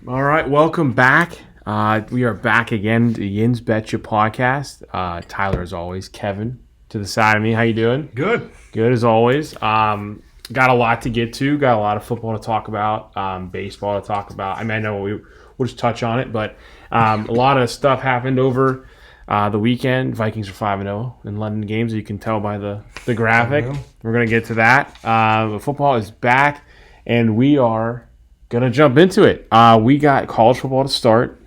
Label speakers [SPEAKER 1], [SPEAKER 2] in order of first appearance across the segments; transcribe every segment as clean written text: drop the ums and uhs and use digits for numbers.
[SPEAKER 1] All right, welcome back. We are back again to Yins Betcha podcast. Tyler, as always, Kevin to the side of me. How you doing?
[SPEAKER 2] Good.
[SPEAKER 1] Good as always. Got a lot to get to. Got a lot of football to talk about. Baseball to talk about. I mean, I know we'll just touch on it, but a lot of stuff happened over the weekend. Vikings are 5-0 in London games, as you can tell by the graphic. We're gonna get to that. Football is back, and we are gonna jump into it. We got college football to start.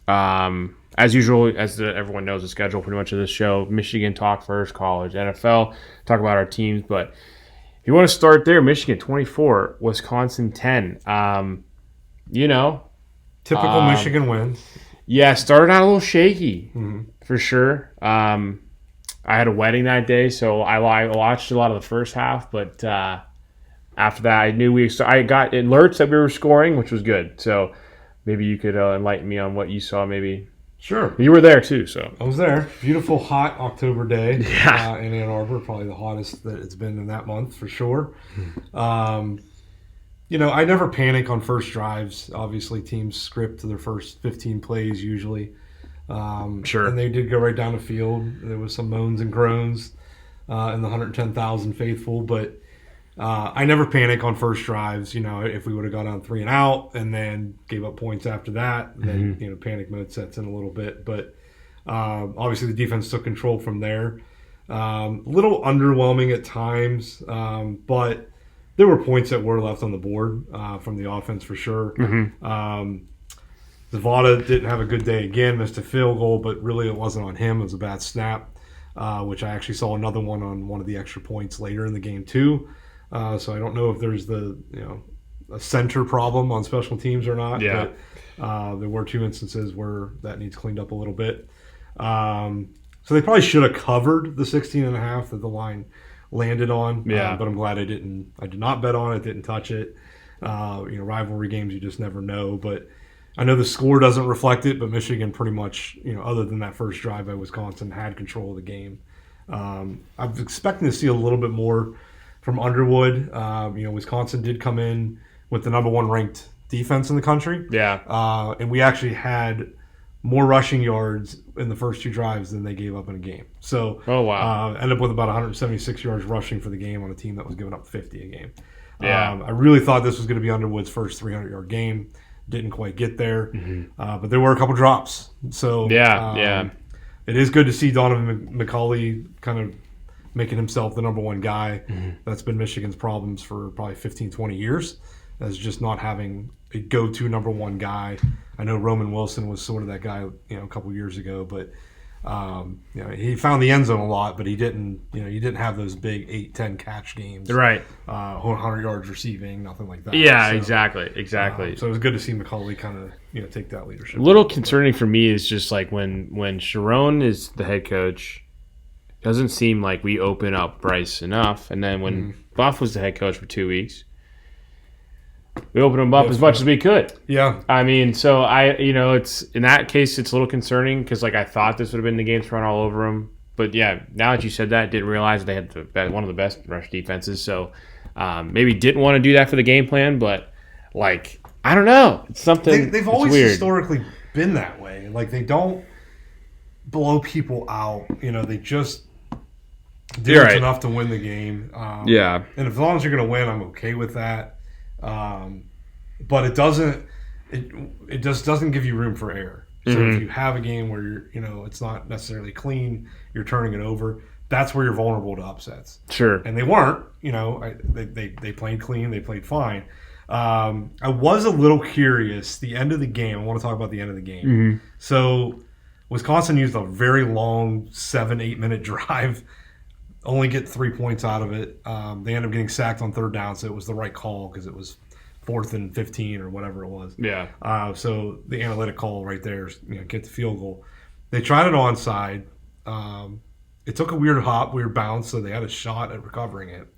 [SPEAKER 1] As usual, everyone knows the schedule pretty much of this show. Michigan talk first, college, NFL, talk about our teams. But if you want to start there, Michigan 24, Wisconsin 10.
[SPEAKER 2] Typical Michigan win.
[SPEAKER 1] Yeah, started out a little shaky for sure. I had a wedding that day, so I watched a lot of the first half, but after that, I knew I got alerts that we were scoring, which was good. So maybe you could enlighten me on what you saw. Maybe
[SPEAKER 2] Sure.
[SPEAKER 1] you were there too. So
[SPEAKER 2] I was there. Beautiful, hot October day in
[SPEAKER 1] Yeah.
[SPEAKER 2] Ann Arbor. Probably the hottest that it's been in that month for sure. I never panic on first drives. Obviously, teams script to their first 15 plays usually.
[SPEAKER 1] Sure.
[SPEAKER 2] And they did go right down the field. There was some moans and groans in the 110,000 faithful, but I never panic on first drives. If we would have gone on 3 and out and then gave up points after that, then panic mode sets in a little bit. But obviously the defense took control from there. A little underwhelming at times, but there were points that were left on the board from the offense for sure. Zavada didn't have a good day again, missed a field goal, but really it wasn't on him. It was a bad snap, which I actually saw another one on one of the extra points later in the game too. So I don't know if there's a center problem on special teams or not.
[SPEAKER 1] Yeah.
[SPEAKER 2] But there were 2 instances where that needs cleaned up a little bit. So they probably should have covered the 16.5 that the line landed on.
[SPEAKER 1] Yeah.
[SPEAKER 2] But I'm glad I did not bet on it, didn't touch it. Rivalry games, you just never know. But I know the score doesn't reflect it, but Michigan pretty much, other than that first drive by Wisconsin, had control of the game. I'm expecting to see a little bit more from Underwood. Wisconsin did come in with the number 1 ranked defense in the country.
[SPEAKER 1] yeah,
[SPEAKER 2] And we actually had more rushing yards in the first 2 drives than they gave up in a game. So
[SPEAKER 1] Oh, wow.
[SPEAKER 2] ended up with about 176 yards rushing for the game on a team that was giving up 50 a game.
[SPEAKER 1] Yeah.
[SPEAKER 2] I really thought this was going to be Underwood's first 300-yard game. Didn't quite get there. But there were a couple drops. So
[SPEAKER 1] Yeah.
[SPEAKER 2] it is good to see Donovan McCulley kind of making himself the number 1 guy. That's been Michigan's problems for probably 15, 20 years, as just not having a go-to number 1 guy. I know Roman Wilson was sort of that guy, a couple years ago, but he found the end zone a lot, but he didn't have those big 8-10 catch games.
[SPEAKER 1] Right.
[SPEAKER 2] 100 yards receiving, nothing like that.
[SPEAKER 1] Yeah,
[SPEAKER 2] So,
[SPEAKER 1] exactly.
[SPEAKER 2] so it was good to see McCulley kind of take that leadership.
[SPEAKER 1] A little concerning for me is just like when Sharon is the head coach, doesn't seem like we open up Bryce enough. And then when Buff was the head coach for 2 weeks, we opened him up as much as we could.
[SPEAKER 2] Yeah.
[SPEAKER 1] I mean, so it's in that case, it's a little concerning because I thought this would have been the games run all over him. But yeah, now that you said that, didn't realize they had one of the best rush defenses. So maybe didn't want to do that for the game plan, but I don't know. It's something.
[SPEAKER 2] They've always historically been that way. Like they don't blow people out. They just do enough to win the game.
[SPEAKER 1] Yeah.
[SPEAKER 2] And as long as you're going to win, I'm okay with that. But it doesn't. It just doesn't give you room for error. So if you have a game where it's not necessarily clean, you're turning it over. That's where you're vulnerable to upsets.
[SPEAKER 1] Sure.
[SPEAKER 2] And they weren't. They played clean. They played fine. I was a little curious. The end of the game. I want to talk about the end of the game. So Wisconsin used a very long 7-8 minute drive. Only get 3 points out of it. They ended up getting sacked on 3rd down, so it was the right call because it was 4th and 15 or whatever it was.
[SPEAKER 1] Yeah.
[SPEAKER 2] So the analytic call right there is get the field goal. They tried it onside. It took a weird bounce, so they had a shot at recovering it.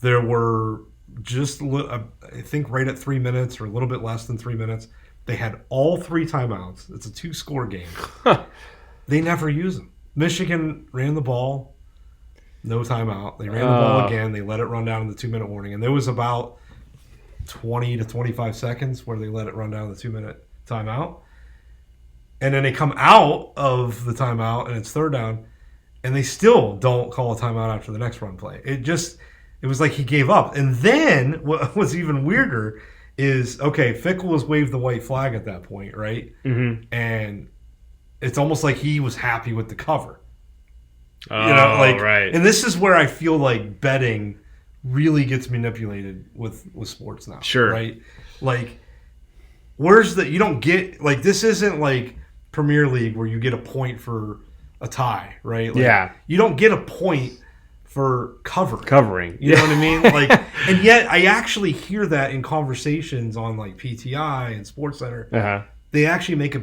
[SPEAKER 2] There were just, I think, right at 3 minutes or a little bit less than 3 minutes, they had all 3 timeouts. It's a 2-score game. They never use them. Michigan ran the ball. No timeout. They ran the ball again. They let it run down in the 2-minute warning. And there was about 20 to 25 seconds where they let it run down the 2-minute timeout. And then they come out of the timeout and it's third down, and they still don't call a timeout after the next run play. It was like he gave up. And then what was even weirder is, okay, Fickell has waved the white flag at that point, right?
[SPEAKER 1] Mm-hmm.
[SPEAKER 2] And it's almost like he was happy with the cover.
[SPEAKER 1] Oh, right.
[SPEAKER 2] And this is where I feel like betting really gets manipulated with sports now.
[SPEAKER 1] Sure.
[SPEAKER 2] Right? Like, where's you don't get, like, this isn't like Premier League where you get a point for a tie, right? Like,
[SPEAKER 1] yeah.
[SPEAKER 2] You don't get a point for covering. You know what I mean? Like, and yet I actually hear that in conversations on like PTI and SportsCenter.
[SPEAKER 1] Uh-huh.
[SPEAKER 2] They actually make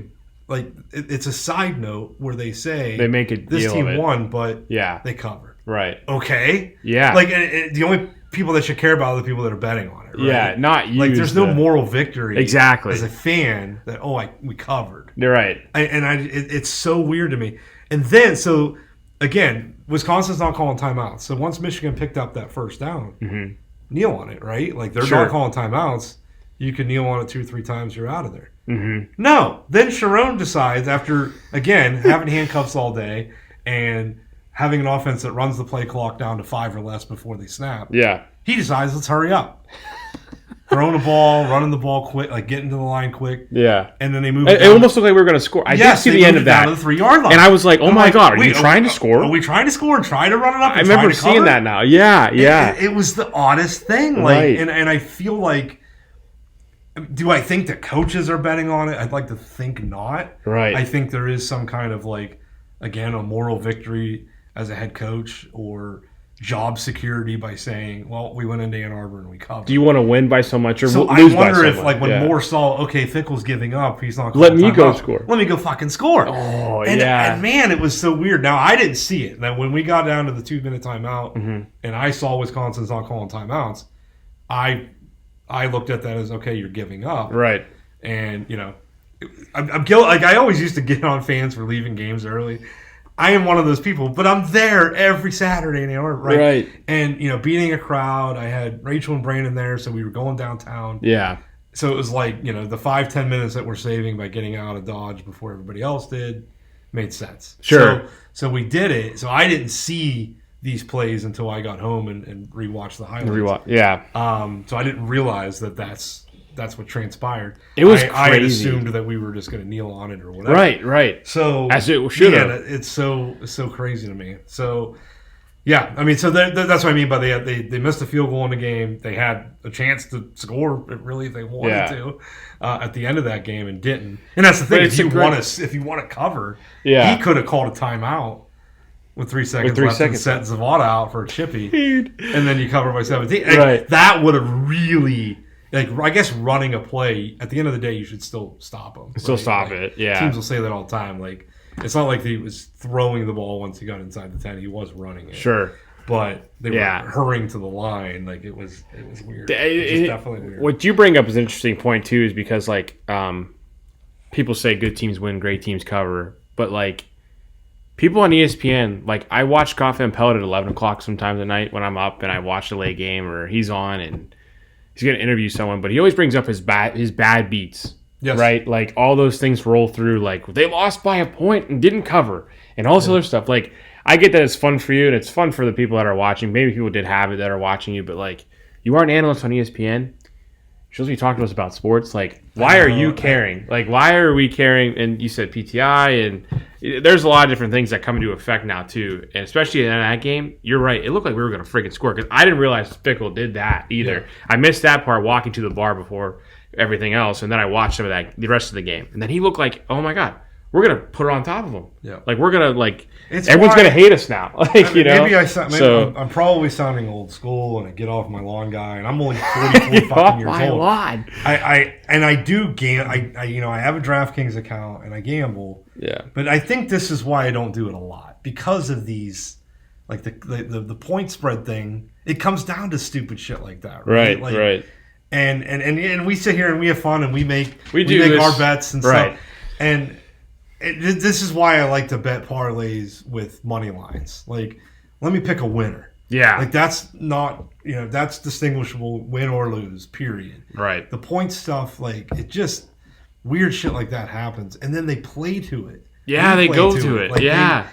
[SPEAKER 2] it's a side note where they say
[SPEAKER 1] they make it
[SPEAKER 2] this team won, but they covered.
[SPEAKER 1] Right.
[SPEAKER 2] Okay.
[SPEAKER 1] Yeah.
[SPEAKER 2] Like, the only people that should care about are the people that are betting on it. Right?
[SPEAKER 1] Yeah, not you.
[SPEAKER 2] Like, there's no moral victory.
[SPEAKER 1] Exactly.
[SPEAKER 2] As a fan, that we covered.
[SPEAKER 1] You're right.
[SPEAKER 2] It's so weird to me. And then again, Wisconsin's not calling timeouts. So once Michigan picked up that first down, kneel on it, right? Like, they're not calling timeouts. You can kneel on it 2 or 3 times, you're out of there.
[SPEAKER 1] Mm-hmm.
[SPEAKER 2] No. Then Sharon decides, after, again, having handcuffs all day and having an offense that runs the play clock down to 5 or less before they snap.
[SPEAKER 1] Yeah.
[SPEAKER 2] He decides, let's hurry up. Throwing the ball, running the ball quick, like getting to the line quick.
[SPEAKER 1] Yeah.
[SPEAKER 2] And then they move
[SPEAKER 1] it almost looked like we were going to score. I did see the end of that.
[SPEAKER 2] Down to the 3-yard line.
[SPEAKER 1] And I was like, oh my God, are you trying to score?
[SPEAKER 2] Are we trying to score and try to run it up?
[SPEAKER 1] I remember seeing that now. Yeah, yeah.
[SPEAKER 2] It was the oddest thing. Like, and I feel like, do I think that coaches are betting on it? I'd like to think not.
[SPEAKER 1] Right.
[SPEAKER 2] I think there is some kind of, like, again, a moral victory as a head coach or job security by saying, well, we went into Ann Arbor and we covered.
[SPEAKER 1] Do you want to win by so much or
[SPEAKER 2] so
[SPEAKER 1] lose by so much?
[SPEAKER 2] I wonder if, like, when Moore saw, okay, Fickell's giving up, he's not
[SPEAKER 1] let me go score.
[SPEAKER 2] Let me go fucking score.
[SPEAKER 1] Oh,
[SPEAKER 2] and man, it was so weird. Now, I didn't see it. Now, when we got down to the 2-minute timeout and I saw Wisconsin's not calling timeouts, I looked at that as, okay, you're giving up.
[SPEAKER 1] Right.
[SPEAKER 2] And, I'm guilty. Like, I always used to get on fans for leaving games early. I am one of those people, but I'm there every Saturday in Ann Arbor, right? And, beating a crowd. I had Rachel and Brandon there, so we were going downtown.
[SPEAKER 1] Yeah.
[SPEAKER 2] So it was like, the 5-10 minutes that we're saving by getting out of Dodge before everybody else did made sense.
[SPEAKER 1] Sure.
[SPEAKER 2] So we did it. So I didn't see these plays until I got home and rewatched the highlights.
[SPEAKER 1] Yeah.
[SPEAKER 2] So I didn't realize that that's what transpired.
[SPEAKER 1] It was crazy.
[SPEAKER 2] I had assumed that we were just going to kneel on it or whatever.
[SPEAKER 1] Right.
[SPEAKER 2] So
[SPEAKER 1] as it should have.
[SPEAKER 2] It's so crazy to me. So yeah, I mean, so that's what I mean by they missed a field goal in the game. They had a chance to score really if they wanted to at the end of that game and didn't. And that's the thing. If you want to cover, he could have called a timeout. With 3 seconds left and sent Zavada out for a chippy. And then you cover by 17. That would have really, I guess running a play, at the end of the day, you should still stop him.
[SPEAKER 1] Stop it, yeah.
[SPEAKER 2] Teams will say that all the time. Like, it's not like he was throwing the ball once he got inside the 10. He was running it.
[SPEAKER 1] Sure.
[SPEAKER 2] But they were hurrying to the line. Like, it was weird. It was definitely weird.
[SPEAKER 1] What you bring up is an interesting point, too, is because, people say good teams win, great teams cover. But, people on ESPN, I watch Goff and Pellet at 11 o'clock sometimes at night when I'm up and I watch the late game or he's on and he's going to interview someone, but he always brings up his bad beats, right? All those things roll through, they lost by a point and didn't cover and all this other stuff. I get that it's fun for you and it's fun for the people that are watching. Maybe people did have it that are watching you, but, you are an analyst on ESPN. You're supposed to be talking to us about sports. Why are you caring? Why are we caring? And you said PTI, and there's a lot of different things that come into effect now, too. And especially in that game, you're right. It looked like we were going to freaking score because I didn't realize Fickell did that either. Yeah. I missed that part walking to the bar before everything else, and then I watched some of that, the rest of the game. And then he looked like, oh, my God, we're going to put it on top of him. Yeah. We're going to, everyone's going to hate us now. Maybe
[SPEAKER 2] I'm probably sounding old school and a get off my lawn guy, and I'm only 44 fucking years old. I do gamble. I have a DraftKings account and I gamble.
[SPEAKER 1] Yeah.
[SPEAKER 2] But I think this is why I don't do it a lot because of these, the point spread thing. It comes down to stupid shit like that, right?
[SPEAKER 1] Right.
[SPEAKER 2] And we sit here and we have fun and we make our bets and stuff. And this is why I like to bet parlays with money lines. Let me pick a winner.
[SPEAKER 1] Yeah.
[SPEAKER 2] Like that's not, that's distinguishable, win or lose, period.
[SPEAKER 1] Right.
[SPEAKER 2] The point stuff, like it just weird shit like that happens, and then they play to it.
[SPEAKER 1] Yeah, they
[SPEAKER 2] play
[SPEAKER 1] go to it.
[SPEAKER 2] Like
[SPEAKER 1] yeah.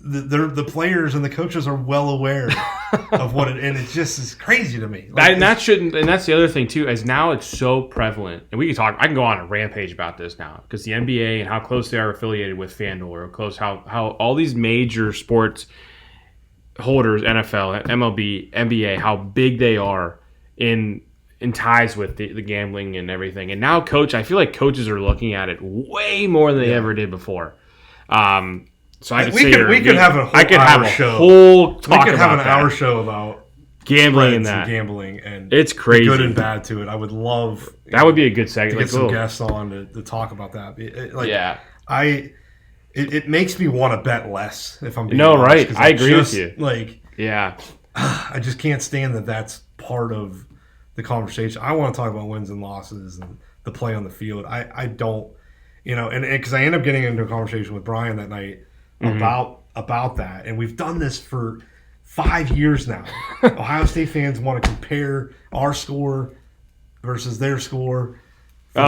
[SPEAKER 2] The players and the coaches are well aware of what it, and it just is crazy to me.
[SPEAKER 1] And that's the other thing too, is now it's so prevalent, and I can go on a rampage about this now, because the NBA and how close they are affiliated with FanDuel, or close how all these major sports holders, NFL, MLB, NBA, how big they are in ties with the gambling and everything. And now I feel like coaches are looking at it way more than they ever did before. So I could have a whole hour
[SPEAKER 2] show about
[SPEAKER 1] gambling and that.
[SPEAKER 2] And gambling and
[SPEAKER 1] it's crazy,
[SPEAKER 2] good and bad to it. I would love
[SPEAKER 1] that would be a good segment
[SPEAKER 2] to get some guests on to talk about that. It makes me want to bet less if I'm being honest,
[SPEAKER 1] right. I agree with you.
[SPEAKER 2] I just can't stand that that's part of the conversation. I want to talk about wins and losses and the play on the field. I don't, and because I end up getting into a conversation with Brian that night about that, and we've done this for 5 years now. Ohio State fans want to compare our score versus their score for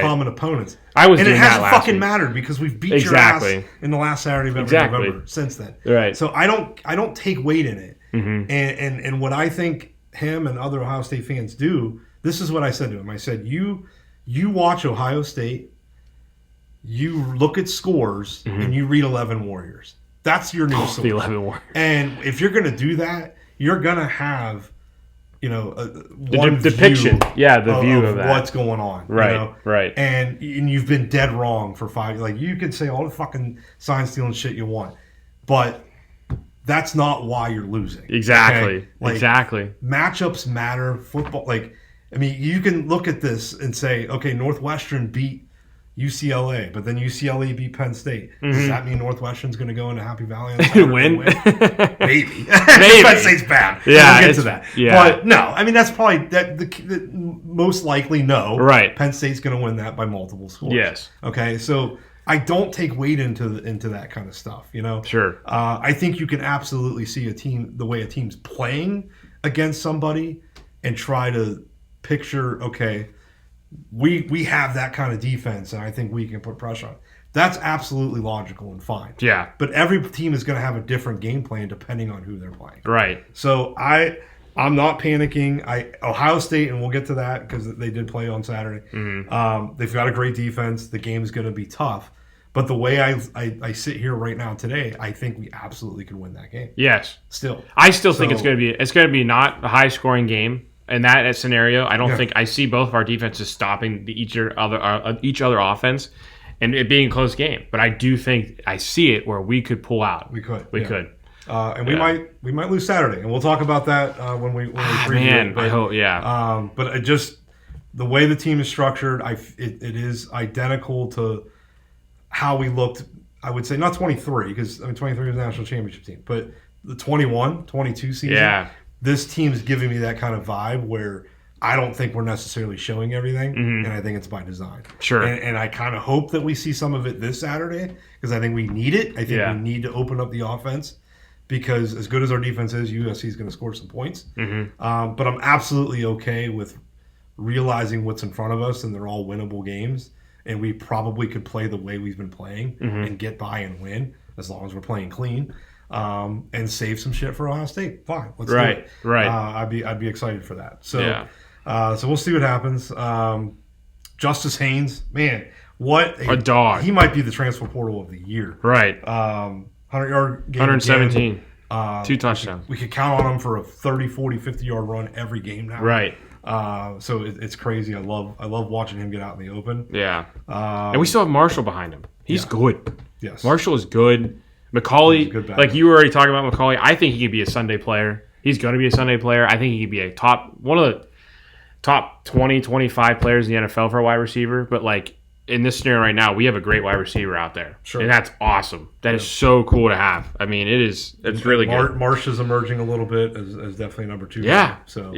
[SPEAKER 2] common opponents. And it hasn't fucking mattered because we've beat your ass in the last Saturday of November since then.
[SPEAKER 1] Right.
[SPEAKER 2] So I don't take weight in it. And what I think him and other Ohio State fans do, this is what I said to him. I said, you watch Ohio State, you look at scores, and you read 11 Warriors. That's your news source.
[SPEAKER 1] The 11 Warriors.
[SPEAKER 2] And if you're going to do that, you're going to have,
[SPEAKER 1] the depiction. The view of that.
[SPEAKER 2] What's going on.
[SPEAKER 1] Right, right.
[SPEAKER 2] And you've been dead wrong for 5 years. Like, you can say all the fucking sign stealing shit you want, but that's not why you're losing.
[SPEAKER 1] Exactly.
[SPEAKER 2] Okay? Like,
[SPEAKER 1] exactly.
[SPEAKER 2] Matchups matter. Football, you can look at this and say, okay, Northwestern beat UCLA, but then UCLA beat Penn State. Does that mean Northwestern's going to go into Happy Valley and
[SPEAKER 1] win?
[SPEAKER 2] Maybe. Penn State's bad.
[SPEAKER 1] Yeah,
[SPEAKER 2] we'll get to that. Yeah. But no, that's probably the most likely no.
[SPEAKER 1] Right.
[SPEAKER 2] Penn State's going to win that by multiple scores.
[SPEAKER 1] Yes.
[SPEAKER 2] Okay, so I don't take weight into that kind of stuff.
[SPEAKER 1] Sure.
[SPEAKER 2] I think you can absolutely see the way a team's playing against somebody, and try to picture, okay, we have that kind of defense, and I think we can put pressure on. That's absolutely logical and fine.
[SPEAKER 1] Yeah.
[SPEAKER 2] But every team is going to have a different game plan depending on who they're playing.
[SPEAKER 1] Right.
[SPEAKER 2] So I'm not panicking. Ohio State, and we'll get to that because they did play on Saturday. They've got a great defense. The game is going to be tough. But the way I sit here right now today, I think we absolutely could win that game.
[SPEAKER 1] Yes.
[SPEAKER 2] I
[SPEAKER 1] still think it's going to be not a high scoring game. In that scenario, I don't think I see both of our defenses stopping each other offense, and it being a close game. But I do think I see it where we could pull out.
[SPEAKER 2] We could.
[SPEAKER 1] And
[SPEAKER 2] we might lose Saturday, and we'll talk about that when we preview it. But,
[SPEAKER 1] I hope.
[SPEAKER 2] But it just the way the team is structured, it is identical to how we looked. I would say not 23 because 23 was a national championship team, but the 21, 22 season.
[SPEAKER 1] Yeah.
[SPEAKER 2] This team's giving me that kind of vibe where I don't think we're necessarily showing everything, and I think it's by design.
[SPEAKER 1] Sure.
[SPEAKER 2] And I kind of hope that we see some of it this Saturday because I think we need it. I think we need to open up the offense because as good as our defense is, USC is going to score some points. But I'm absolutely okay with realizing what's in front of us, and they're all winnable games, and we probably could play the way we've been playing and get by and win as long as we're playing clean. And save some shit for Ohio State. Fine, let's do it.
[SPEAKER 1] Right.
[SPEAKER 2] I'd be excited for that. So, so we'll see what happens. Justice Haynes, man, what
[SPEAKER 1] a dog!
[SPEAKER 2] He might be the transfer portal of the year.
[SPEAKER 1] Right.
[SPEAKER 2] 100-yard game.
[SPEAKER 1] 117. 2 touchdowns.
[SPEAKER 2] We could count on him for a 30, 40, 50-yard run every game now.
[SPEAKER 1] Right.
[SPEAKER 2] So it's crazy. I love watching him get out in the open.
[SPEAKER 1] Yeah. And we still have Marshall behind him. He's good.
[SPEAKER 2] Yes.
[SPEAKER 1] Marshall is good. McCauley, like you were already talking about McCauley, I think he could be a Sunday player. He's going to be a Sunday player. I think he could be one of the top 20, 25 players in the NFL for a wide receiver. But like in this scenario right now, we have a great wide receiver out there.
[SPEAKER 2] Sure.
[SPEAKER 1] And that's awesome. That is so cool to have. I mean, it's really good.
[SPEAKER 2] Marsh is emerging a little bit as definitely number 2.
[SPEAKER 1] Yeah.
[SPEAKER 2] So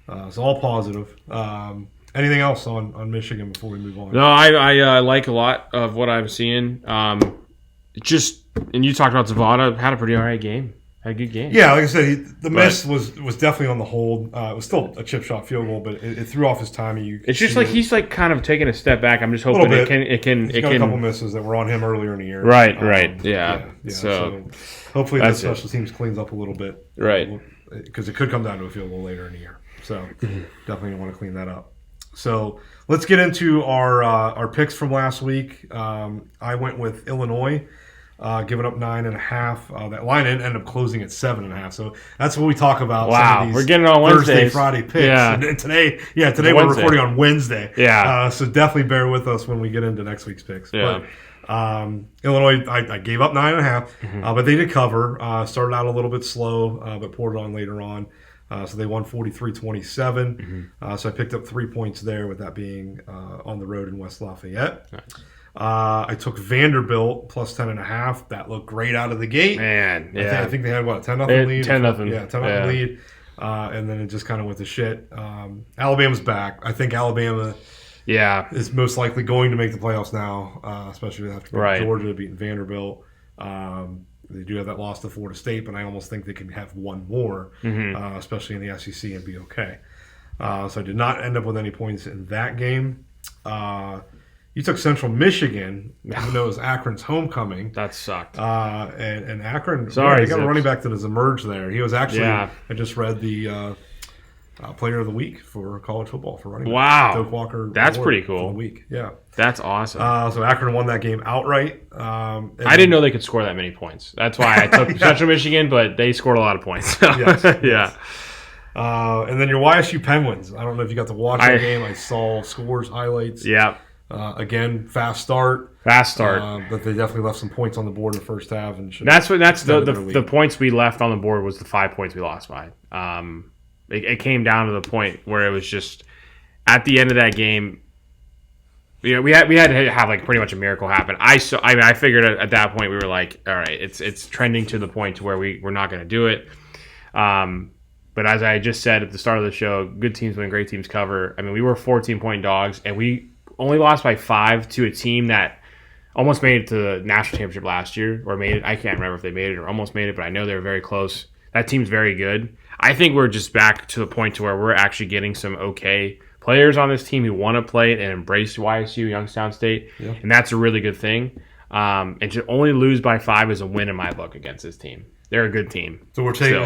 [SPEAKER 2] it's all positive. Anything else on Michigan before we move on?
[SPEAKER 1] No, I like a lot of what I'm seeing. And you talked about Zavada, had a pretty all right game. Had a good game.
[SPEAKER 2] Yeah, like I said, the miss was definitely on the hold. It was still a chip shot field goal, but it threw off his timing.
[SPEAKER 1] It's just like he's like kind of taking a step back. I'm just hoping it can.
[SPEAKER 2] He's got a couple misses that were on him earlier in the year.
[SPEAKER 1] Right. Yeah.
[SPEAKER 2] So hopefully the special teams cleans up a little bit.
[SPEAKER 1] Right.
[SPEAKER 2] Because it could come down to a field goal later in the year. So definitely want to clean that up. So let's get into our picks from last week. I went with Illinois. Giving up 9.5. That line ended up closing at 7.5. So that's what we talk about.
[SPEAKER 1] Wow,
[SPEAKER 2] some of these
[SPEAKER 1] we're getting on
[SPEAKER 2] Thursday, Friday picks.
[SPEAKER 1] Yeah.
[SPEAKER 2] And today we're recording on Wednesday.
[SPEAKER 1] Yeah.
[SPEAKER 2] So definitely bear with us when we get into next week's picks.
[SPEAKER 1] Yeah.
[SPEAKER 2] But Illinois, I gave up 9.5, but they did cover. Started out a little bit slow, but poured it on later on. So they won 43-27. So I picked up 3 points there, with that being on the road in West Lafayette. Nice. I took Vanderbilt plus 10.5. That looked great out of the gate.
[SPEAKER 1] Man, yeah.
[SPEAKER 2] I think they had, 10-0 lead?
[SPEAKER 1] 10-0.
[SPEAKER 2] Yeah, 10-0 lead. And then it just kind of went to shit. Alabama's back. I think Alabama is most likely going to make the playoffs now, especially after Georgia beating Vanderbilt. They do have that loss to Florida State, but I almost think they can have one more, especially in the SEC, and be okay. So I did not end up with any points in that game. You took Central Michigan, even though it was Akron's homecoming.
[SPEAKER 1] That sucked.
[SPEAKER 2] And Akron,
[SPEAKER 1] sorry,
[SPEAKER 2] they got a running back that has emerged there. He was actually, I just read the player of the week for college football for running back.
[SPEAKER 1] Wow.
[SPEAKER 2] Doak Walker.
[SPEAKER 1] That's pretty cool.
[SPEAKER 2] For the week. Yeah.
[SPEAKER 1] That's awesome.
[SPEAKER 2] So Akron won that game outright.
[SPEAKER 1] I didn't know they could score that many points. That's why I took Central Michigan, but they scored a lot of points.
[SPEAKER 2] Yes. And then your YSU Penguins. I don't know if you got to watch that game. I saw scores, highlights.
[SPEAKER 1] Yeah.
[SPEAKER 2] Again, fast start. But they definitely left some points on the board in the first half. And
[SPEAKER 1] that's the points we left on the board was the 5 points we lost by. It came down to the point where it was just at the end of that game. You know, we had to have like pretty much a miracle happen. I figured at that point we were like, all right, it's trending to the point to where we're not going to do it. But as I just said at the start of the show, good teams win, great teams cover. I mean, we were 14-point dogs, and we only lost by 5 to a team that almost made it to the national championship last year, or made it. I can't remember if they made it or almost made it, but I know they were very close. That team's very good. I think we're just back to the point to where we're actually getting some okay players on this team who want to play it and embrace YSU, Youngstown State, and that's a really good thing. And to only lose by 5 is a win in my book against this team. They're a good team.
[SPEAKER 2] So we're taking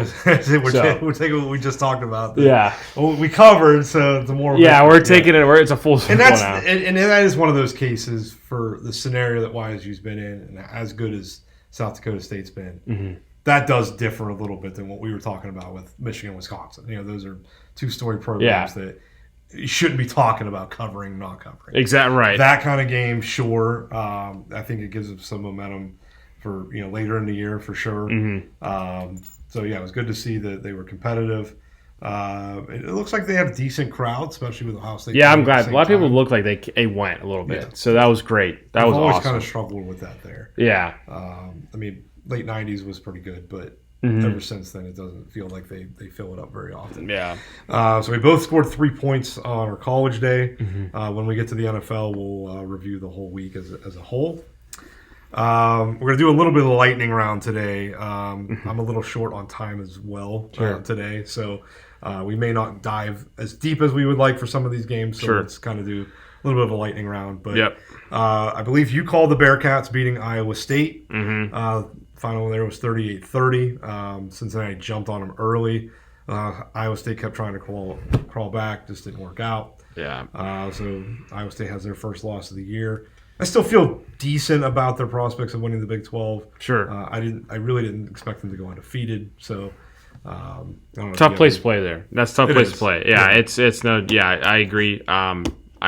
[SPEAKER 2] we're taking what we just talked about.
[SPEAKER 1] Well,
[SPEAKER 2] we covered, so the more
[SPEAKER 1] we're taking it. It's a full
[SPEAKER 2] and that's now. And that is one of those cases for the scenario that YSU's been in, and as good as South Dakota State's been. That does differ a little bit than what we were talking about with Michigan, Wisconsin. You know, those are two-story programs that you shouldn't be talking about covering, not covering.
[SPEAKER 1] Exactly right.
[SPEAKER 2] That kind of game, sure. I think it gives them some momentum for later in the year for sure. So yeah, it was good to see that they were competitive. It looks like they have a decent crowd, especially with Ohio State.
[SPEAKER 1] Yeah, I'm glad. A lot of people look like they went a little bit, so that was great. That was awesome.
[SPEAKER 2] I've always kind of struggled with that there.
[SPEAKER 1] Yeah.
[SPEAKER 2] I mean, late '90s was pretty good, but ever since then, it doesn't feel like they fill it up very often.
[SPEAKER 1] Yeah.
[SPEAKER 2] So we both scored 3 points on our college day. When we get to the NFL, we'll review the whole week as a whole. We're going to do a little bit of the lightning round today. I'm a little short on time as well today, so we may not dive as deep as we would like for some of these games. So let's kind of do a little bit of a lightning round. But I believe you called the Bearcats beating Iowa State. Final there was 38-30. Cincinnati jumped on them early. Iowa State kept trying to crawl back, just didn't work out. So Iowa State has their first loss of the year. I still feel decent about their prospects of winning the Big 12. I really didn't expect them to go undefeated. So I don't know.
[SPEAKER 1] Tough place to play there. That's a tough place to play. Yeah, it's no. Yeah, I agree. Iowa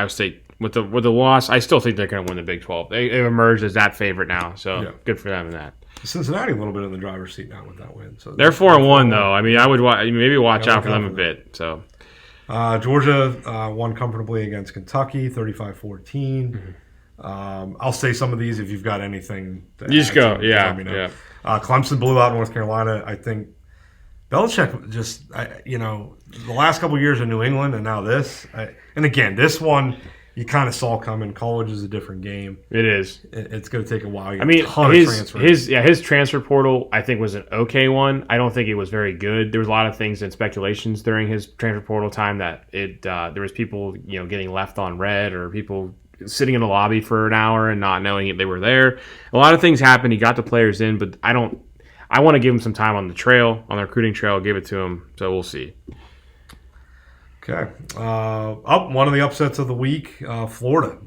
[SPEAKER 1] State with the loss, I still think they're going to win the Big 12. They've emerged as that favorite now. So good for them in that.
[SPEAKER 2] Cincinnati a little bit in the driver's seat now with that win. So
[SPEAKER 1] they're 4-1 though. I mean, I would maybe watch out for them a bit. So
[SPEAKER 2] Georgia won comfortably against Kentucky, 35-14. I'll say some of these if you've got anything.
[SPEAKER 1] You just go,
[SPEAKER 2] let me know. Clemson blew out North Carolina. I think Belichick just, the last couple of years in New England and now this. And again, this one, you kind of saw coming. College is a different game.
[SPEAKER 1] It is.
[SPEAKER 2] It's going to take a while.
[SPEAKER 1] I mean,
[SPEAKER 2] ton of transfers.
[SPEAKER 1] his transfer portal, I think, was an okay one. I don't think it was very good. There was a lot of things and speculations during his transfer portal time that there was people, getting left on red, or people sitting in the lobby for an hour and not knowing if they were there. A lot of things happened. He got the players in, but I want to give him some time on the recruiting trail, give it to him. So we'll see.
[SPEAKER 2] Okay. One of the upsets of the week, Florida.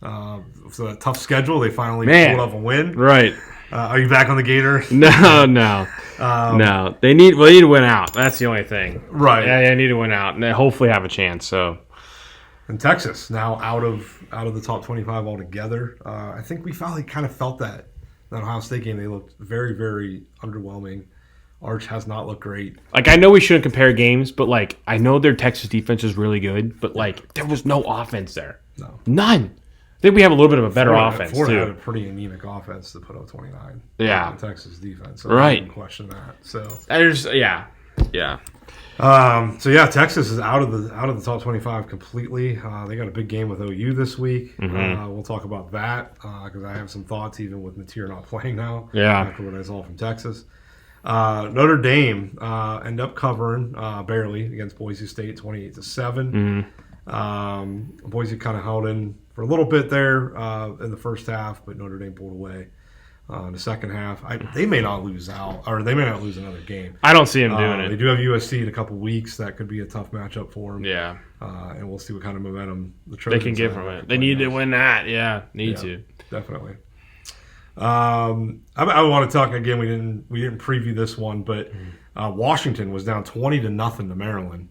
[SPEAKER 2] So a tough schedule. They finally pulled off a win.
[SPEAKER 1] Right.
[SPEAKER 2] Are you back on the Gator?
[SPEAKER 1] No. No. They need to win out. That's the only thing.
[SPEAKER 2] Right.
[SPEAKER 1] Yeah, they need to win out, and they hopefully have a chance. So.
[SPEAKER 2] And Texas now out of the top 25 altogether. I think we finally kind of felt that Ohio State game. They looked very, very underwhelming. Arch has not looked great.
[SPEAKER 1] Like, I know we shouldn't compare games, but, like, I know their Texas defense is really good, but, like, there was no offense there.
[SPEAKER 2] No.
[SPEAKER 1] None. I think we have a little bit of a better offense,
[SPEAKER 2] Florida
[SPEAKER 1] too.
[SPEAKER 2] had a pretty anemic offense to put up 29.
[SPEAKER 1] Yeah.
[SPEAKER 2] Texas defense. So
[SPEAKER 1] right.
[SPEAKER 2] I don't question that. So.
[SPEAKER 1] Yeah.
[SPEAKER 2] Texas is out of the top 25 completely. They got a big game with OU this week.
[SPEAKER 1] Mm-hmm.
[SPEAKER 2] We'll talk about that because I have some thoughts, even with Mateer not playing now.
[SPEAKER 1] Yeah.
[SPEAKER 2] After what I saw from Texas. Notre Dame end up covering barely against Boise State, 28-7.
[SPEAKER 1] Mm-hmm.
[SPEAKER 2] Boise kind of held in for a little bit there in the first half, but Notre Dame pulled away. In the second half, they may not lose out, or they may not lose another game.
[SPEAKER 1] I don't see them doing it.
[SPEAKER 2] They do have USC in a couple weeks. That could be a tough matchup for them.
[SPEAKER 1] Yeah.
[SPEAKER 2] And we'll see what kind of momentum the
[SPEAKER 1] Trojans can get from it. They need to win that. Yeah, to.
[SPEAKER 2] Definitely. I want to talk again. We didn't preview this one, but Washington was down 20-0 to Maryland,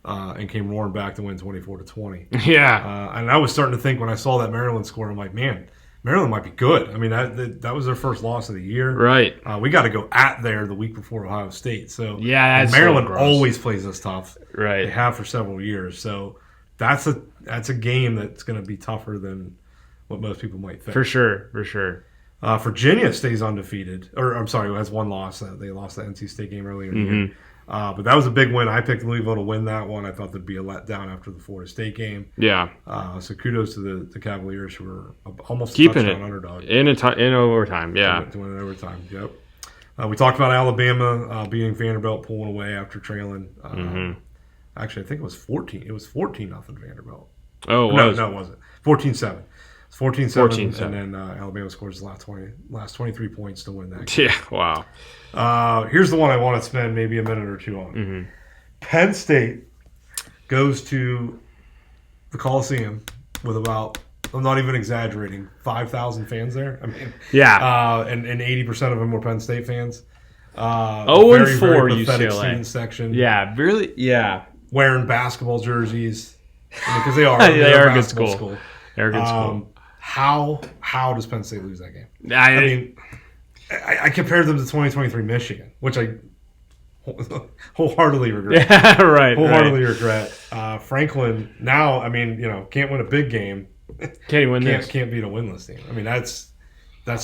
[SPEAKER 2] and came roaring back to win 24-20.
[SPEAKER 1] Yeah.
[SPEAKER 2] And I was starting to think when I saw that Maryland score, I'm like, man, Maryland might be good. I mean, that was their first loss of the year.
[SPEAKER 1] Right.
[SPEAKER 2] We got to go at there the week before Ohio State. So
[SPEAKER 1] yeah,
[SPEAKER 2] Maryland always plays us tough.
[SPEAKER 1] Right.
[SPEAKER 2] They have for several years. So that's a game that's going to be tougher than what most people might think.
[SPEAKER 1] For sure.
[SPEAKER 2] Virginia stays undefeated. Or I'm sorry, has one loss. They lost the NC State game earlier in the year. But that was a big win. I picked Louisville to win that one. I thought there'd be a letdown after the Florida State game.
[SPEAKER 1] Yeah.
[SPEAKER 2] So kudos to the Cavaliers, who were almost
[SPEAKER 1] keeping
[SPEAKER 2] a
[SPEAKER 1] it
[SPEAKER 2] touchdown underdog
[SPEAKER 1] in overtime. Yeah.
[SPEAKER 2] To win in overtime. Yep. We talked about Alabama beating Vanderbilt, pulling away after trailing. Actually, I think it was 14. It was 14-0 Vanderbilt.
[SPEAKER 1] Oh,
[SPEAKER 2] no, it wasn't. 14-7. It's 14-7, and then Alabama scores the last 23 points to win that game.
[SPEAKER 1] Yeah, wow.
[SPEAKER 2] Here's the one I want to spend maybe a minute or two on. Penn State goes to the Coliseum with about, I'm not even exaggerating, 5,000 fans there. I mean,
[SPEAKER 1] yeah.
[SPEAKER 2] And 80% of them were Penn State fans.
[SPEAKER 1] 0-4 UCLA
[SPEAKER 2] student section.
[SPEAKER 1] Yeah, really. Yeah.
[SPEAKER 2] Wearing basketball jerseys because they are.
[SPEAKER 1] They are a good school. They're a good school.
[SPEAKER 2] How does Penn State lose that game?
[SPEAKER 1] I
[SPEAKER 2] mean, I compared them to 2023 Michigan, which I wholeheartedly regret.
[SPEAKER 1] Yeah, right.
[SPEAKER 2] Wholeheartedly regret. Franklin now, I mean, can't win a big game.
[SPEAKER 1] Can't win this.
[SPEAKER 2] Can't beat a winless team. I mean, that's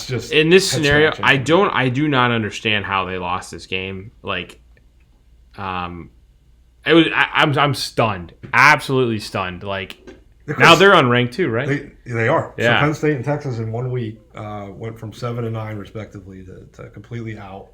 [SPEAKER 2] just
[SPEAKER 1] in this scenario. I do not understand how they lost this game. Like, I'm stunned, absolutely stunned. Like. Because now they're unranked too, right?
[SPEAKER 2] They are.
[SPEAKER 1] Yeah.
[SPEAKER 2] So Penn State and Texas in 1 week went from 7 and 9 respectively to completely out.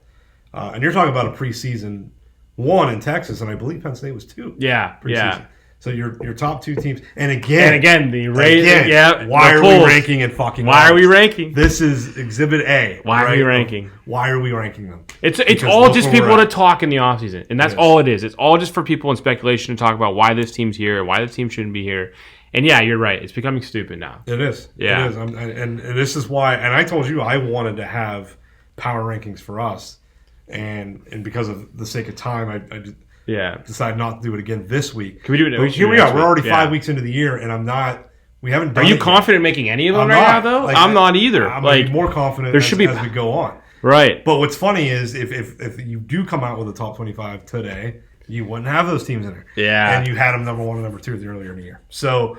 [SPEAKER 2] And you're talking about a preseason 1 in Texas, and I believe Penn State was 2.
[SPEAKER 1] Yeah,
[SPEAKER 2] preseason.
[SPEAKER 1] Yeah.
[SPEAKER 2] So your top 2 teams, and again,
[SPEAKER 1] the rating. Yeah.
[SPEAKER 2] Why are we ranking and fucking?
[SPEAKER 1] Why are we ranking?
[SPEAKER 2] This is Exhibit A.
[SPEAKER 1] Why are we ranking?
[SPEAKER 2] Why are we ranking them?
[SPEAKER 1] It's all just people to talk in the offseason, and that's all it is. It's all just for people in speculation to talk about why this team's here and why this team shouldn't be here. And yeah, you're right. It's becoming stupid now.
[SPEAKER 2] It is.
[SPEAKER 1] Yeah.
[SPEAKER 2] It is. And this is why. And I told you I wanted to have power rankings for us, and because of the sake of time, I decided not to do it again this week.
[SPEAKER 1] Can we do it?
[SPEAKER 2] Here we are. We're already 5 weeks into the year, and I'm not. We haven't done.
[SPEAKER 1] Are you confident making any of them now, though? I'm not either.
[SPEAKER 2] I'm more confident as we go on.
[SPEAKER 1] Right.
[SPEAKER 2] But what's funny is if you do come out with a top 25 today, you wouldn't have those teams in there.
[SPEAKER 1] Yeah.
[SPEAKER 2] And you had them number 1 and number 2 earlier in the year. So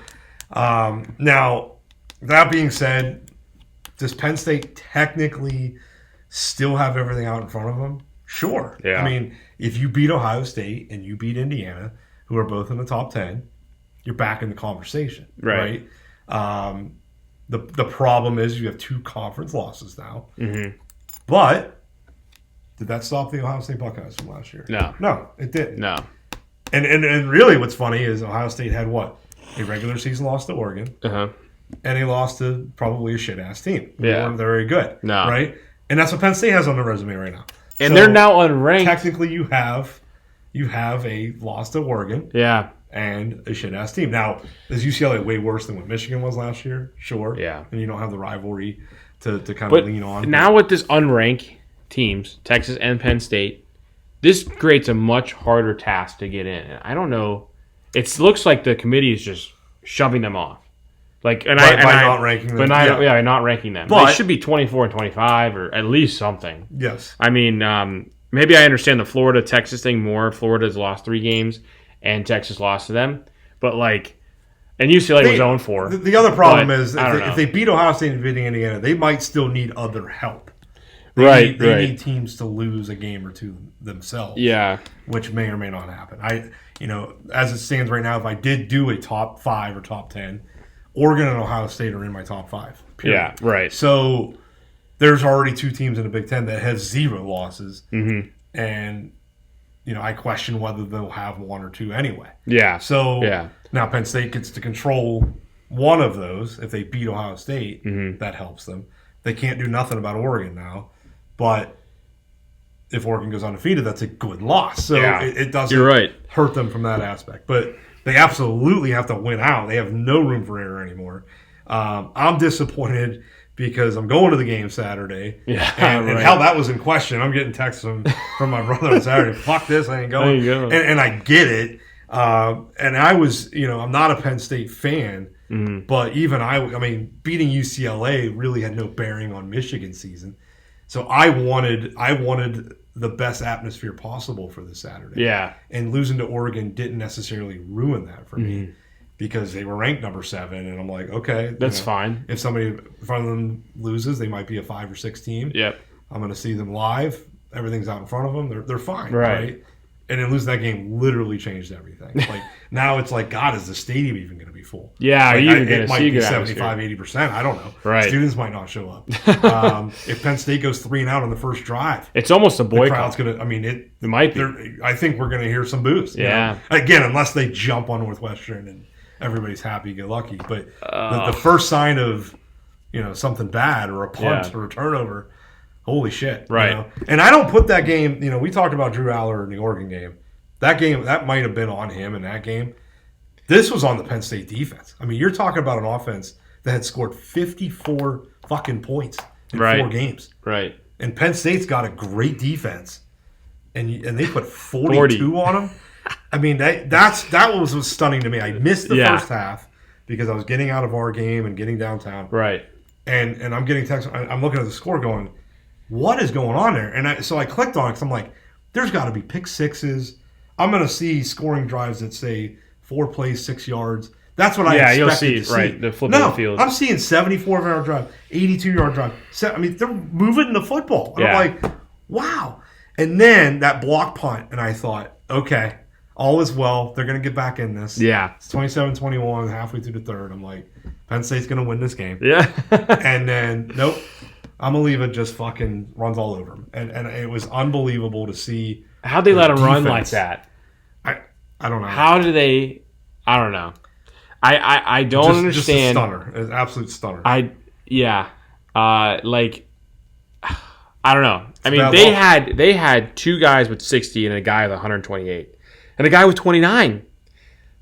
[SPEAKER 2] now, that being said, does Penn State technically still have everything out in front of them? Sure.
[SPEAKER 1] Yeah.
[SPEAKER 2] I mean, if you beat Ohio State and you beat Indiana, who are both in the top 10, you're back in the conversation.
[SPEAKER 1] Right.
[SPEAKER 2] The problem is you have 2 conference losses now.
[SPEAKER 1] Mm-hmm.
[SPEAKER 2] But did that stop the Ohio State Buckeyes from last year? No, it didn't.
[SPEAKER 1] No.
[SPEAKER 2] And really what's funny is Ohio State had what? A regular season loss to Oregon.
[SPEAKER 1] Uh-huh.
[SPEAKER 2] And they lost to probably a shit-ass team. They
[SPEAKER 1] Yeah.
[SPEAKER 2] weren't very good.
[SPEAKER 1] No.
[SPEAKER 2] Right? And that's what Penn State has on their resume right now.
[SPEAKER 1] And
[SPEAKER 2] So,
[SPEAKER 1] they're now unranked.
[SPEAKER 2] technically you have a loss to Oregon
[SPEAKER 1] Yeah.
[SPEAKER 2] and a shit-ass team. Now, is UCLA way worse than what Michigan was last year? Sure.
[SPEAKER 1] Yeah.
[SPEAKER 2] And you don't have the rivalry to kind
[SPEAKER 1] But
[SPEAKER 2] of lean on.
[SPEAKER 1] now with this unranked teams, Texas and Penn State, this creates a much harder task to get in. And I don't know. It looks like the committee is just shoving them off. Like, and
[SPEAKER 2] By
[SPEAKER 1] I
[SPEAKER 2] not ranking them.
[SPEAKER 1] But not,
[SPEAKER 2] Yeah.
[SPEAKER 1] not ranking them.
[SPEAKER 2] But-
[SPEAKER 1] They should be 24 and 25 or at least something.
[SPEAKER 2] Yes.
[SPEAKER 1] I mean, maybe I understand the Florida-Texas thing more. Florida's lost 3 games, and Texas lost to them. But, like, and UCLA was 0-4.
[SPEAKER 2] The other problem
[SPEAKER 1] But
[SPEAKER 2] is
[SPEAKER 1] I don't
[SPEAKER 2] if they beat Ohio State and beat Indiana, they might still need other help.
[SPEAKER 1] Right,
[SPEAKER 2] They
[SPEAKER 1] right.
[SPEAKER 2] need teams to lose a game or two themselves.
[SPEAKER 1] Yeah.
[SPEAKER 2] Which may or may not happen. As it stands right now, if I did do a top 5 or top 10, Oregon and Ohio State are in my top 5. Period.
[SPEAKER 1] Yeah, right.
[SPEAKER 2] So there's already 2 teams in the Big Ten that have 0 losses.
[SPEAKER 1] Mm-hmm.
[SPEAKER 2] And, I question whether they'll have 1 or 2 anyway.
[SPEAKER 1] Yeah.
[SPEAKER 2] So
[SPEAKER 1] Yeah.
[SPEAKER 2] now Penn State gets to control one of those. If they beat Ohio State,
[SPEAKER 1] Mm-hmm.
[SPEAKER 2] that helps them. They can't do nothing about Oregon now. But if Oregon goes undefeated, that's a good loss. So
[SPEAKER 1] Yeah.
[SPEAKER 2] it doesn't
[SPEAKER 1] You're right.
[SPEAKER 2] hurt them from that aspect. But they absolutely have to win out. They have no room for error anymore. I'm disappointed because I'm going to the game Saturday.
[SPEAKER 1] Yeah,
[SPEAKER 2] and
[SPEAKER 1] right.
[SPEAKER 2] hell, that was in question. I'm getting texts from my brother on Saturday. Fuck this, I ain't going.
[SPEAKER 1] There you go.
[SPEAKER 2] And I get it. And I was, I'm not a Penn State fan, but even I mean, beating UCLA really had no bearing on Michigan season. So I wanted the best atmosphere possible for this Saturday.
[SPEAKER 1] Yeah.
[SPEAKER 2] And losing to Oregon didn't necessarily ruin that for me because they were ranked number 7, and I'm like, okay,
[SPEAKER 1] That's fine.
[SPEAKER 2] If somebody in front of them loses, they might be a 5 or 6 team.
[SPEAKER 1] Yep.
[SPEAKER 2] I'm going to see them live. Everything's out in front of them. They're fine,
[SPEAKER 1] Right.
[SPEAKER 2] right? And then losing that game literally changed everything. Like now it's like, God, is the stadium even going to be full?
[SPEAKER 1] Yeah,
[SPEAKER 2] Like,
[SPEAKER 1] are you even going
[SPEAKER 2] it
[SPEAKER 1] to
[SPEAKER 2] might
[SPEAKER 1] see
[SPEAKER 2] be
[SPEAKER 1] good
[SPEAKER 2] 75, 80%. I don't know.
[SPEAKER 1] Right.
[SPEAKER 2] Students might not show up. If Penn State goes 3 and out on the first drive,
[SPEAKER 1] It's almost a
[SPEAKER 2] the crowd's
[SPEAKER 1] boycott.
[SPEAKER 2] going to. I mean,
[SPEAKER 1] It might be.
[SPEAKER 2] I think we're going to hear some boos.
[SPEAKER 1] Yeah.
[SPEAKER 2] Again, unless they jump on Northwestern and everybody's happy, get lucky. But the first sign of something bad or a punt
[SPEAKER 1] Yeah.
[SPEAKER 2] or a turnover, holy shit!
[SPEAKER 1] Right.
[SPEAKER 2] And I don't put that game. We talked about Drew Aller in the Oregon game. That game that might have been on him in that game. This was on the Penn State defense. I mean, you're talking about an offense that had scored 54 fucking points in
[SPEAKER 1] Right.
[SPEAKER 2] 4 games.
[SPEAKER 1] Right.
[SPEAKER 2] And Penn State's got a great defense, and they put 42 on them. I mean, that was stunning to me. I missed the
[SPEAKER 1] Yeah.
[SPEAKER 2] first half because I was getting out of our game and getting downtown,
[SPEAKER 1] Right.
[SPEAKER 2] and I'm getting text. I'm looking at the score, going, "What is going on there?" And so I clicked on it because I'm like, "There's got to be pick sixes. I'm going to see scoring drives that say 4 plays, 6 yards." That's what I expected
[SPEAKER 1] you'll
[SPEAKER 2] to
[SPEAKER 1] see,
[SPEAKER 2] see.
[SPEAKER 1] right, the flip of the field.
[SPEAKER 2] I'm seeing 74-yard drive, 82-yard drive. I mean, they're moving the football. And
[SPEAKER 1] Yeah.
[SPEAKER 2] I'm like, wow. And then that block punt, and I thought, okay, all is well. They're going to get back in this.
[SPEAKER 1] Yeah.
[SPEAKER 2] It's 27-21, halfway through the third. I'm like, Penn State's going to win this game.
[SPEAKER 1] Yeah.
[SPEAKER 2] And then, nope, Amaliva just fucking runs all over him. And it was unbelievable to see.
[SPEAKER 1] How'd they let him run like
[SPEAKER 2] defense.
[SPEAKER 1] that?
[SPEAKER 2] I don't know.
[SPEAKER 1] How do they? I don't know. I don't
[SPEAKER 2] Just a
[SPEAKER 1] understand.
[SPEAKER 2] stunner. An absolute stunner.
[SPEAKER 1] I don't know. I mean,
[SPEAKER 2] bad
[SPEAKER 1] they had 2 guys with 60 and a guy with 128, and a guy with 29.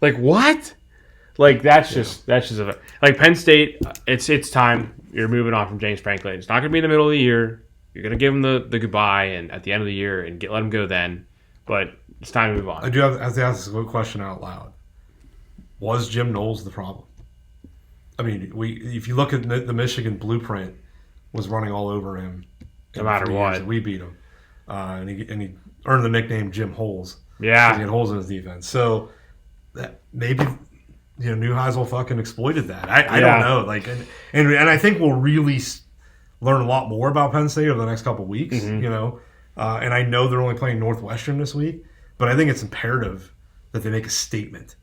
[SPEAKER 1] Like what? Like that's just like Penn State. It's time. You're moving on from James Franklin. It's not going to be in the middle of the year. You're going to give him the goodbye and at the end of the year and let him go then. But it's time to move on.
[SPEAKER 2] I do have to ask this question out loud. Was Jim Knowles the problem? I mean, if you look at the Michigan blueprint, was running all over him.
[SPEAKER 1] No matter
[SPEAKER 2] in the 3
[SPEAKER 1] what.
[SPEAKER 2] years that we beat him, and he earned the nickname Jim Holes.
[SPEAKER 1] Yeah.
[SPEAKER 2] 'Cause he had holes in his defense. So that maybe Neuheisel fucking exploited that. I don't know. Like, and I think we'll really learn a lot more about Penn State over the next couple of weeks.
[SPEAKER 1] Mm-hmm.
[SPEAKER 2] And I know they're only playing Northwestern this week, but I think it's imperative that they make a statement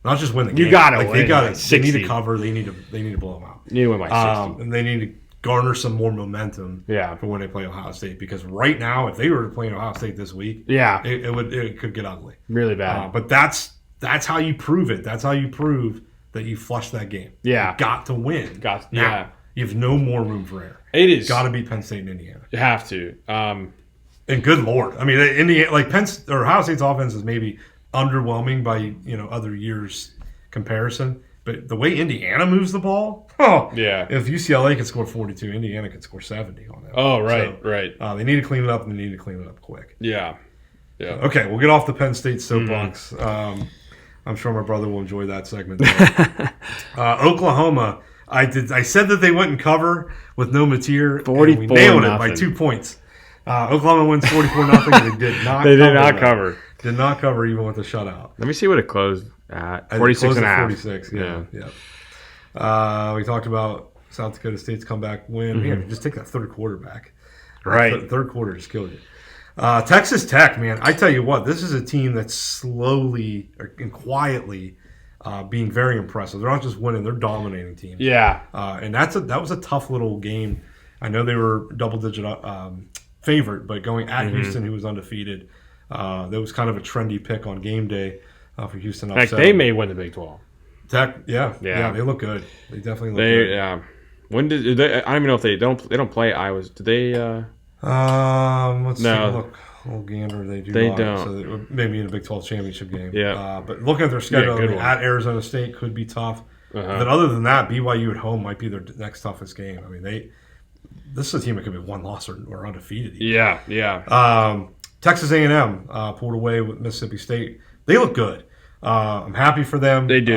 [SPEAKER 2] Not just win the game.
[SPEAKER 1] You gotta
[SPEAKER 2] like,
[SPEAKER 1] win
[SPEAKER 2] they
[SPEAKER 1] by
[SPEAKER 2] They
[SPEAKER 1] 60.
[SPEAKER 2] need to cover. They need to blow them out.
[SPEAKER 1] You need to win by 60.
[SPEAKER 2] And they need to garner some more momentum.
[SPEAKER 1] Yeah.
[SPEAKER 2] For when they play Ohio State, because right now, if they were playing Ohio State this week,
[SPEAKER 1] Yeah.
[SPEAKER 2] it could get ugly.
[SPEAKER 1] Really bad.
[SPEAKER 2] But that's how you prove it. That's how you prove that you flushed that game.
[SPEAKER 1] Yeah.
[SPEAKER 2] You got to win. Now,
[SPEAKER 1] Yeah.
[SPEAKER 2] you have no more room for error.
[SPEAKER 1] It is.
[SPEAKER 2] Got to beat Penn State and Indiana.
[SPEAKER 1] You have to.
[SPEAKER 2] And good Lord, I mean, Indiana, like Ohio State's offense is maybe underwhelming by other years comparison, but the way Indiana moves the ball,
[SPEAKER 1] Yeah.
[SPEAKER 2] If UCLA can score 42, Indiana can score 70 on that.
[SPEAKER 1] Oh, right,
[SPEAKER 2] So,
[SPEAKER 1] right.
[SPEAKER 2] They need to clean it up, and they need to clean it up quick.
[SPEAKER 1] Yeah. Yeah.
[SPEAKER 2] Okay, we'll get off the Penn State soapbox. I'm sure my brother will enjoy that segment. Oklahoma, I said that they wouldn't cover with no Mateer, and we
[SPEAKER 1] 44
[SPEAKER 2] nailed it by
[SPEAKER 1] nothing.
[SPEAKER 2] 2 points. Oklahoma wins 44-0. They did not.
[SPEAKER 1] They did
[SPEAKER 2] cover
[SPEAKER 1] not
[SPEAKER 2] that.
[SPEAKER 1] cover.
[SPEAKER 2] Did not cover even with the shutout.
[SPEAKER 1] Let me see what it closed at.
[SPEAKER 2] It
[SPEAKER 1] 46
[SPEAKER 2] closed
[SPEAKER 1] and a
[SPEAKER 2] at
[SPEAKER 1] half.
[SPEAKER 2] 46. Yeah. We talked about South Dakota State's comeback win. Man, just take that third quarter back.
[SPEAKER 1] Right.
[SPEAKER 2] Third quarter just killed you. Texas Tech, man, I tell you what, this is a team that's slowly and quietly being very impressive. They're not just winning; they're dominating teams.
[SPEAKER 1] Yeah.
[SPEAKER 2] And that was a tough little game. I know they were double-digit favorite, but going at Houston, who was undefeated, that was kind of a trendy pick on game day for Houston.
[SPEAKER 1] Heck, they may win the Big 12.
[SPEAKER 2] Tech, yeah, they look good. They definitely look good.
[SPEAKER 1] Yeah. When did they? I don't even know if they don't play Iowa. Did they?
[SPEAKER 2] Let's see.
[SPEAKER 1] No.
[SPEAKER 2] Look, little gander. They do.
[SPEAKER 1] They
[SPEAKER 2] not.
[SPEAKER 1] don't.
[SPEAKER 2] So they, maybe in a Big 12 championship game.
[SPEAKER 1] Yeah.
[SPEAKER 2] But looking at their schedule,
[SPEAKER 1] good one.
[SPEAKER 2] at Arizona State could be tough.
[SPEAKER 1] Uh-huh.
[SPEAKER 2] But other than that, BYU at home might be their next toughest game. I mean, this is a team that could be one loss or undefeated. Even.
[SPEAKER 1] Yeah.
[SPEAKER 2] Texas A&M pulled away with Mississippi State. They look good. I'm happy for them.
[SPEAKER 1] They do.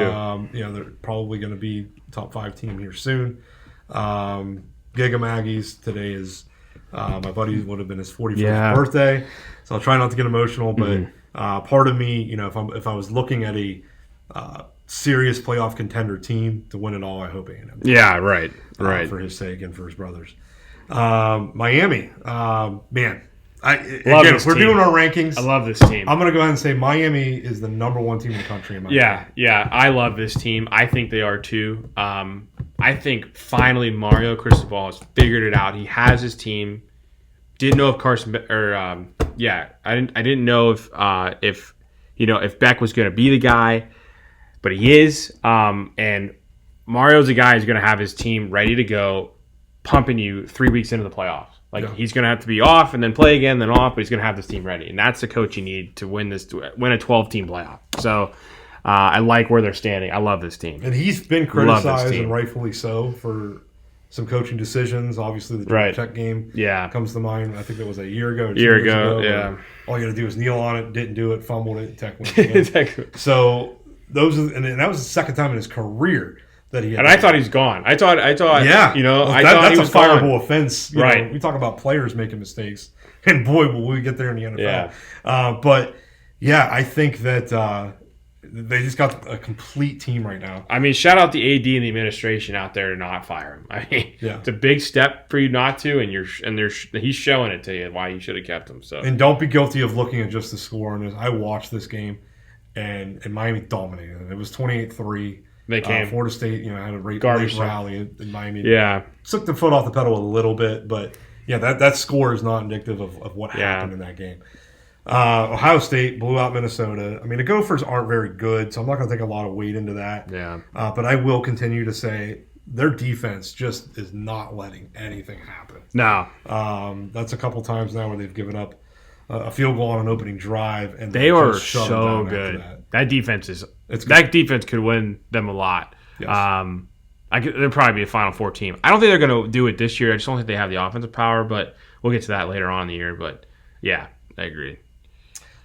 [SPEAKER 2] They're probably going to be top 5 team here soon. Giga Maggies today is my buddy would have been his 41st birthday, so I'll try not to get emotional. But part of me, if I was looking at a serious playoff contender team to win it all, I hope A&M.
[SPEAKER 1] Yeah. Right.
[SPEAKER 2] For his sake and for his brothers. Miami, man.
[SPEAKER 1] This
[SPEAKER 2] we're
[SPEAKER 1] team.
[SPEAKER 2] doing our rankings.
[SPEAKER 1] I love this team.
[SPEAKER 2] I'm going to go ahead and say Miami is the number 1 team in the country. In my opinion.
[SPEAKER 1] Yeah. I love this team. I think they are too. I think finally Mario Cristobal has figured it out. He has his team. Didn't know if Carson I didn't know if Beck was going to be the guy, but he is. And Mario's the guy who's going to have his team ready to go, pumping you 3 weeks into the playoffs. He's going to have to be off and then play again, then off, but he's going to have this team ready. And that's the coach you need to win a 12-team playoff. So I like where they're standing. I love this team.
[SPEAKER 2] And he's been criticized, and rightfully so, for some coaching decisions. Obviously, the Georgia Tech game comes to mind. I think it was a year ago. 2 years ago.
[SPEAKER 1] Yeah.
[SPEAKER 2] All you got to do is kneel on it, didn't do it, fumbled it, Tech wins again.
[SPEAKER 1] Exactly.
[SPEAKER 2] So and that was the second time in his career that he had.
[SPEAKER 1] And I thought he's gone. I thought
[SPEAKER 2] I thought
[SPEAKER 1] he was
[SPEAKER 2] a fireable
[SPEAKER 1] gone.
[SPEAKER 2] offense.
[SPEAKER 1] Right.
[SPEAKER 2] We talk about players making mistakes, and boy, will we get there in the NFL.
[SPEAKER 1] Yeah.
[SPEAKER 2] But yeah, I think that they just got a complete team right now.
[SPEAKER 1] I mean, shout out the AD and the administration out there to not fire him. I mean, it's a big step for you not to, and he's showing it to you why you should have kept him. So,
[SPEAKER 2] and don't be guilty of looking at just the score on this. I watched this game, and Miami dominated. It was 28-3.
[SPEAKER 1] They came.
[SPEAKER 2] Florida State, had a great rally in Miami.
[SPEAKER 1] Yeah,
[SPEAKER 2] took the foot off the pedal a little bit, but yeah, that score is not indicative of what happened in that game. Ohio State blew out Minnesota. I mean, the Gophers aren't very good, so I'm not going to take a lot of weight into that.
[SPEAKER 1] Yeah.
[SPEAKER 2] But I will continue to say their defense just is not letting anything happen.
[SPEAKER 1] No.
[SPEAKER 2] That's a couple times now where they've given up a field goal on an opening drive, and
[SPEAKER 1] they were so good. That defense defense could win them a lot.
[SPEAKER 2] Yes.
[SPEAKER 1] They'll probably be a Final Four team. I don't think they're going to do it this year. I just don't think they have the offensive power, but we'll get to that later on in the year. But yeah, I agree.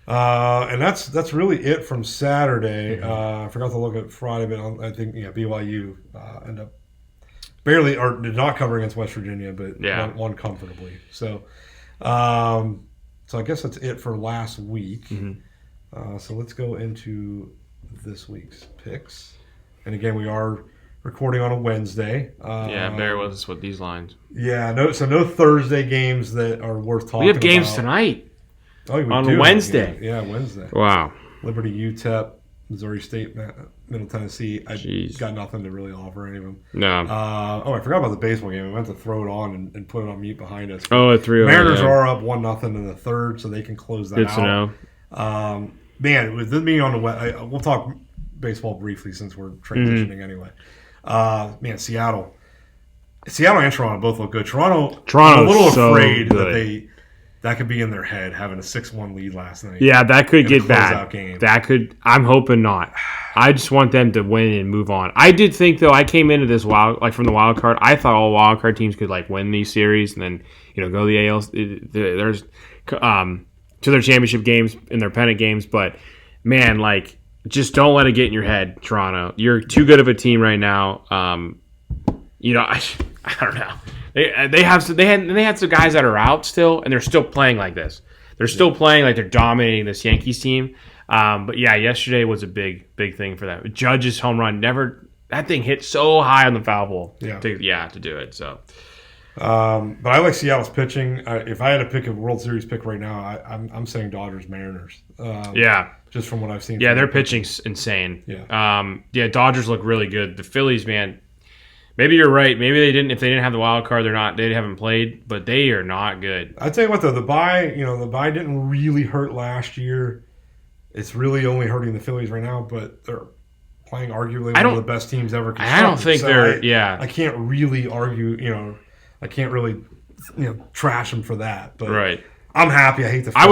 [SPEAKER 2] And that's really it from Saturday. I forgot to look at Friday, but I think BYU ended up did not cover against West Virginia, but won comfortably. So, so I guess that's it for last week. So let's go into this week's picks. And again, we are recording on a Wednesday.
[SPEAKER 1] Bear with us with these lines.
[SPEAKER 2] Yeah, no Thursday games that are worth talking about.
[SPEAKER 1] We have games tonight.
[SPEAKER 2] Oh,
[SPEAKER 1] on Wednesday.
[SPEAKER 2] Yeah, Wednesday.
[SPEAKER 1] Wow.
[SPEAKER 2] Liberty, UTEP, Missouri State, Middle Tennessee. I
[SPEAKER 1] Jeez.
[SPEAKER 2] got nothing to really offer any of them.
[SPEAKER 1] No.
[SPEAKER 2] I forgot about the baseball game. I meant to throw it on and put it on mute behind us.
[SPEAKER 1] Oh, 3-0.
[SPEAKER 2] Mariners
[SPEAKER 1] yeah.
[SPEAKER 2] are up 1-0 in the third, so they can close that
[SPEAKER 1] Good
[SPEAKER 2] out.
[SPEAKER 1] to know.
[SPEAKER 2] Man, with them being on the West, we'll talk baseball briefly since we're transitioning anyway. Man, Seattle and Toronto both look good. Toronto's a little
[SPEAKER 1] so
[SPEAKER 2] afraid
[SPEAKER 1] good.
[SPEAKER 2] that could be in their head having a 6-1 lead last night.
[SPEAKER 1] Yeah, that could
[SPEAKER 2] in a
[SPEAKER 1] get
[SPEAKER 2] closeout
[SPEAKER 1] bad.
[SPEAKER 2] game.
[SPEAKER 1] That could. I'm hoping not. I just want them to win and move on. I did think though. I came into this from the wild card. I thought all wild card teams could win these series and then go to the AL. There's to their championship games and their pennant games. But man, just don't let it get in your head, Toronto. You're too good of a team right now. I don't know. They had some guys that are out still, and they're still playing like this. They're still playing like they're dominating this Yankees team. But yeah, yesterday was a big thing for them. Judge's home run that thing hit so high on the foul pole.
[SPEAKER 2] Yeah.
[SPEAKER 1] To do it. So.
[SPEAKER 2] But I like Seattle's pitching. If I had to pick a World Series pick right now, I'm saying Dodgers Mariners.
[SPEAKER 1] Yeah.
[SPEAKER 2] Just from what I've seen.
[SPEAKER 1] Yeah, their pitching's insane.
[SPEAKER 2] Yeah.
[SPEAKER 1] Dodgers look really good. The Phillies, man. Maybe you're right. Maybe they didn't. If they didn't have the wild card, they haven't played, but they are not good.
[SPEAKER 2] I tell you what, though, the bye didn't really hurt last year. It's really only hurting the Phillies right now, but they're playing arguably one of the best teams ever.
[SPEAKER 1] I don't think
[SPEAKER 2] I can't really argue. I can't really trash them for that. But
[SPEAKER 1] right.
[SPEAKER 2] I'm happy. I hate the Phillies.
[SPEAKER 1] I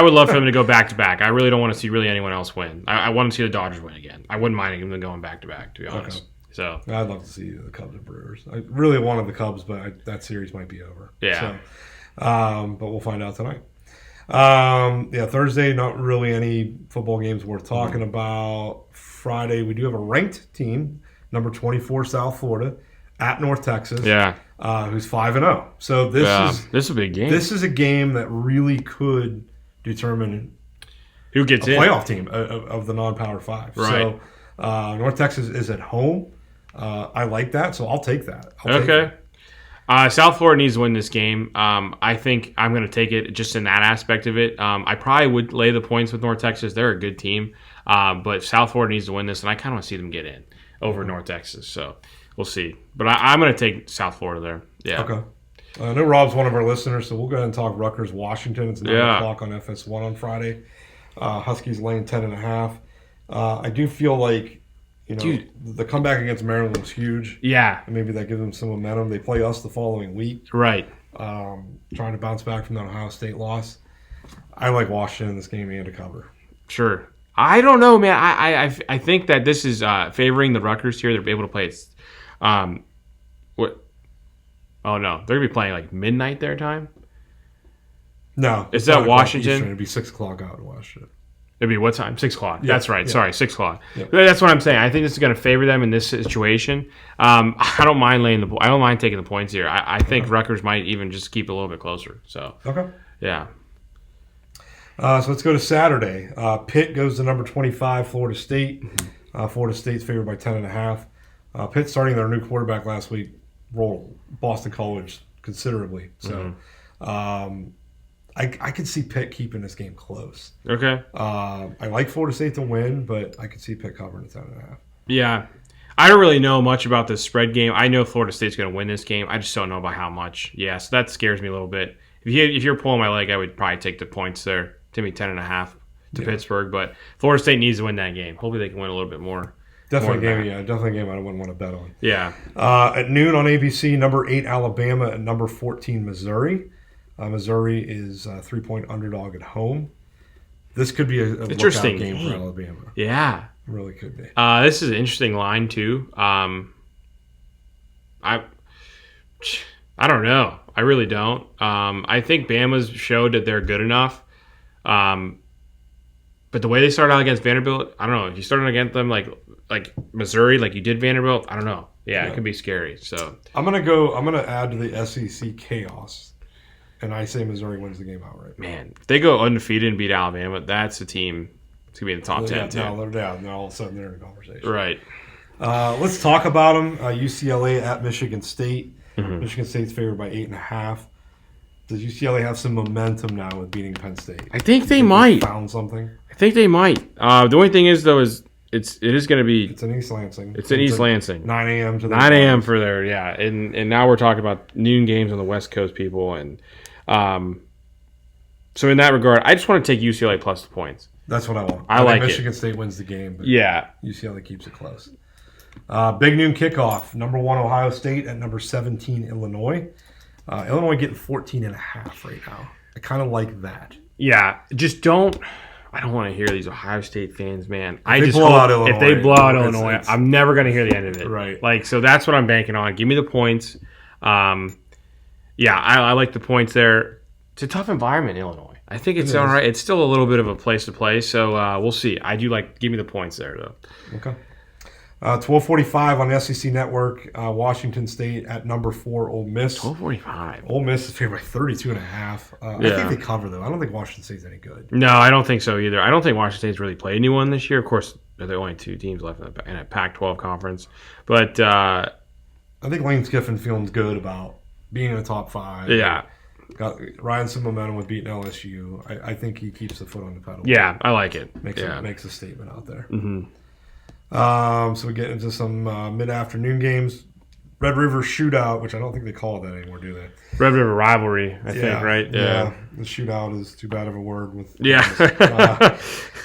[SPEAKER 1] would love for them to go back to back. I really don't want to see anyone else win. I want to see the Dodgers win again. I wouldn't mind them going back to back, to be honest. Okay. So
[SPEAKER 2] I'd love to see the Cubs and Brewers. I really wanted the Cubs, but that series might be over.
[SPEAKER 1] Yeah.
[SPEAKER 2] So, but we'll find out tonight. Thursday, not really any football games worth talking about. Friday, we do have a ranked team, number 24, South Florida, at North Texas.
[SPEAKER 1] Yeah.
[SPEAKER 2] Who's 5-0. So this
[SPEAKER 1] is a big game.
[SPEAKER 2] This is a game that really could determine
[SPEAKER 1] who gets
[SPEAKER 2] a playoff team of the non-Power 5.
[SPEAKER 1] Right.
[SPEAKER 2] So North Texas is at home. I like that, so I'll take that.
[SPEAKER 1] Okay. South Florida needs to win this game. I think I'm going to take it just in that aspect of it. I probably would lay the points with North Texas. They're a good team. But South Florida needs to win this, and I kind of want to see them get in over North Texas. So we'll see. But I'm going to take South Florida there. Yeah.
[SPEAKER 2] Okay. I know Rob's one of our listeners, so we'll go ahead and talk Rutgers, Washington. It's 9 o'clock on FS1 on Friday. Huskies laying 10.5. I do feel like the comeback against Maryland was huge.
[SPEAKER 1] Yeah.
[SPEAKER 2] And maybe that gives them some momentum. They play us the following week.
[SPEAKER 1] Right.
[SPEAKER 2] Trying to bounce back from that Ohio State loss. I like Washington in this game and to cover.
[SPEAKER 1] Sure. I don't know, man. I think that this is favoring the Rutgers here. They're able to play it. What? Oh, no. They're going to be playing midnight their time?
[SPEAKER 2] No.
[SPEAKER 1] Is that Washington?
[SPEAKER 2] It'd be 6 o'clock out in Washington.
[SPEAKER 1] It'd be what time? 6 o'clock.
[SPEAKER 2] Yeah,
[SPEAKER 1] That's right.
[SPEAKER 2] yeah.
[SPEAKER 1] Sorry, 6 o'clock.
[SPEAKER 2] Yeah.
[SPEAKER 1] That's what I'm saying. I think this is going to favor them in this situation. I don't mind I don't mind taking the points here. I think Rutgers might even just keep it a little bit closer. So
[SPEAKER 2] okay.
[SPEAKER 1] Yeah.
[SPEAKER 2] So let's go to Saturday. Pitt goes to number 25, Florida State. Florida State's favored by 10.5. Pitt starting their new quarterback last week rolled Boston College considerably. So I could see Pitt keeping this game close.
[SPEAKER 1] Okay.
[SPEAKER 2] I like Florida State to win, but I could see Pitt covering at 10.5.
[SPEAKER 1] Yeah. I don't really know much about this spread game. I know Florida State's going to win this game. I just don't know about how much. Yeah, so that scares me a little bit. If you're pulling my leg, I would probably take the points there. To me, 10.5 to Pittsburgh. But Florida State needs to win that game. Hopefully they can win a little bit more.
[SPEAKER 2] Definitely a game I wouldn't want to bet on.
[SPEAKER 1] Yeah.
[SPEAKER 2] At noon on ABC, number 8 Alabama and number 14 Missouri. Missouri is a 3-point underdog at home. This could be a
[SPEAKER 1] interesting
[SPEAKER 2] game for Alabama.
[SPEAKER 1] Yeah.
[SPEAKER 2] It really could be.
[SPEAKER 1] This is an interesting line, too. I don't know. I really don't. I think Bama's showed that they're good enough. But the way they started out against Vanderbilt, I don't know. If you started against them like Missouri, like you did Vanderbilt, I don't know. Yeah, it could be scary. So
[SPEAKER 2] I'm gonna add to the SEC chaos, and I say Missouri wins the game outright.
[SPEAKER 1] Man, if they go undefeated and beat Alabama, that's a team. It's gonna be in the top 10 too.
[SPEAKER 2] No, they're down. Now all of a sudden they're in a conversation.
[SPEAKER 1] Right.
[SPEAKER 2] Let's talk about them. UCLA at Michigan State.
[SPEAKER 1] Mm-hmm.
[SPEAKER 2] Michigan State's favored by 8.5. Does UCLA have some momentum now with beating Penn State?
[SPEAKER 1] I think they might.
[SPEAKER 2] Found something.
[SPEAKER 1] I think they might. The only thing is, though, is it is going to be.
[SPEAKER 2] It's in East Lansing.
[SPEAKER 1] It's in East Lansing.
[SPEAKER 2] 9 a.m. to
[SPEAKER 1] 9 a.m. for there, yeah. And now we're talking about noon games on the West Coast, people. And so in that regard, I just want to take UCLA plus the points.
[SPEAKER 2] That's what I want.
[SPEAKER 1] I like
[SPEAKER 2] Michigan State wins the game, but
[SPEAKER 1] yeah,
[SPEAKER 2] UCLA keeps it close. Big noon kickoff. Number 1 Ohio State at number 17 Illinois. Illinois getting 14.5 right now. I kind of like that.
[SPEAKER 1] Yeah, just don't. I don't want to hear these Ohio State fans, man.
[SPEAKER 2] If they blow out
[SPEAKER 1] Illinois, I'm never going to hear the end of it.
[SPEAKER 2] Right.
[SPEAKER 1] Like, so that's what I'm banking on. Give me the points. Yeah, I like the points there. It's a tough environment, Illinois. I think it's all right. It's still a little bit of a place to play, so we'll see. I do like. Give me the points there, though.
[SPEAKER 2] Okay. 12:45 on the SEC Network. Washington State at number 4 Ole Miss.
[SPEAKER 1] 12:45.
[SPEAKER 2] Ole Miss is favored by 32.5. I think they cover though. I don't think Washington State's any good.
[SPEAKER 1] No, I don't think so either. I don't think Washington State's really played anyone this year. Of course, there are only 2 teams left in a Pac-12 conference, but
[SPEAKER 2] I think Lane Kiffin feeling good about being in the top 5.
[SPEAKER 1] Yeah.
[SPEAKER 2] Got riding some momentum with beating LSU. I think he keeps the foot on the pedal.
[SPEAKER 1] Yeah, I like it.
[SPEAKER 2] Makes a statement out there.
[SPEAKER 1] Mm-hmm.
[SPEAKER 2] So we get into some mid-afternoon games. Red River Shootout, which I don't think they call it that anymore, do they?
[SPEAKER 1] Red River Rivalry, I think, right?
[SPEAKER 2] Yeah. The shootout is too bad of a word.
[SPEAKER 1] Yeah.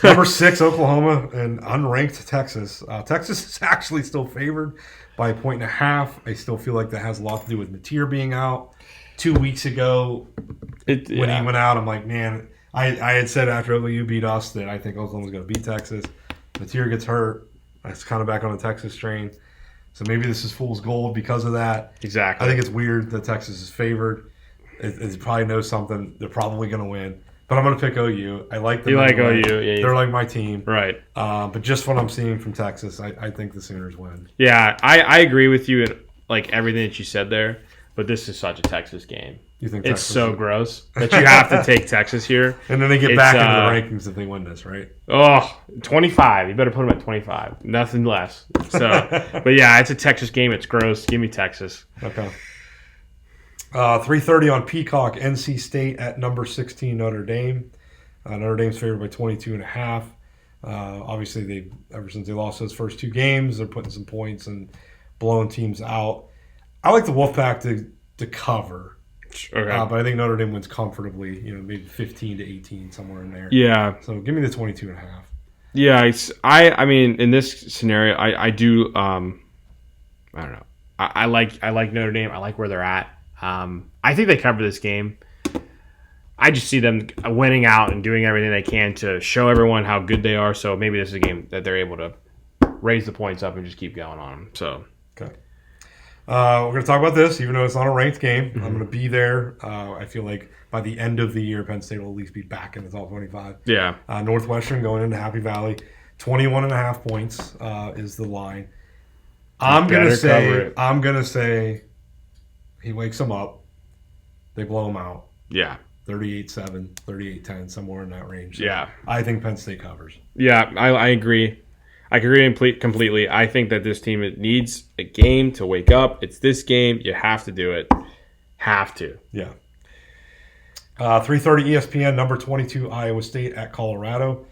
[SPEAKER 2] Number 6, Oklahoma, and unranked Texas. Texas is actually still favored by 1.5. I still feel like that has a lot to do with Mateer being out. 2 weeks ago, when he went out, I'm like, man, I had said after OU beat us that I think Oklahoma's going to beat Texas. Mateer gets hurt. It's kind of back on the Texas train. So maybe this is fool's gold because of that.
[SPEAKER 1] Exactly.
[SPEAKER 2] I think it's weird that Texas is favored. It probably knows something. They're probably going to win. But I'm going to pick OU. I like them.
[SPEAKER 1] You like OU. Yeah,
[SPEAKER 2] they're like my team.
[SPEAKER 1] Right.
[SPEAKER 2] But just what I'm seeing from Texas, I think the Sooners win.
[SPEAKER 1] Yeah, I agree with you in like everything that you said there. But this is such a Texas game.
[SPEAKER 2] You think
[SPEAKER 1] it's so gross that you have to take Texas here.
[SPEAKER 2] And then they get back into the rankings if they win this, right?
[SPEAKER 1] Oh, 25. You better put them at 25. Nothing less. So, but yeah, it's a Texas game. It's gross. Give me Texas.
[SPEAKER 2] Okay. 3:30 on Peacock. NC State at number 16 Notre Dame. Notre Dame's favored by 22.5. Obviously, ever since they lost those first 2 games, they're putting some points and blowing teams out. I like the Wolfpack to cover,
[SPEAKER 1] okay.
[SPEAKER 2] But I think Notre Dame wins comfortably. Maybe 15-18 somewhere in there.
[SPEAKER 1] Yeah.
[SPEAKER 2] So give me the 22.5.
[SPEAKER 1] Yeah, I mean in this scenario, I do. I don't know. I like Notre Dame. I like where they're at. I think they cover this game. I just see them winning out and doing everything they can to show everyone how good they are. So maybe this is a game that they're able to raise the points up and just keep going on them. So.
[SPEAKER 2] Okay. We're going to talk about this, even though it's not a ranked game. Mm-hmm. I'm going to be there. I feel like by the end of the year, Penn State will at least be back in the top 25.
[SPEAKER 1] Yeah.
[SPEAKER 2] Northwestern going into Happy Valley. 21.5 points is the line. I'm going to say he wakes them up. They blow him out.
[SPEAKER 1] Yeah.
[SPEAKER 2] 38-7, 38-10, somewhere in that range. So
[SPEAKER 1] yeah.
[SPEAKER 2] I think Penn State covers.
[SPEAKER 1] Yeah, I agree. I agree completely. I think that this team needs a game to wake up. It's this game. You have to do it. Have to.
[SPEAKER 2] Yeah. 3:30 ESPN, number 22 Iowa State at Colorado.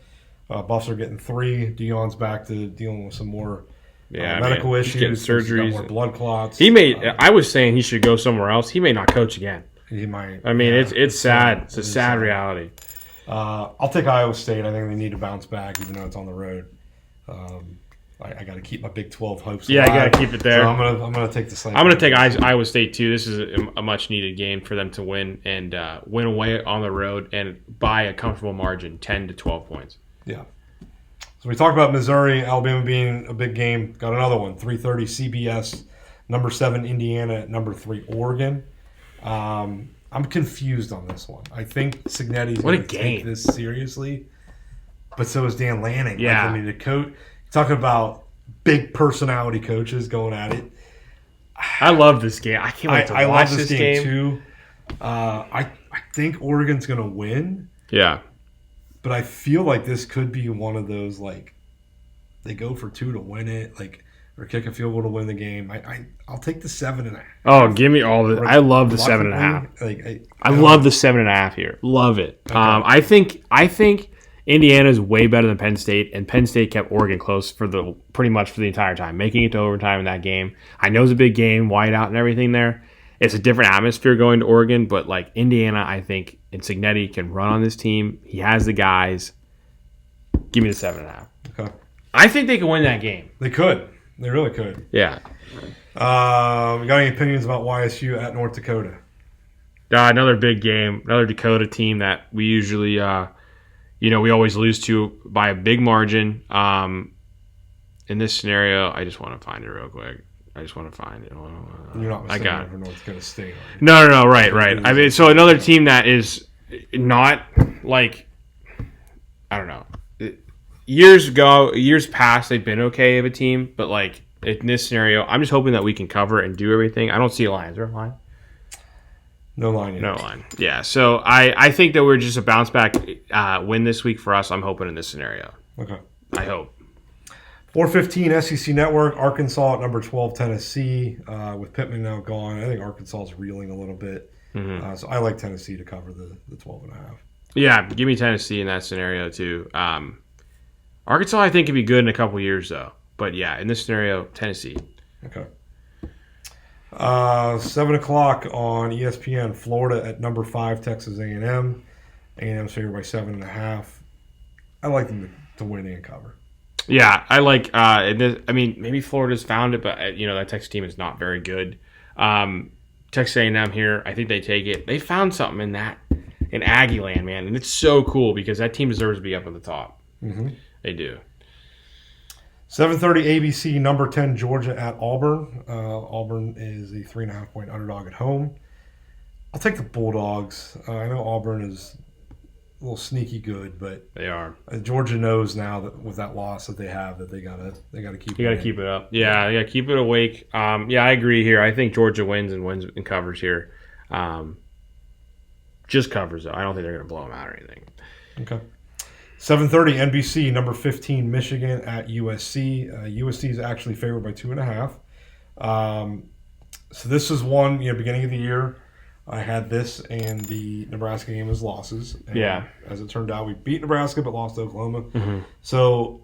[SPEAKER 2] Buffs are getting 3. Dion's back to dealing with some more medical issues.
[SPEAKER 1] Surgeries.
[SPEAKER 2] He's got more blood clots.
[SPEAKER 1] I was saying he should go somewhere else. He may not coach again.
[SPEAKER 2] He might.
[SPEAKER 1] I mean, it's sad. It's a sad reality.
[SPEAKER 2] I'll take Iowa State. I think they need to bounce back, even though it's on the road. I got to keep my Big 12 hopes alive.
[SPEAKER 1] Yeah, I got to keep it there.
[SPEAKER 2] So I'm gonna take the same.
[SPEAKER 1] I'm gonna take Iowa State too. This is a much needed game for them to win and win away on the road and by a comfortable margin, 10 to 12 points.
[SPEAKER 2] Yeah. So we talked about Missouri, Alabama being a big game. Got another one, 3:30 CBS, number 7 Indiana at number 3 Oregon. I'm confused on this one. I think Cignetti's going to take this seriously, but so is Dan Lanning.
[SPEAKER 1] Yeah.
[SPEAKER 2] I mean, the coach, talking about big personality coaches going at it.
[SPEAKER 1] I love this game. I can't wait to watch
[SPEAKER 2] love this game too. I think Oregon's going to win.
[SPEAKER 1] Yeah.
[SPEAKER 2] But I feel like this could be one of those, like, they go for 2 to win it, like, or kick a field goal to win the game. I'll take the 7.5.
[SPEAKER 1] Oh, give me all the. I love the 7.5.
[SPEAKER 2] Like,
[SPEAKER 1] I love the 7.5 here. Love it. Okay. I think Indiana's way better than Penn State, and Penn State kept Oregon close pretty much for the entire time, making it to overtime in that game. I know it's a big game, whiteout and everything there. It's a different atmosphere going to Oregon, but like Indiana, I think, and Cignetti can run on this team. He has the guys. Give me the 7.5.
[SPEAKER 2] Okay.
[SPEAKER 1] I think they can win that game.
[SPEAKER 2] They could. They really could.
[SPEAKER 1] Yeah.
[SPEAKER 2] You got any opinions about YSU at North Dakota?
[SPEAKER 1] Another big game. Another Dakota team that we usually, we always lose to by a big margin. In this scenario, I just want to find it real quick. You're
[SPEAKER 2] not
[SPEAKER 1] I got it.
[SPEAKER 2] for North Dakota State, are you?
[SPEAKER 1] No. Right. I mean, so another team that is not like, I don't know. Years past, they've been okay of a team, but like in this scenario, I'm just hoping that we can cover and do everything. I don't see a line. Is there a line?
[SPEAKER 2] No line yet.
[SPEAKER 1] No line. Yeah. So I think that we're just a bounce back win this week for us. I'm hoping in this scenario.
[SPEAKER 2] Okay.
[SPEAKER 1] I hope.
[SPEAKER 2] 4:15 SEC Network, Arkansas at number 12, Tennessee. With Pittman now gone, I think Arkansas is reeling a little bit.
[SPEAKER 1] Mm-hmm.
[SPEAKER 2] So I like Tennessee to cover the 12.5.
[SPEAKER 1] Yeah, give me Tennessee in that scenario too. Arkansas, I think, could be good in a couple years though. But yeah, in this scenario, Tennessee.
[SPEAKER 2] Okay. 7 o'clock on ESPN, Florida at number 5, Texas A&M. A&M's favored by 7.5. I like them to win and cover.
[SPEAKER 1] Yeah, I like. Maybe Florida's found it, but that Texas team is not very good. Texas A&M here, I think they take it. They found something in Aggie land, man, and it's so cool because that team deserves to be up at the top.
[SPEAKER 2] Mm-hmm.
[SPEAKER 1] They do.
[SPEAKER 2] 7:30 ABC, number 10 Georgia at Auburn. Auburn is a 3.5-point underdog at home. I'll take the Bulldogs. I know Auburn is a little sneaky good, but
[SPEAKER 1] they are.
[SPEAKER 2] Georgia knows now that with that loss that they have that they gotta keep.
[SPEAKER 1] You gotta keep it up. Yeah, they gotta keep it awake. I agree here. I think Georgia wins and covers here. Just covers though. I don't think they're gonna blow them out or anything.
[SPEAKER 2] Okay. 7:30 NBC, number 15 Michigan at USC. USC is actually favored by 2.5. So this is one, beginning of the year. I had this and the Nebraska game as losses. And
[SPEAKER 1] yeah.
[SPEAKER 2] As it turned out, we beat Nebraska but lost to Oklahoma.
[SPEAKER 1] Mm-hmm.
[SPEAKER 2] So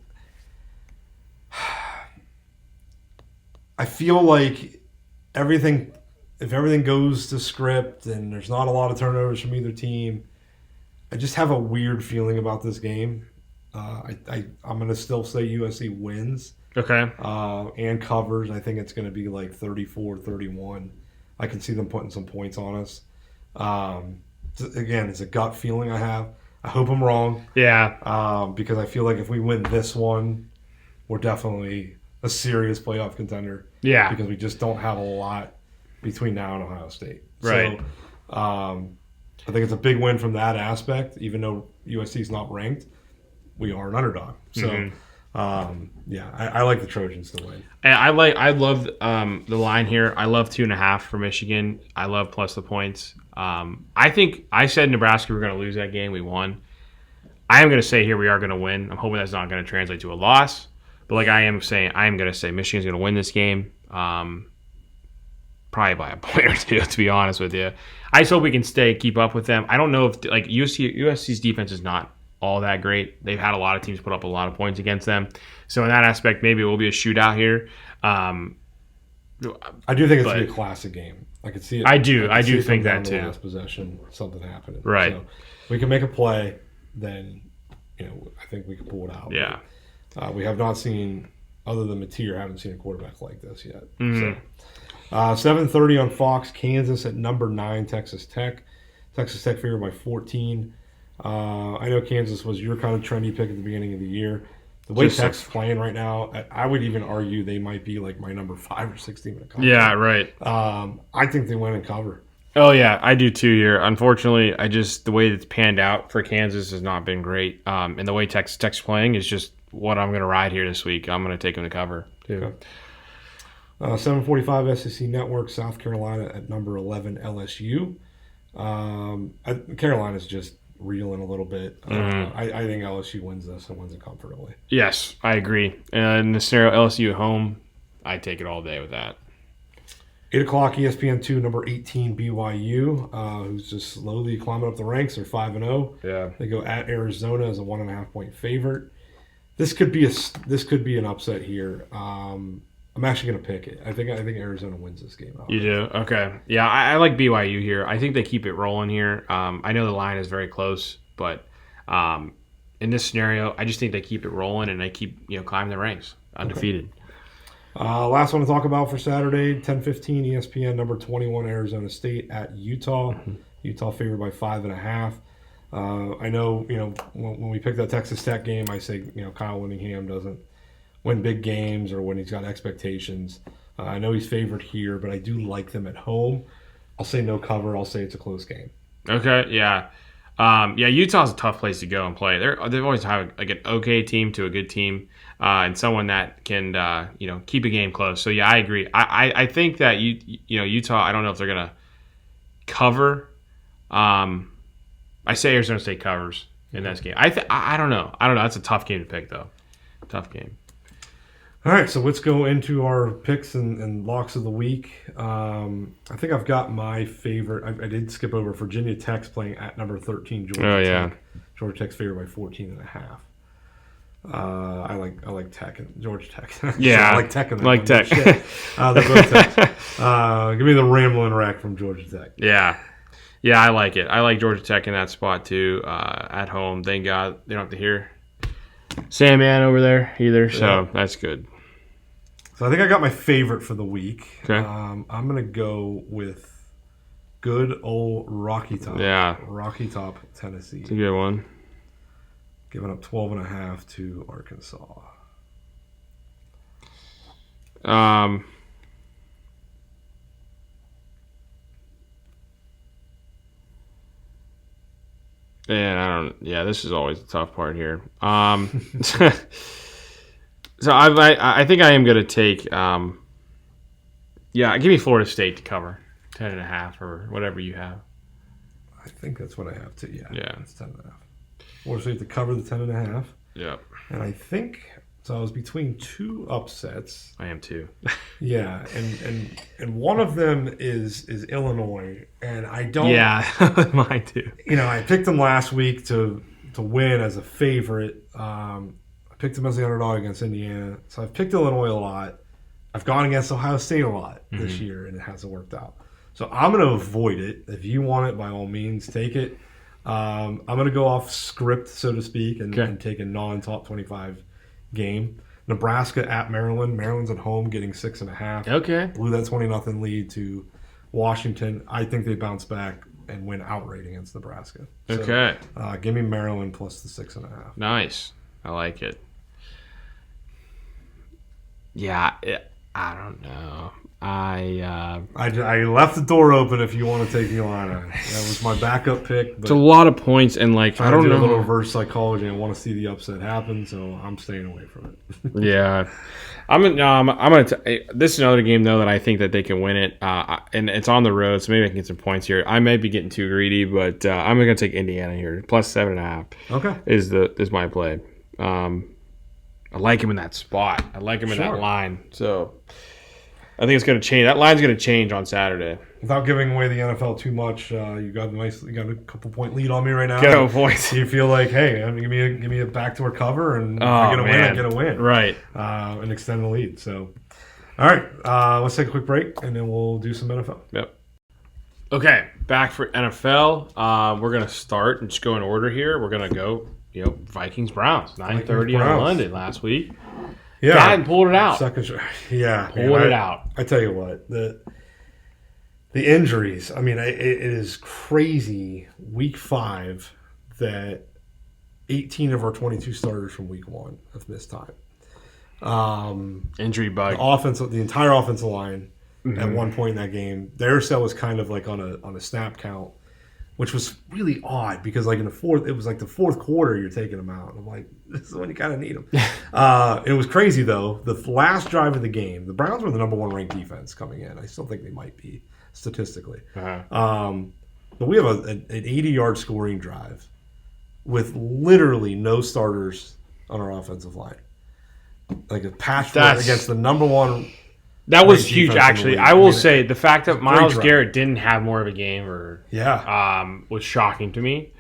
[SPEAKER 2] I feel like if everything goes to script and there's not a lot of turnovers from either team, I just have a weird feeling about this game. I'm going to still say USC wins.
[SPEAKER 1] Okay.
[SPEAKER 2] And covers. I think it's going to be like 34-31. I can see them putting some points on us. Again, it's a gut feeling I have. I hope I'm wrong.
[SPEAKER 1] Yeah.
[SPEAKER 2] Because I feel like if we win this one, we're definitely a serious playoff contender.
[SPEAKER 1] Yeah.
[SPEAKER 2] Because we just don't have a lot between now and Ohio State.
[SPEAKER 1] Right.
[SPEAKER 2] So, I think it's a big win from that aspect. Even though USC is not ranked, we are an underdog. So,
[SPEAKER 1] mm-hmm.
[SPEAKER 2] I like the Trojans to win.
[SPEAKER 1] And I love the line here. I love 2.5 for Michigan. I love plus the points. I think I said Nebraska were going to lose that game. We won. I am going to say here we are going to win. I'm hoping that's not going to translate to a loss. But like I am going to say Michigan's going to win this game. Probably by a point or two, to be honest with you. I just hope we can keep up with them. I don't know if USC's defense is not all that great. They've had a lot of teams put up a lot of points against them. So in that aspect, maybe it will be a shootout here.
[SPEAKER 2] I do think it's going to be a classic game. I could see it.
[SPEAKER 1] I do think that too.
[SPEAKER 2] Last possession, something happening.
[SPEAKER 1] Right.
[SPEAKER 2] So if we can make a play, then I think we can pull it out.
[SPEAKER 1] Yeah.
[SPEAKER 2] But, we have not seen, other than Mateer, haven't seen a quarterback like this yet.
[SPEAKER 1] Mm-hmm.
[SPEAKER 2] So 7:30 on Fox, Kansas at number 9, Texas Tech. Texas Tech favored by 14. I know Kansas was your kind of trendy pick at the beginning of the year. The way Tech's playing right now, I would even argue they might be like my number 5 or 6 team in the country.
[SPEAKER 1] Yeah, right.
[SPEAKER 2] I think they win and cover.
[SPEAKER 1] Oh, yeah, I do too here. Unfortunately, the way it's panned out for Kansas has not been great. And the way Tech's playing is just what I'm going to ride here this week. I'm going to take them to cover too.
[SPEAKER 2] Okay. 7:45 SEC Network, South Carolina at number 11 LSU. Carolina's just reeling a little bit. I think LSU wins this and wins it comfortably.
[SPEAKER 1] Yes, I agree. In the scenario LSU at home, I take it all day with that.
[SPEAKER 2] 8 o'clock, ESPN2, number 18, BYU, who's just slowly climbing up the ranks. They're 5-0.
[SPEAKER 1] Yeah.
[SPEAKER 2] They go at Arizona as a 1.5-point favorite. This could be an upset here. I'm actually going to pick it. I think Arizona wins this game.
[SPEAKER 1] You do? Okay. Yeah, I like BYU here. I think they keep it rolling here. I know the line is very close, but in this scenario, I just think they keep it rolling and they keep climbing the ranks undefeated.
[SPEAKER 2] Okay. Last one to talk about for Saturday, 10:15 ESPN, number 21 Arizona State at Utah. Mm-hmm. Utah favored by 5.5. I know when we pick that Texas Tech game, I say Kyle Whittingham doesn't win big games or when he's got expectations. I know he's favored here, but I do like them at home. I'll say no cover. I'll say it's a close game.
[SPEAKER 1] Okay, yeah. Utah's a tough place to go and play. They've always had like an okay team to a good team, and someone that can keep a game close. So yeah, I agree. I think that Utah. I don't know if they're gonna cover. I say Arizona State covers in this game. I don't know. That's a tough game to pick though. Tough game.
[SPEAKER 2] All right, so let's go into our picks and locks of the week. I think I've got my favorite. I did skip over Virginia Tech's playing at number 13, Georgia Tech.
[SPEAKER 1] Yeah.
[SPEAKER 2] Georgia Tech's favored by 14.5. I like Tech and Georgia Tech.
[SPEAKER 1] Yeah,
[SPEAKER 2] I like Tech and
[SPEAKER 1] like Tech.
[SPEAKER 2] They're both Tech. Give me the Ramblin' Wreck from Georgia Tech.
[SPEAKER 1] Yeah, I like it. I like Georgia Tech in that spot too. At home, thank God they don't have to hear Sandman over there either, so that's good.
[SPEAKER 2] So I think I got my favorite for the week.
[SPEAKER 1] Okay.
[SPEAKER 2] I'm going to go with good old Rocky Top.
[SPEAKER 1] Yeah.
[SPEAKER 2] Rocky Top, Tennessee.
[SPEAKER 1] It's a good one.
[SPEAKER 2] Giving up 12.5 to Arkansas.
[SPEAKER 1] This is always the tough part here. So I think I am going to take, give me Florida State to cover 10.5 or whatever you have.
[SPEAKER 2] I think that's what I have too.
[SPEAKER 1] Yeah.
[SPEAKER 2] It's 10.5. Florida State to cover the 10.5.
[SPEAKER 1] Yeah.
[SPEAKER 2] And I think so. I was between two upsets.
[SPEAKER 1] I am too.
[SPEAKER 2] Yeah, and one of them is Illinois, and I don't.
[SPEAKER 1] Yeah, mine too.
[SPEAKER 2] I picked them last week to win as a favorite. I picked them as the underdog against Indiana, so I've picked Illinois a lot. I've gone against Ohio State a lot this year, and it hasn't worked out. So I'm going to avoid it. If you want it, by all means, take it. I'm going to go off script, so to speak, and take a non-top 25 game. Nebraska at Maryland. Maryland's at home, getting 6.5.
[SPEAKER 1] Okay.
[SPEAKER 2] Blew that 20-0 lead to Washington. I think they bounce back and win outright against Nebraska. So,
[SPEAKER 1] okay.
[SPEAKER 2] Give me Maryland plus the 6.5.
[SPEAKER 1] Nice. I like it. Yeah, I don't know. I
[SPEAKER 2] left the door open if you want to take Illini. That was my backup pick. But
[SPEAKER 1] it's a lot of points, and I don't know.
[SPEAKER 2] A little reverse psychology and want to see the upset happen, so I'm staying away from it.
[SPEAKER 1] Yeah, I'm gonna. This is another game though that I think that they can win it, and it's on the road, so maybe I can get some points here. I may be getting too greedy, but I'm gonna take Indiana here plus 7.5.
[SPEAKER 2] Okay,
[SPEAKER 1] is my play. I like him in that spot. I like him in that line. So I think it's going to change. That line's going to change on Saturday.
[SPEAKER 2] Without giving away the NFL too much, you got a couple point lead on me right now.
[SPEAKER 1] Go points.
[SPEAKER 2] You feel like, hey, give me a backdoor cover, and if I get a win.
[SPEAKER 1] Right.
[SPEAKER 2] And extend the lead. So, all right, let's take a quick break, and then we'll do some NFL.
[SPEAKER 1] Yep. Okay, back for NFL. We're going to start and just go in order here. We're going to go. Vikings-Browns, 9:30 on London last week.
[SPEAKER 2] Yeah,
[SPEAKER 1] God, pulled it out.
[SPEAKER 2] Pulled
[SPEAKER 1] it out.
[SPEAKER 2] I tell you what, the injuries. I mean, it is crazy. Week 5, that 18 of our 22 starters from Week 1 have missed time.
[SPEAKER 1] Injury bug.
[SPEAKER 2] The entire offensive line at one point in that game. Their cell was kind of like on a snap count, which was really odd because in the fourth, it was like the fourth quarter you're taking them out. And I'm like, this is when you kind of need them. It was crazy though. The last drive of the game, the Browns were the number 1 ranked defense coming in. I still think they might be statistically. But we have an 80-yard scoring drive with literally no starters on our offensive line. Like a patchwork against the number 1
[SPEAKER 1] That was
[SPEAKER 2] Great
[SPEAKER 1] huge,
[SPEAKER 2] defense in the
[SPEAKER 1] actually.
[SPEAKER 2] league.
[SPEAKER 1] I will say the fact that Myles
[SPEAKER 2] drive.
[SPEAKER 1] Garrett didn't have more of a game was shocking to me.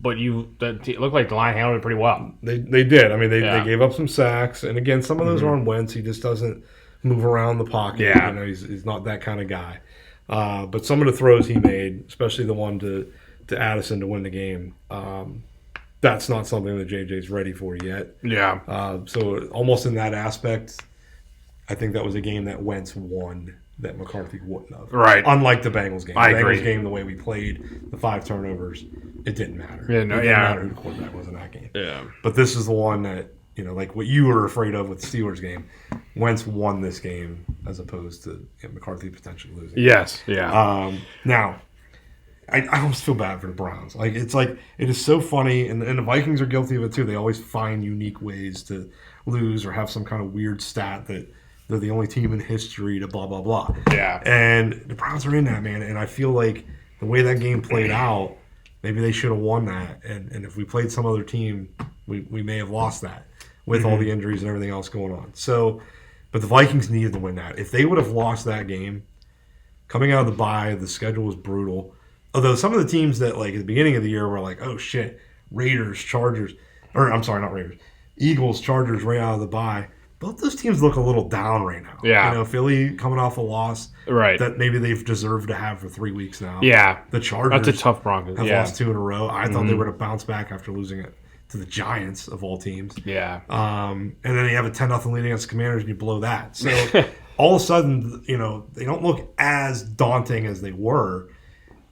[SPEAKER 1] But it looked like the line handled it pretty well.
[SPEAKER 2] They did. I mean, they
[SPEAKER 1] Yeah.
[SPEAKER 2] gave up some sacks, and again, some of those are on Wentz. He just doesn't move around the pocket.
[SPEAKER 1] Yeah.
[SPEAKER 2] You know, he's not that kind of guy. But some of the throws he made, especially the one to Addison to win the game, that's not something that JJ's ready for yet.
[SPEAKER 1] Yeah.
[SPEAKER 2] So almost in that aspect, I think that was a game that Wentz won that McCarthy wouldn't have.
[SPEAKER 1] Right.
[SPEAKER 2] Unlike the Bengals game.
[SPEAKER 1] I
[SPEAKER 2] the
[SPEAKER 1] agree.
[SPEAKER 2] Bengals game, the way we played, the 5 turnovers, it didn't matter.
[SPEAKER 1] Yeah,
[SPEAKER 2] It didn't matter who the quarterback was in that game.
[SPEAKER 1] Yeah.
[SPEAKER 2] But this is the one that, you know, like what you were afraid of with the Steelers game. Wentz won this game as opposed to McCarthy potentially losing.
[SPEAKER 1] Yes. Yeah.
[SPEAKER 2] Now, I almost feel bad for the Browns. Like it is so funny, and the Vikings are guilty of it too. They always find unique ways to lose or have some kind of weird stat that they're the only team in history to blah blah blah.
[SPEAKER 1] Yeah.
[SPEAKER 2] And the Browns are in that, man. And I feel like the way that game played out, maybe they should have won that. And if we played some other team, we may have lost that with all the injuries and everything else going on. So, but the Vikings needed to win that. If they would have lost that game, coming out of the bye, the schedule was brutal. Although some of the teams that, like, at the beginning of the year were like, oh, shit, Raiders, Chargers, or I'm sorry, not Raiders, Eagles, Chargers right out of the bye, both those teams look a little down right now.
[SPEAKER 1] Yeah.
[SPEAKER 2] You know, Philly coming off a loss
[SPEAKER 1] Right.
[SPEAKER 2] that maybe they've deserved to have for 3 weeks now.
[SPEAKER 1] Yeah.
[SPEAKER 2] The Chargers
[SPEAKER 1] That's a tough Broncos.
[SPEAKER 2] have
[SPEAKER 1] Yeah.
[SPEAKER 2] lost 2 in a row. I thought they were going to bounce back after losing it to the Giants, of all teams.
[SPEAKER 1] Yeah.
[SPEAKER 2] And then you have a 10-0 lead against the Commanders and you blow that. So all of a sudden, you know, they don't look as daunting as they were.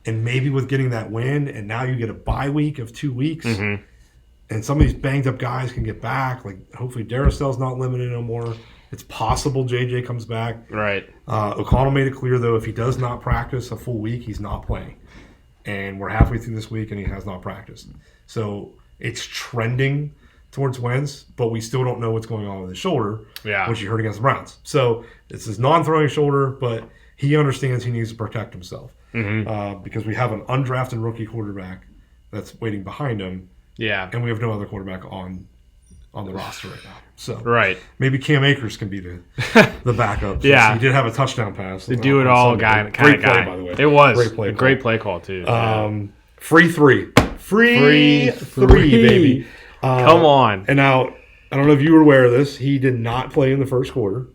[SPEAKER 2] And maybe with getting that win, and now you get a bye week of 2 weeks, and some of these banged up guys can get back. Like, hopefully Darristell's not limited no more. It's possible JJ comes back.
[SPEAKER 1] Right.
[SPEAKER 2] O'Connell made it clear, though, if he does not practice a full week, he's not playing. And we're halfway through this week, and he has not practiced. So it's trending towards Wentz, but we still don't know what's going on with his shoulder,
[SPEAKER 1] Yeah.
[SPEAKER 2] which you heard against the Browns. So it's his non-throwing shoulder, but he understands he needs to protect himself. Because we have an undrafted rookie quarterback that's waiting behind him,
[SPEAKER 1] Yeah.
[SPEAKER 2] and we have no other quarterback on the roster right now. So
[SPEAKER 1] Right.
[SPEAKER 2] maybe Cam Akers can be the backup.
[SPEAKER 1] Yeah.
[SPEAKER 2] He did have a touchdown pass.
[SPEAKER 1] The do it all guy kind
[SPEAKER 2] Great
[SPEAKER 1] of guy.
[SPEAKER 2] play, by the way.
[SPEAKER 1] It was
[SPEAKER 2] Great play.
[SPEAKER 1] a great play call too.
[SPEAKER 2] Free three. Free three, baby.
[SPEAKER 1] Come on.
[SPEAKER 2] And now, I don't know if you were aware of this. He did not play in the first quarter.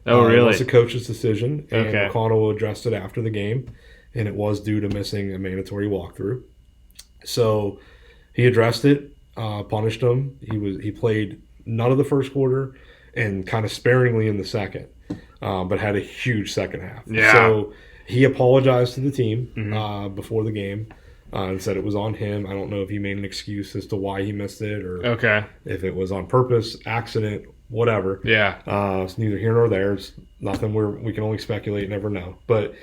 [SPEAKER 1] Oh,
[SPEAKER 2] It
[SPEAKER 1] really?
[SPEAKER 2] was a coach's decision, and
[SPEAKER 1] Okay.
[SPEAKER 2] O'Connell addressed it after the game, and it was due to missing a mandatory walkthrough. So he addressed it, punished him. He played none of the first quarter and kind of sparingly in the second, but had a huge second half.
[SPEAKER 1] Yeah.
[SPEAKER 2] So he apologized to the team before the game and said it was on him. I don't know if he made an excuse as to why he missed it or
[SPEAKER 1] Okay.
[SPEAKER 2] if it was on purpose, accident, whatever.
[SPEAKER 1] Yeah.
[SPEAKER 2] It's neither here nor there. It's nothing we can only speculate, never know. But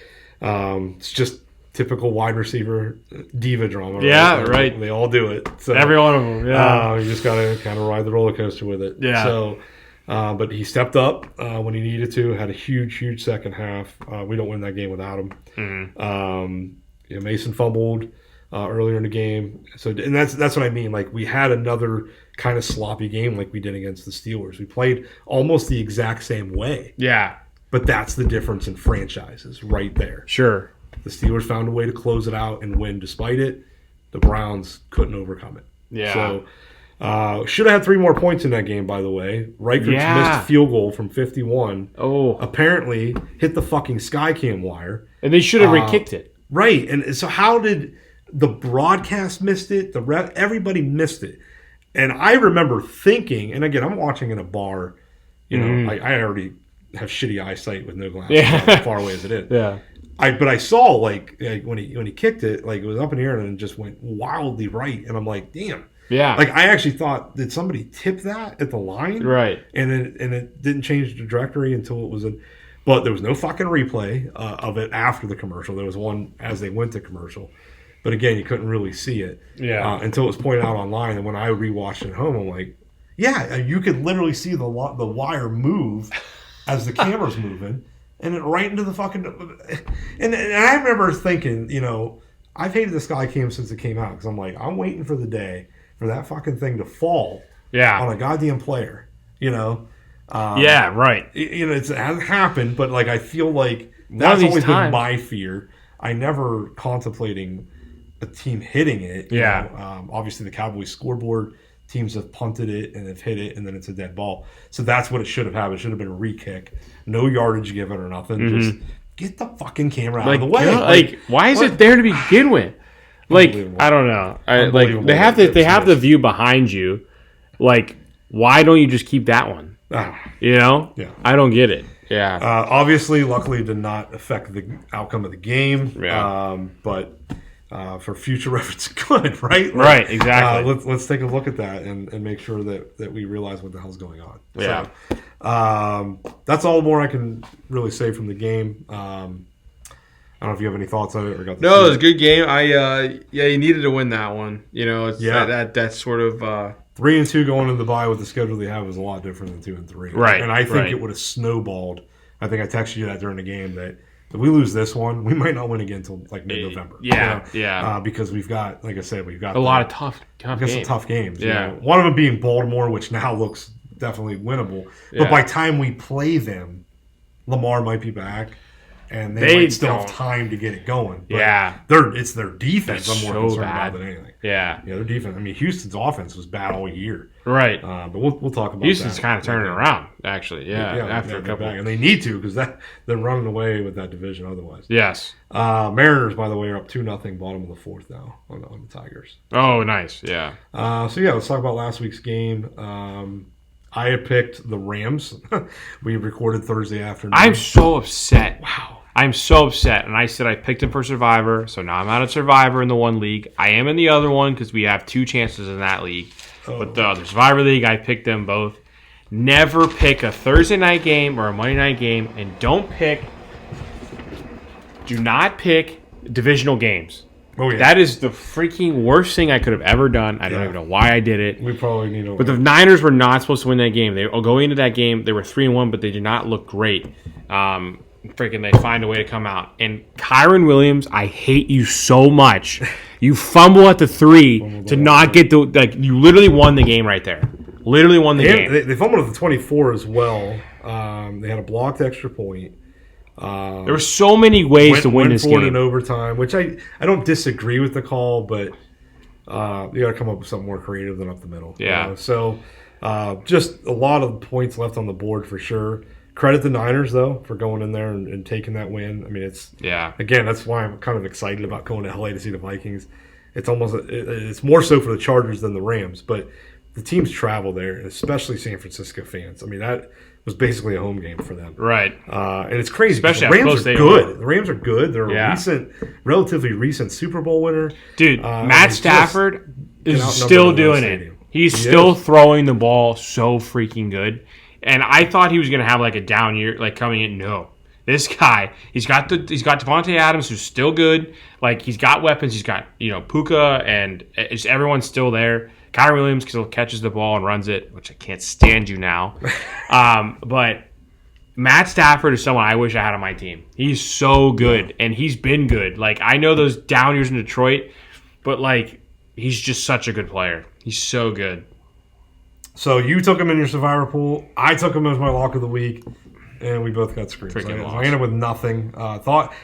[SPEAKER 2] it's just typical wide receiver diva drama.
[SPEAKER 1] Yeah, right.
[SPEAKER 2] They all do it. So
[SPEAKER 1] Every one of them. Yeah.
[SPEAKER 2] you just got to kind of ride the roller coaster with it.
[SPEAKER 1] Yeah.
[SPEAKER 2] So, but he stepped up when he needed to. Had a huge second half. We don't win that game without him. Mason fumbled earlier in the game. So, and that's what I mean. Like, we had another kind of sloppy game like we did against the Steelers. We played almost the exact same way.
[SPEAKER 1] Yeah.
[SPEAKER 2] But that's the difference in franchises right there.
[SPEAKER 1] Sure.
[SPEAKER 2] The Steelers found a way to close it out and win despite it. The Browns couldn't overcome it.
[SPEAKER 1] Yeah.
[SPEAKER 2] So, should have had 3 more points in that game, by the way. Reichert's missed a field goal from 51.
[SPEAKER 1] Oh.
[SPEAKER 2] Apparently hit the fucking Skycam wire.
[SPEAKER 1] And they should have re-kicked it.
[SPEAKER 2] Right. And so how did the broadcast missed it? Everybody missed it. And I remember thinking, and again, I'm watching in a bar. You know, I already have shitty eyesight with no glasses, as far away as it is.
[SPEAKER 1] Yeah.
[SPEAKER 2] But I saw like when he kicked it, like it was up in the air and it just went wildly right, and I'm like, damn.
[SPEAKER 1] Yeah.
[SPEAKER 2] Like I actually thought, did somebody tip that at the line?
[SPEAKER 1] Right.
[SPEAKER 2] And it didn't change the trajectory until it was in. But there was no fucking replay of it after the commercial. There was one as they went to commercial, but again, you couldn't really see it.
[SPEAKER 1] Yeah.
[SPEAKER 2] Until it was pointed out online, and when I rewatched it at home, I'm like, yeah, you could literally see the wire move as the camera's moving. And it right into the fucking... And I remember thinking, you know, I've hated the Skycam since it came out. Because I'm like, I'm waiting for the day for that fucking thing to fall on a goddamn player, you know?
[SPEAKER 1] Yeah, right.
[SPEAKER 2] It hasn't happened, but like I feel like
[SPEAKER 1] One of
[SPEAKER 2] that's
[SPEAKER 1] these
[SPEAKER 2] always
[SPEAKER 1] times.
[SPEAKER 2] been my fear. I never contemplating a team hitting it. Obviously, the Cowboys scoreboard teams have punted it and have hit it, and then it's a dead ball. So that's what it should have happened. It should have been a re-kick, no yardage given or nothing. Just get the fucking camera out of the way.
[SPEAKER 1] Like, why is it there to begin with? Like, I don't know. Like they have the view behind you. Like, why don't you just keep that one? You know?
[SPEAKER 2] Yeah.
[SPEAKER 1] I don't get it. Yeah.
[SPEAKER 2] Obviously, luckily, it did not affect the outcome of the game.
[SPEAKER 1] Yeah.
[SPEAKER 2] But for future reference, good, right?
[SPEAKER 1] Right, exactly.
[SPEAKER 2] Let's take a look at that and make sure that we realize what the hell's going on.
[SPEAKER 1] Yeah.
[SPEAKER 2] So, that's all more I can really say from the game. I don't know if you have any thoughts on it or got.
[SPEAKER 3] No, it was a good game. You needed to win that one. You know, it's that sort of
[SPEAKER 2] 3-2 going into the bye with the schedule they have is a lot different than 2-3.
[SPEAKER 1] Right.
[SPEAKER 2] And I think it would have snowballed. I think I texted you that during the game that if we lose this one, we might not win again until like mid-November.
[SPEAKER 1] Yeah.
[SPEAKER 2] Because we've got, like I said,
[SPEAKER 1] a lot of tough games.
[SPEAKER 2] Some tough games.
[SPEAKER 1] Yeah.
[SPEAKER 2] One of them being Baltimore, which now looks definitely winnable.
[SPEAKER 1] Yeah.
[SPEAKER 2] But by the time we play them, Lamar might be back. And they might still have time to get it going. But it's their defense I'm more concerned about than anything.
[SPEAKER 1] Yeah,
[SPEAKER 2] their defense. I mean, Houston's offense was bad all year.
[SPEAKER 1] Right.
[SPEAKER 2] But we'll talk about
[SPEAKER 1] Houston's kind of turning around, actually. After a couple.
[SPEAKER 2] And they need to because they're running away with that division otherwise.
[SPEAKER 1] Yes.
[SPEAKER 2] Mariners, by the way, are up 2-0, bottom of the fourth now on the Tigers.
[SPEAKER 1] Oh, nice. Yeah.
[SPEAKER 2] Let's talk about last week's game. I had picked the Rams. We recorded Thursday afternoon.
[SPEAKER 1] I'm so upset. Wow. I'm so upset. And I said I picked him for Survivor, so now I'm out of Survivor in the one league. I am in the other one because we have 2 chances in that league. But the other Survivor League, I picked them both. Never pick a Thursday night game or a Monday night game, and do not pick divisional games.
[SPEAKER 2] Oh, yeah.
[SPEAKER 1] That is the freaking worst thing I could have ever done. I don't even know why I did it.
[SPEAKER 2] We probably need to.
[SPEAKER 1] But the Niners were not supposed to win that game. They going into that game, they were 3-1, but they did not look great. They find a way to come out. And Kyron Williams, I hate you so much. You fumble at the 3 to not get you literally won the game right there. Literally won the game.
[SPEAKER 2] They fumbled at the 24 as well. They had a blocked extra point.
[SPEAKER 1] There were so many ways to win this game.
[SPEAKER 2] In overtime, which I don't disagree with the call, but you got to come up with something more creative than up the middle.
[SPEAKER 1] Yeah.
[SPEAKER 2] So just a lot of points left on the board for sure. Credit the Niners, though, for going in there and taking that win. I mean, again, that's why I'm kind of excited about going to LA to see the Vikings. It's more so for the Chargers than the Rams, but the teams travel there, especially San Francisco fans. I mean, that was basically a home game for them.
[SPEAKER 1] Right.
[SPEAKER 2] And it's crazy.
[SPEAKER 1] Especially
[SPEAKER 2] the Rams are good. The Rams are good. They're a relatively recent Super Bowl winner.
[SPEAKER 1] Dude, Matt Stafford is still doing it. He's still throwing the ball so freaking good. And I thought he was going to have like a down year, like coming in. No, this guy, he's got Devontae Adams, who's still good. Like he's got weapons. He's got Puka, and everyone's still there. Kyron Williams still catches the ball and runs it, which I can't stand you now. But Matt Stafford is someone I wish I had on my team. He's so good, and he's been good. Like I know those down years in Detroit, but like he's just such a good player. He's so good.
[SPEAKER 2] So you took him in your Survivor pool. I took him as my lock of the week, and we both got screwed. So I ended with nothing. I thought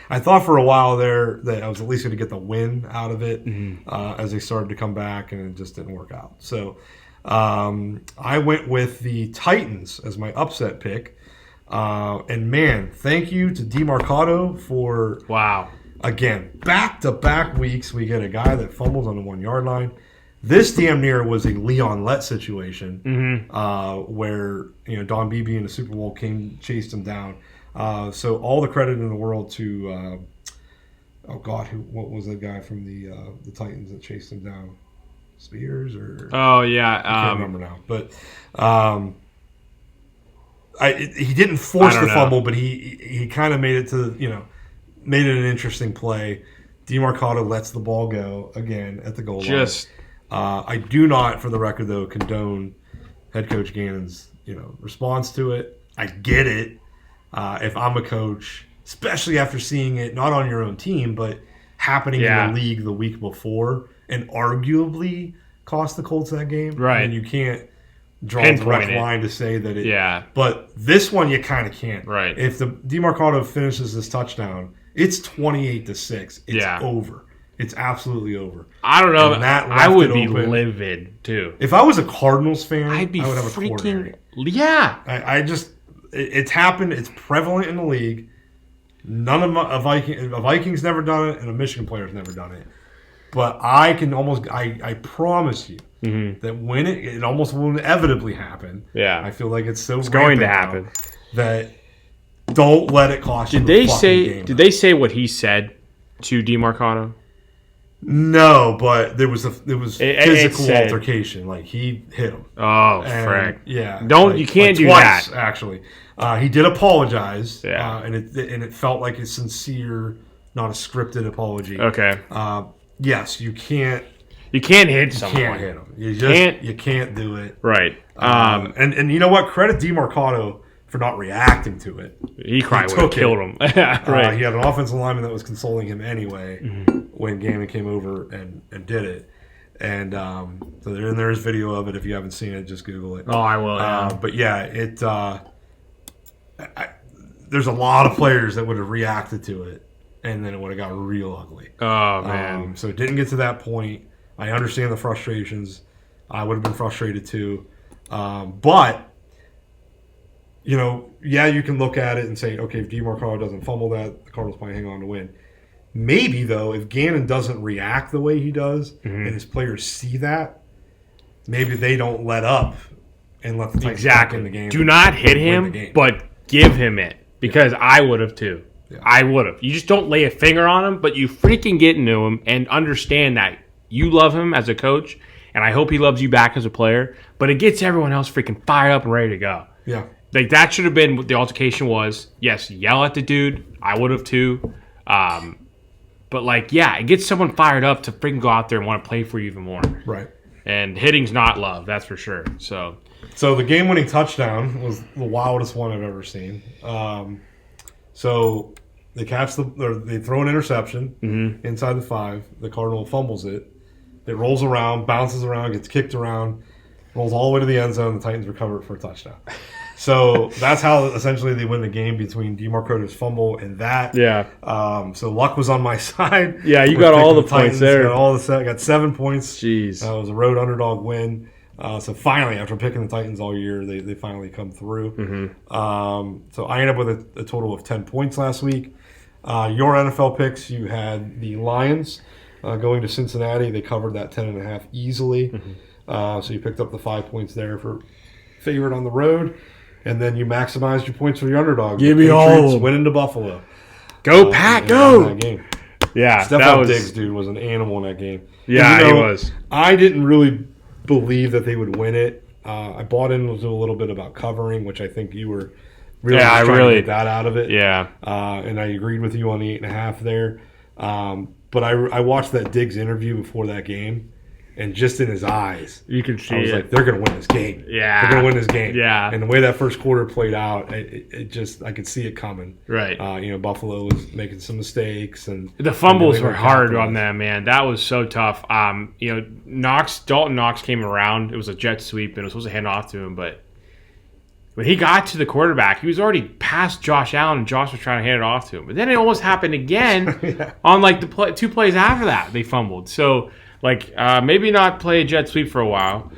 [SPEAKER 2] for a while there that I was at least going to get the win out of it as they started to come back, and it just didn't work out. So I went with the Titans as my upset pick. And man, thank you to DeMarcado for again back-to-back weeks. We get a guy that fumbles on the 1-yard line. This damn near was a Leon Lett situation where Don Beebe in the Super Bowl chased him down. So all the credit in the world to what was that guy from the Titans that chased him down? Spears or I can't remember now. But he didn't force the fumble, but he kind of made it made it an interesting play. DeMarcado lets the ball go again at the goal line. I do not, for the record, though, condone head coach Gannon's response to it. I get it. If I'm a coach, especially after seeing it not on your own team, but happening in the league the week before, and arguably cost the Colts that game.
[SPEAKER 1] Right.
[SPEAKER 2] And you can't draw a direct
[SPEAKER 1] Pinpoint it.
[SPEAKER 2] line to say that it.
[SPEAKER 1] Yeah.
[SPEAKER 2] But this one you kind of can't.
[SPEAKER 1] Right.
[SPEAKER 2] If the DeMarcado finishes this touchdown, it's 28-6. It's over. It's absolutely over.
[SPEAKER 1] I don't know.
[SPEAKER 2] And that
[SPEAKER 1] I
[SPEAKER 2] left
[SPEAKER 1] would
[SPEAKER 2] it
[SPEAKER 1] be
[SPEAKER 2] open.
[SPEAKER 1] livid too.
[SPEAKER 2] If I was a Cardinals fan,
[SPEAKER 1] I'd be
[SPEAKER 2] I would have a
[SPEAKER 1] freaking
[SPEAKER 2] coronary.
[SPEAKER 1] yeah.
[SPEAKER 2] I just it's happened. It's prevalent in the league. None of a Vikings never done it, and a Michigan player's never done it. But I can almost I promise you that when it almost will inevitably happen.
[SPEAKER 1] Yeah.
[SPEAKER 2] I feel like it's
[SPEAKER 1] going to
[SPEAKER 2] rampant
[SPEAKER 1] happen.
[SPEAKER 2] now that don't let it cost you.
[SPEAKER 1] Did
[SPEAKER 2] the
[SPEAKER 1] they
[SPEAKER 2] fucking
[SPEAKER 1] say?
[SPEAKER 2] game.
[SPEAKER 1] Did they say what he said to DeMarcado?
[SPEAKER 2] No, but there was
[SPEAKER 1] It
[SPEAKER 2] physical
[SPEAKER 1] said-
[SPEAKER 2] altercation. Like he hit him.
[SPEAKER 1] Oh,
[SPEAKER 2] And,
[SPEAKER 1] frick!
[SPEAKER 2] yeah,
[SPEAKER 1] Don't- you can't do
[SPEAKER 2] twice,
[SPEAKER 1] that.
[SPEAKER 2] Actually, he did apologize.
[SPEAKER 1] Yeah.
[SPEAKER 2] And it felt like a sincere, not a scripted apology.
[SPEAKER 1] Okay,
[SPEAKER 2] Yes, you can't
[SPEAKER 1] you can't hit someone.
[SPEAKER 2] hit him. You can't do it.
[SPEAKER 1] Right.
[SPEAKER 2] And you know what? Credit DeMarcado for not reacting to it.
[SPEAKER 1] He probably would have
[SPEAKER 2] took it.
[SPEAKER 1] killed him. Right.
[SPEAKER 2] He had an offensive lineman that was consoling him anyway when Gannon came over and did it. And so there's video of it. If you haven't seen it, just Google it.
[SPEAKER 1] Oh, I will. Yeah.
[SPEAKER 2] But yeah, there's a lot of players that would have reacted to it, and then it would have got real ugly.
[SPEAKER 1] Oh man.
[SPEAKER 2] So it didn't get to that point. I understand the frustrations. I would have been frustrated too. But, you know, yeah, you can look at it and say, okay, if DeMarcado doesn't fumble that, the Cardinals might hang on to win. Maybe, though, if Gannon doesn't react the way he does and his players see that, maybe they don't let up and let the Titans back in the game.
[SPEAKER 1] Do not hit
[SPEAKER 2] win the
[SPEAKER 1] him,
[SPEAKER 2] game.
[SPEAKER 1] but give him it because I would have too.
[SPEAKER 2] Yeah.
[SPEAKER 1] I would have. You just don't lay a finger on him, but you freaking get into him and understand that you love him as a coach, and I hope he loves you back as a player. But it gets everyone else freaking fired up and ready to go.
[SPEAKER 2] Yeah.
[SPEAKER 1] Like that should have been what the altercation was. Yes, yell at the dude. I would have too. But like, yeah, it gets someone fired up to freaking go out there and want to play for you even more.
[SPEAKER 2] Right.
[SPEAKER 1] And hitting's not love, that's for sure. So
[SPEAKER 2] the game-winning touchdown was the wildest one I've ever seen. So they they throw an interception inside the 5. The Cardinal fumbles it. It rolls around, bounces around, gets kicked around, rolls all the way to the end zone. The Titans recover it for a touchdown. So that's how essentially they win the game between DeMarcado's fumble and that.
[SPEAKER 1] yeah.
[SPEAKER 2] So luck was on my side.
[SPEAKER 1] Yeah, you
[SPEAKER 2] with
[SPEAKER 1] got all
[SPEAKER 2] picking
[SPEAKER 1] the points
[SPEAKER 2] Titans,
[SPEAKER 1] there.
[SPEAKER 2] Got 7 points.
[SPEAKER 1] Jeez.
[SPEAKER 2] It was a road underdog win. So finally, after picking the Titans all year, they finally come through. So I ended up with a total of 10 points last week. Your NFL picks, you had the Lions going to Cincinnati. They covered that 10.5 easily. So you picked up the 5 points there for favorite on the road. And then you maximized your points for your underdog.
[SPEAKER 1] Give
[SPEAKER 2] The
[SPEAKER 1] me all
[SPEAKER 2] Patriots
[SPEAKER 1] of 'em.
[SPEAKER 2] winning to Buffalo.
[SPEAKER 1] Go, Pat,
[SPEAKER 2] in
[SPEAKER 1] go!
[SPEAKER 2] that game.
[SPEAKER 1] Yeah, that
[SPEAKER 2] Stephon
[SPEAKER 1] was.
[SPEAKER 2] Diggs, dude, was an animal in that game.
[SPEAKER 1] Yeah,
[SPEAKER 2] And,
[SPEAKER 1] he was.
[SPEAKER 2] I didn't really believe that they would win it. I bought into a little bit about covering, which I think you were really
[SPEAKER 1] Yeah,
[SPEAKER 2] just
[SPEAKER 1] I
[SPEAKER 2] trying
[SPEAKER 1] really-
[SPEAKER 2] to get that out of it.
[SPEAKER 1] Yeah.
[SPEAKER 2] And I agreed with you on the 8.5 there. But I watched that Diggs interview before that game, and just in his eyes,
[SPEAKER 1] You can see
[SPEAKER 2] I was
[SPEAKER 1] it.
[SPEAKER 2] like, they're going to win this game.
[SPEAKER 1] Yeah.
[SPEAKER 2] They're going to win this game.
[SPEAKER 1] Yeah.
[SPEAKER 2] And the way that first quarter played out, it just, I could see it coming.
[SPEAKER 1] Right.
[SPEAKER 2] Buffalo was making some mistakes. And
[SPEAKER 1] The fumbles
[SPEAKER 2] and
[SPEAKER 1] were
[SPEAKER 2] they
[SPEAKER 1] hard
[SPEAKER 2] capitalized.
[SPEAKER 1] on them, man. That was so tough. Dalton Knox came around. It was a jet sweep, and it was supposed to hand off to him. But when he got to the quarterback, he was already past Josh Allen, and Josh was trying to hand it off to him. But then it almost happened again on like the 2 plays after that. They fumbled. So maybe not play a jet sweep for a while.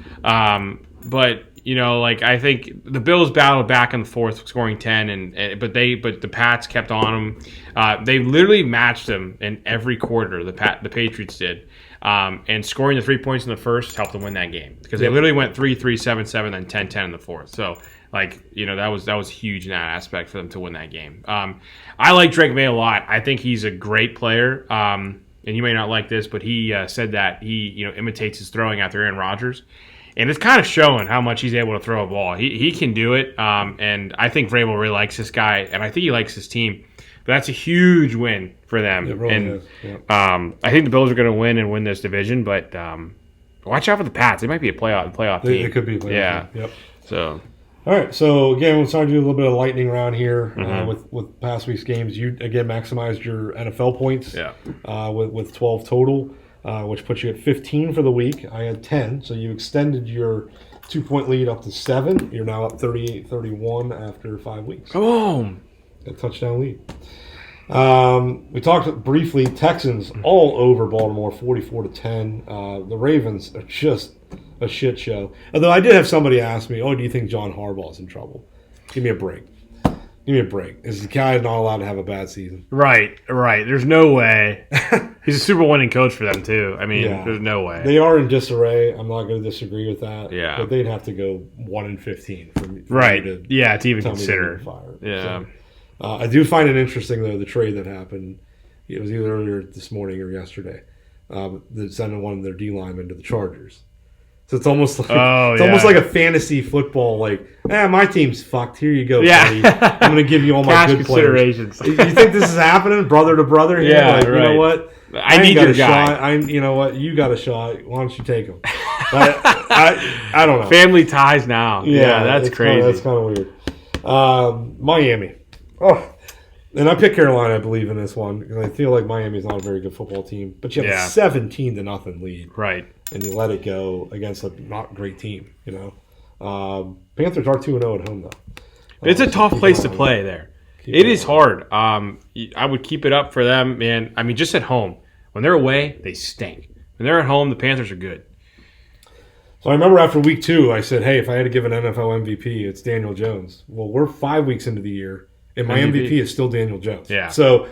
[SPEAKER 1] But I think the Bills battled back in the fourth, scoring 10, but the Pats kept on them. They literally matched them in every quarter. The Patriots did, and scoring the 3 points in the first helped them win that game because they literally went 3-3, 7-7, then 10-10 in the fourth. So that was huge in that aspect for them to win that game. I like Drake May a lot. I think he's a great player. And you may not like this, but he said that he imitates his throwing after Aaron Rodgers. And it's kind of showing how much he's able to throw a ball. He can do it, and I think Vrabel really likes this guy, and I think he likes his team. But that's a huge win for them.
[SPEAKER 2] It really
[SPEAKER 1] and
[SPEAKER 2] is. Yeah.
[SPEAKER 1] I think the Bills are going to win this division, but watch out for the Pats. They might be a playoff team.
[SPEAKER 2] It could be.
[SPEAKER 1] Yeah.
[SPEAKER 2] Yep.
[SPEAKER 1] So
[SPEAKER 2] All right, so again, we'll start to do a little bit of lightning round here
[SPEAKER 1] Mm-hmm.
[SPEAKER 2] with past week's games. You again maximized your NFL points,
[SPEAKER 1] Yeah.
[SPEAKER 2] with 12 total. which puts you at 15 for the week. I had 10, so you extended your 2-point lead up to 7. You're now up 38-31 after 5 weeks.
[SPEAKER 1] Boom.
[SPEAKER 2] A touchdown lead. We talked briefly. Texans all over Baltimore, 44-10. The Ravens are just a shit show. Although I did have somebody ask me, "Oh, do you think John Harbaugh's in trouble?" Give me a break. Give me a break. Is the guy not allowed to have a bad season?
[SPEAKER 1] Right. There's no way. He's a super winning coach for them too. I mean, there's no way.
[SPEAKER 2] They are in disarray. I'm not going to disagree with that.
[SPEAKER 1] Yeah.
[SPEAKER 2] But they'd have to go 1-15 for me.
[SPEAKER 1] Right.
[SPEAKER 2] To
[SPEAKER 1] to even
[SPEAKER 2] tell me
[SPEAKER 1] consider.
[SPEAKER 2] they're fired.
[SPEAKER 1] Yeah.
[SPEAKER 2] So, I do find it interesting though the trade that happened. It was either earlier this morning or yesterday. That sending one of their D linemen to the Chargers. So it's almost like almost like a fantasy football. Like, my team's fucked. Here you go, buddy. I'm going to give you all my good
[SPEAKER 1] considerations.
[SPEAKER 2] players. You think this is happening, brother to brother? Here?
[SPEAKER 1] Yeah,
[SPEAKER 2] like,
[SPEAKER 1] right.
[SPEAKER 2] You know what?
[SPEAKER 1] I need your guy.
[SPEAKER 2] You know what? You got a shot. Why don't you take him? I don't know.
[SPEAKER 1] Family ties now. Yeah, that's crazy.
[SPEAKER 2] That's kind of weird. Miami. Oh. And I picked Carolina, I believe, in this one because I feel like Miami's not a very good football team. But you have a 17-0 lead,
[SPEAKER 1] right? And
[SPEAKER 2] you let it go against a not great team. Panthers are 2-0 at home though.
[SPEAKER 1] It's a tough place to play there. It is hard. I would keep it up for them, man. I mean, just at home. When they're away, they stink. When they're at home, the Panthers are good.
[SPEAKER 2] So I remember after week 2, I said, hey, if I had to give an NFL MVP, it's Daniel Jones. Well, we're 5 weeks into the year, and my MVP is still Daniel Jones.
[SPEAKER 1] Yeah.
[SPEAKER 2] So,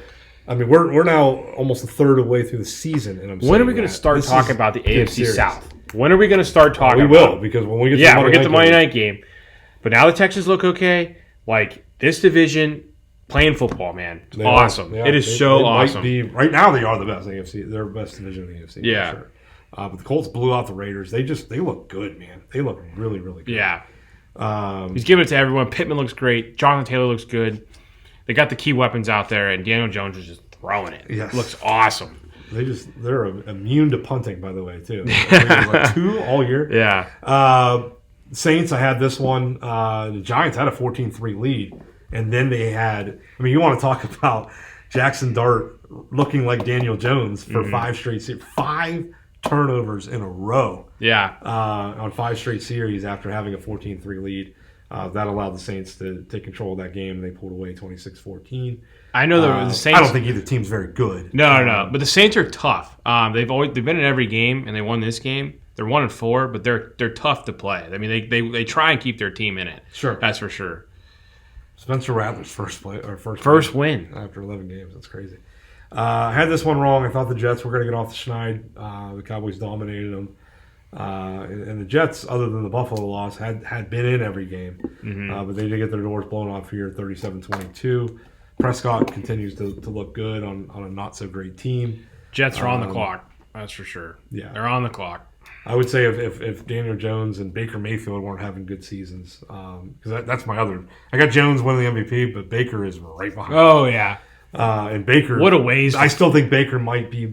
[SPEAKER 2] I mean, we're now almost a third of the way through the season, and
[SPEAKER 1] when are we going to start talking about the AFC South? When are we going to start talking?
[SPEAKER 2] We will, because when we get
[SPEAKER 1] the Monday night game. But now the Texans look okay. Like this division, playing football, man, it's awesome.
[SPEAKER 2] Yeah,
[SPEAKER 1] it is so awesome.
[SPEAKER 2] Right now, they are the best AFC. They're the best division in the AFC.
[SPEAKER 1] Yeah.
[SPEAKER 2] For sure. But the Colts blew out the Raiders. They look good, man. They look really, really good.
[SPEAKER 1] Yeah. He's giving it to everyone. Pittman looks great. Jonathan Taylor looks good. They got the key weapons out there, and Daniel Jones is just throwing it.
[SPEAKER 2] Yes.
[SPEAKER 1] Looks awesome.
[SPEAKER 2] They're immune to punting, by the way, too. Like 2 all year.
[SPEAKER 1] Yeah.
[SPEAKER 2] Saints, I had this one. The Giants had a 14-3 lead, and then they had. I mean, you want to talk about Jackson Dart looking like Daniel Jones for 5 straight series, 5 turnovers in a row.
[SPEAKER 1] Yeah.
[SPEAKER 2] On 5 straight series after having a 14-3 lead. That allowed the Saints to take control of that game, and they pulled away 26-14.
[SPEAKER 1] I know the Saints.
[SPEAKER 2] I don't think either team's very good.
[SPEAKER 1] No. But the Saints are tough. They've been in every game, and they won this game. They're 1-4, but they're tough to play. I mean, they try and keep their team in it.
[SPEAKER 2] Sure,
[SPEAKER 1] that's for sure.
[SPEAKER 2] Spencer Rattler's first
[SPEAKER 1] win
[SPEAKER 2] after 11 games. That's crazy. I had this one wrong. I thought the Jets were going to get off the schneid. The Cowboys dominated them. And the Jets, other than the Buffalo loss, had been in every game. But they did get their doors blown off here 37-22. Prescott continues to look good on a not-so-great team.
[SPEAKER 1] Jets are on the clock. That's for sure.
[SPEAKER 2] Yeah.
[SPEAKER 1] They're on the clock.
[SPEAKER 2] I would say if Daniel Jones and Baker Mayfield weren't having good seasons, because that's my other. I got Jones winning the MVP, but Baker is right behind.
[SPEAKER 1] Oh yeah,
[SPEAKER 2] and Baker.
[SPEAKER 1] What a waste!
[SPEAKER 2] I still think Baker might be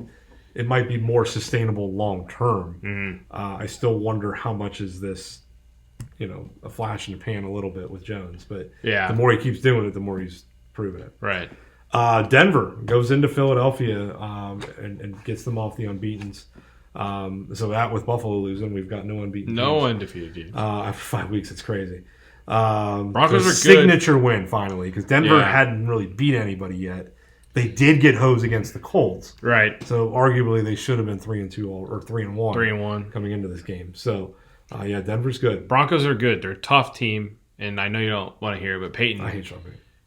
[SPEAKER 2] more sustainable long term. I still wonder how much is this, a flash in the pan a little bit with Jones, but the more he keeps doing it, the more he's proving it.
[SPEAKER 1] Right.
[SPEAKER 2] Denver goes into Philadelphia and gets them off the unbeatens. So that with Buffalo losing, we've got no unbeaten.
[SPEAKER 1] No undefeated.
[SPEAKER 2] After 5 weeks, it's crazy.
[SPEAKER 1] Broncos are
[SPEAKER 2] signature win finally because Denver hadn't really beat anybody yet. They did get hosed against the Colts,
[SPEAKER 1] right?
[SPEAKER 2] So arguably they should have been 3-2 or 3-1.
[SPEAKER 1] 3-1
[SPEAKER 2] coming into this game. So Denver's good.
[SPEAKER 1] Broncos are good. They're a tough team, and I know you don't want to hear it, but Peyton.
[SPEAKER 2] I hate Sean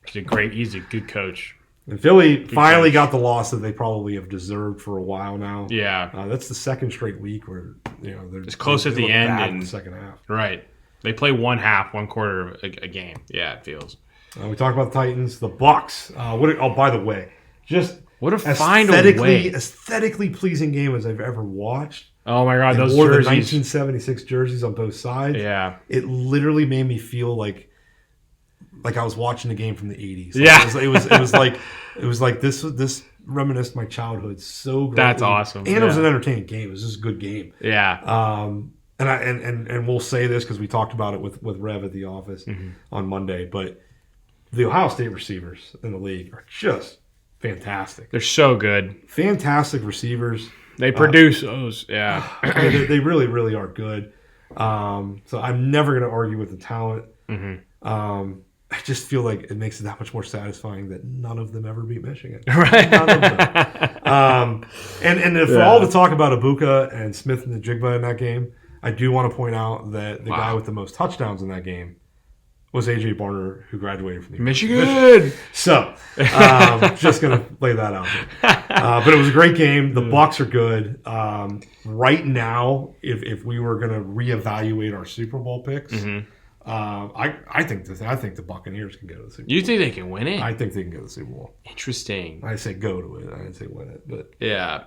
[SPEAKER 2] Payton.
[SPEAKER 1] He's a good coach.
[SPEAKER 2] And Philly finally got the loss that they probably have deserved for a while now.
[SPEAKER 1] Yeah,
[SPEAKER 2] that's the second straight week where they're
[SPEAKER 1] it's close at the end and
[SPEAKER 2] in the second half.
[SPEAKER 1] Right, they play one quarter a game. Yeah, it feels.
[SPEAKER 2] We talked about the Titans, the Bucks. By the way, just
[SPEAKER 1] what a
[SPEAKER 2] aesthetically pleasing game as I've ever watched.
[SPEAKER 1] Oh my God, those
[SPEAKER 2] jerseys!
[SPEAKER 1] The
[SPEAKER 2] 1976 jerseys on both sides.
[SPEAKER 1] Yeah,
[SPEAKER 2] it literally made me feel like I was watching a game from the 80s. It was like this reminisced my childhood so greatly.
[SPEAKER 1] That's awesome.
[SPEAKER 2] And it was an entertaining game. It was just a good game.
[SPEAKER 1] Yeah.
[SPEAKER 2] And we'll say this because we talked about it with Rev at the office on Monday, but the Ohio State receivers in the league are just fantastic.
[SPEAKER 1] They're so good.
[SPEAKER 2] Fantastic receivers.
[SPEAKER 1] They produce those. Yeah.
[SPEAKER 2] They really, really are good. So I'm never going to argue with the talent. I just feel like it makes it that much more satisfying that none of them ever beat Michigan.
[SPEAKER 1] Right.
[SPEAKER 2] None of them. And for all the talk about Ibuka and Smith and the Jigba in that game, I do want to point out that the guy with the most touchdowns in that game was A.J. Barner, who graduated from the
[SPEAKER 1] Michigan.
[SPEAKER 2] So, just going to lay that out there. But it was a great game. The Bucs are good. Right now, if we were going to reevaluate our Super Bowl picks, I think the Buccaneers can go to the Super Bowl.
[SPEAKER 1] You think they can win it?
[SPEAKER 2] I think they can go to the Super Bowl.
[SPEAKER 1] Interesting.
[SPEAKER 2] I say go to it. I didn't say win it, but
[SPEAKER 1] Yeah.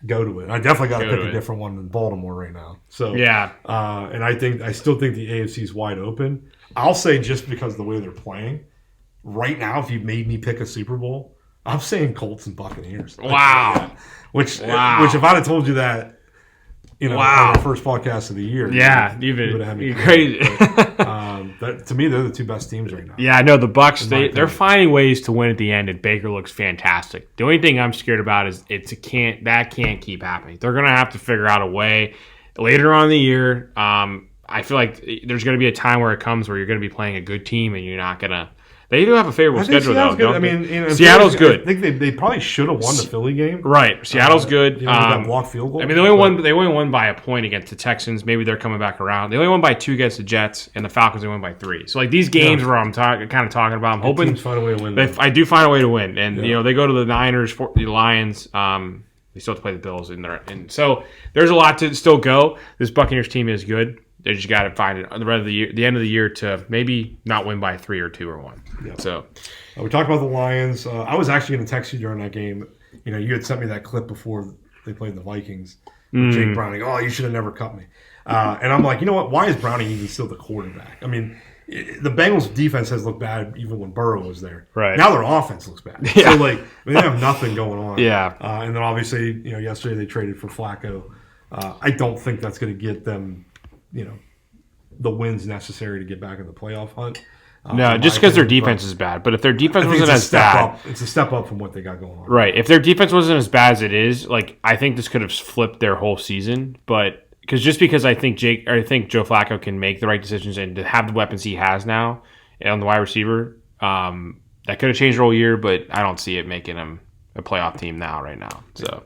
[SPEAKER 2] go to it. I definitely got to
[SPEAKER 1] Go
[SPEAKER 2] pick
[SPEAKER 1] to
[SPEAKER 2] a
[SPEAKER 1] it.
[SPEAKER 2] different one than Baltimore right now. So
[SPEAKER 1] Yeah.
[SPEAKER 2] and I still think the AFC is wide open. I'll say just because of the way they're playing right now, if you made me pick a Super Bowl, I'm saying Colts and Buccaneers.
[SPEAKER 1] Wow.
[SPEAKER 2] Which if I'd have told you that, on our first podcast of the year,
[SPEAKER 1] Yeah.
[SPEAKER 2] you would have had me
[SPEAKER 1] You're crazy.
[SPEAKER 2] That, to me, they're the two best teams right now.
[SPEAKER 1] Yeah, I know the Bucs. They're
[SPEAKER 2] opinion.
[SPEAKER 1] finding ways to win at the end, and Baker looks fantastic. The only thing I'm scared about is that can't keep happening. They're gonna have to figure out a way later on in the year. I feel like there's gonna be a time where it comes where you're gonna be playing a good team, and you're not gonna. They do have a favorable
[SPEAKER 2] I think
[SPEAKER 1] schedule
[SPEAKER 2] Seattle's
[SPEAKER 1] though.
[SPEAKER 2] good.
[SPEAKER 1] Don't
[SPEAKER 2] I
[SPEAKER 1] they?
[SPEAKER 2] mean,
[SPEAKER 1] Seattle's good.
[SPEAKER 2] I think they probably should have won the Philly game.
[SPEAKER 1] Right, Seattle's good.
[SPEAKER 2] That blocked field goal.
[SPEAKER 1] I mean, they only won by a point against the Texans. Maybe they're coming back around. They only won by 2 against the Jets, and the Falcons they won by 3. So like these games where I'm kind of talking about, I'm hoping
[SPEAKER 2] teams find a way to win.
[SPEAKER 1] I do find a way to win, and they go to the Niners, the Lions. They still have to play the Bills in there, and so there's a lot to still go. This Buccaneers team is good. They just got to find it the rest of the year, the end of the year, to maybe not win by 3 or 2 or 1.
[SPEAKER 2] Yeah.
[SPEAKER 1] So
[SPEAKER 2] we talked about the Lions. I was actually going to text you during that game. You had sent me that clip before they played the Vikings. With Jake Browning. Oh, you should have never cut me. And I'm like, you know what? Why is Browning even still the quarterback? I mean, the Bengals defense has looked bad even when Burrow was there.
[SPEAKER 1] Right.
[SPEAKER 2] Now their offense looks bad.
[SPEAKER 1] Yeah.
[SPEAKER 2] So they have nothing going on.
[SPEAKER 1] Yeah.
[SPEAKER 2] And then obviously, yesterday they traded for Flacco. I don't think that's going to get them, the wins necessary to get back in the playoff hunt.
[SPEAKER 1] no, just because their defense is bad. But if their defense wasn't as bad,
[SPEAKER 2] it's a step up from what they got going on.
[SPEAKER 1] right? If their defense wasn't as bad as it is, I think this could have flipped their whole season. But because I think Joe Flacco can make the right decisions and to have the weapons he has now on the wide receiver, that could have changed the whole year. But I don't see it making him a playoff team right now. So.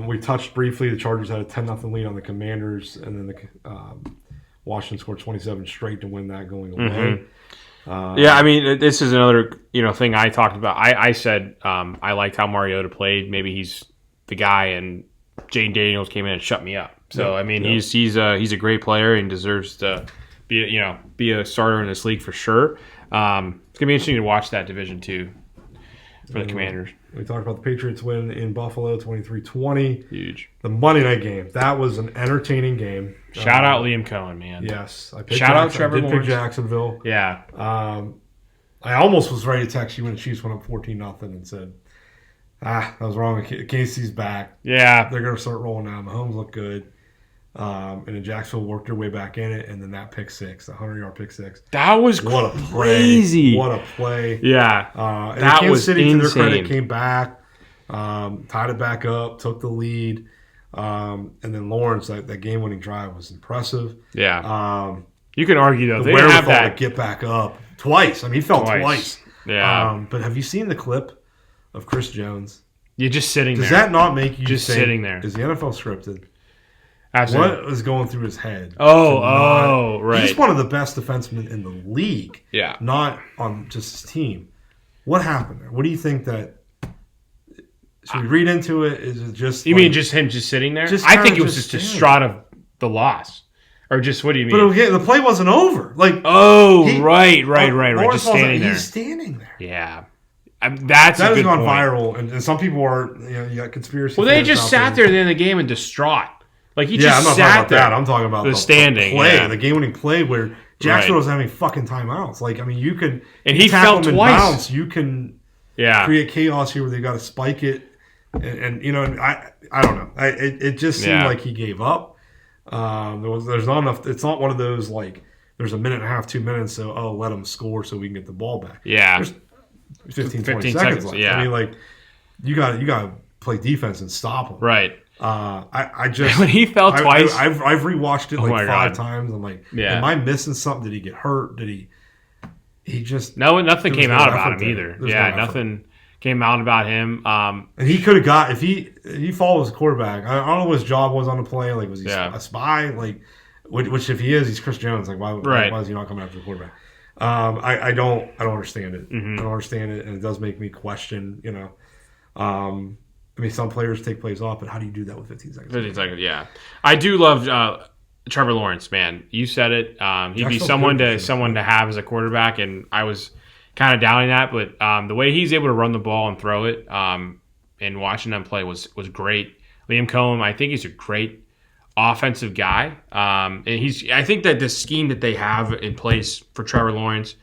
[SPEAKER 2] We touched briefly. The Chargers had a 10-0 lead on the Commanders, and then the Washington scored 27 straight to win that going away.
[SPEAKER 1] Yeah, I mean, this is another thing I talked about. I said I liked how Mariota played. Maybe he's the guy, and Jane Daniels came in and shut me up. So I mean, he's a great player and deserves to be a starter in this league for sure. It's gonna be interesting to watch that division too for the Commanders.
[SPEAKER 2] We talked about the Patriots win in Buffalo, 23-20.
[SPEAKER 1] Huge.
[SPEAKER 2] The Monday night game. That was an entertaining game.
[SPEAKER 1] Shout out Liam Cohen, man.
[SPEAKER 2] Yes. I picked
[SPEAKER 1] Shout out Trevor
[SPEAKER 2] I did pick
[SPEAKER 1] Lawrence.
[SPEAKER 2] Jacksonville.
[SPEAKER 1] Yeah.
[SPEAKER 2] I almost was ready to text you when the Chiefs went up 14-0 and said, I was wrong. Casey's back.
[SPEAKER 1] Yeah.
[SPEAKER 2] They're going to start rolling now. Mahomes looked good. And then Jacksonville worked their way back in it, and then that pick six, the 100-yard pick six.
[SPEAKER 1] That was
[SPEAKER 2] What a play.
[SPEAKER 1] crazy.
[SPEAKER 2] What a play.
[SPEAKER 1] Yeah.
[SPEAKER 2] And
[SPEAKER 1] that
[SPEAKER 2] Kansas
[SPEAKER 1] was
[SPEAKER 2] City, to their
[SPEAKER 1] insane.
[SPEAKER 2] credit, came back, tied it back up, took the lead. And then Lawrence, that game-winning drive was impressive.
[SPEAKER 1] Yeah. You can argue, though.
[SPEAKER 2] The
[SPEAKER 1] They didn't have
[SPEAKER 2] wherewithal to
[SPEAKER 1] that.
[SPEAKER 2] get back up twice. I mean, he fell twice.
[SPEAKER 1] Yeah.
[SPEAKER 2] But have you seen the clip of Chris Jones?
[SPEAKER 1] You're just sitting
[SPEAKER 2] Does
[SPEAKER 1] there.
[SPEAKER 2] that not make you
[SPEAKER 1] Just
[SPEAKER 2] think,
[SPEAKER 1] sitting there.
[SPEAKER 2] Is the NFL scripted?
[SPEAKER 1] Absolutely.
[SPEAKER 2] What was going through his head?
[SPEAKER 1] Right.
[SPEAKER 2] He's one of the best defensemen in the league.
[SPEAKER 1] Yeah.
[SPEAKER 2] Not on just his team. What happened there? What do you think that? Should we read into it? Is it just?
[SPEAKER 1] You mean just him just sitting there?
[SPEAKER 2] Just
[SPEAKER 1] I
[SPEAKER 2] kinda
[SPEAKER 1] think it was
[SPEAKER 2] just
[SPEAKER 1] just
[SPEAKER 2] standing.
[SPEAKER 1] distraught of the loss. Or just, what do you mean?
[SPEAKER 2] But again, the play wasn't over. Like,
[SPEAKER 1] right.
[SPEAKER 2] Lawrence
[SPEAKER 1] Just standing there.
[SPEAKER 2] He's standing there.
[SPEAKER 1] Yeah. That's
[SPEAKER 2] That
[SPEAKER 1] a
[SPEAKER 2] has
[SPEAKER 1] good
[SPEAKER 2] gone
[SPEAKER 1] point.
[SPEAKER 2] viral, and some people are. You got conspiracy.
[SPEAKER 1] Well, they
[SPEAKER 2] theorists
[SPEAKER 1] just
[SPEAKER 2] out
[SPEAKER 1] sat there at the end of the game and distraught. Like, he
[SPEAKER 2] Yeah, I'm
[SPEAKER 1] just
[SPEAKER 2] not talking
[SPEAKER 1] sat
[SPEAKER 2] about
[SPEAKER 1] there.
[SPEAKER 2] that. I'm talking about
[SPEAKER 1] the standing,
[SPEAKER 2] play,
[SPEAKER 1] yeah.
[SPEAKER 2] the game-winning play where Jacksonville was having fucking timeouts. Like, I mean, you could
[SPEAKER 1] And he
[SPEAKER 2] tackle
[SPEAKER 1] fell
[SPEAKER 2] them and
[SPEAKER 1] twice.
[SPEAKER 2] bounce. You can
[SPEAKER 1] Yeah.
[SPEAKER 2] create chaos here where they got to spike it, and I don't know. It just seemed like he gave up. There's not enough. It's not one of those like there's a minute and a half, 2 minutes, so let them score so we can get the ball back.
[SPEAKER 1] Yeah.
[SPEAKER 2] There's 15 20
[SPEAKER 1] 15
[SPEAKER 2] seconds
[SPEAKER 1] seconds,
[SPEAKER 2] left.
[SPEAKER 1] yeah.
[SPEAKER 2] I mean, like you got to play defense and stop him.
[SPEAKER 1] Right.
[SPEAKER 2] I just
[SPEAKER 1] when he fell twice.
[SPEAKER 2] I've rewatched it like 5 times. I'm like,
[SPEAKER 1] Yeah.
[SPEAKER 2] am I missing something? Did he get hurt? Did he just
[SPEAKER 1] nothing came out about him
[SPEAKER 2] there.
[SPEAKER 1] either.
[SPEAKER 2] There's
[SPEAKER 1] Yeah,
[SPEAKER 2] no
[SPEAKER 1] nothing came out about him.
[SPEAKER 2] And he could have got if he follows the quarterback. I don't know what his job was on the play. Like, was he a spy? Like, which if he is, he's Chris Jones. Like, why is he not coming after the quarterback? I don't understand it.
[SPEAKER 1] Mm-hmm.
[SPEAKER 2] I don't understand it, and it does make me question. I mean, some players take plays off, but how do you do that with 15 seconds?
[SPEAKER 1] 15 seconds, yeah. I do love Trevor Lawrence, man. You said it. He'd be someone to have as a quarterback, and I was kind of doubting that. But the way he's able to run the ball and throw it, and watching them play was great. Liam Cohen, I think he's a great offensive guy, and I think that the scheme that they have in place for Trevor Lawrence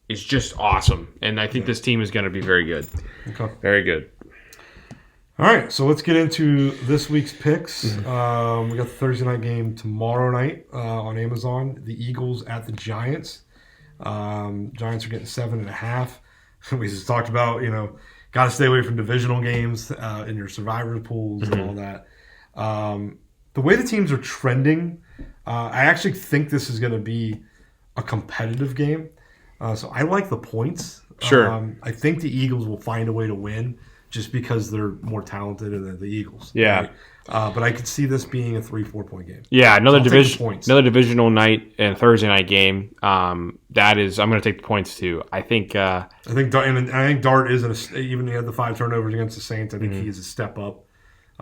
[SPEAKER 1] is just awesome, and I think this team is going to be very good.
[SPEAKER 2] Okay.
[SPEAKER 1] Very good.
[SPEAKER 2] All right, so let's get into this week's picks. We got the Thursday night game tomorrow night on Amazon. The Eagles at the Giants. Giants are getting 7.5. We just talked about, got to stay away from divisional games in your survivor pools and all that. The way the teams are trending, I actually think this is going to be a competitive game. So I like the points.
[SPEAKER 1] Sure.
[SPEAKER 2] I think the Eagles will find a way to win, just because they're more talented than the Eagles.
[SPEAKER 1] Yeah.
[SPEAKER 2] Right? But I could see this being a 3-4 point game.
[SPEAKER 1] Yeah, another
[SPEAKER 2] points.
[SPEAKER 1] another divisional night and Thursday night game. I'm going to take the points too. I think
[SPEAKER 2] Dart is even he had the 5 turnovers against the Saints. I think he is a step up.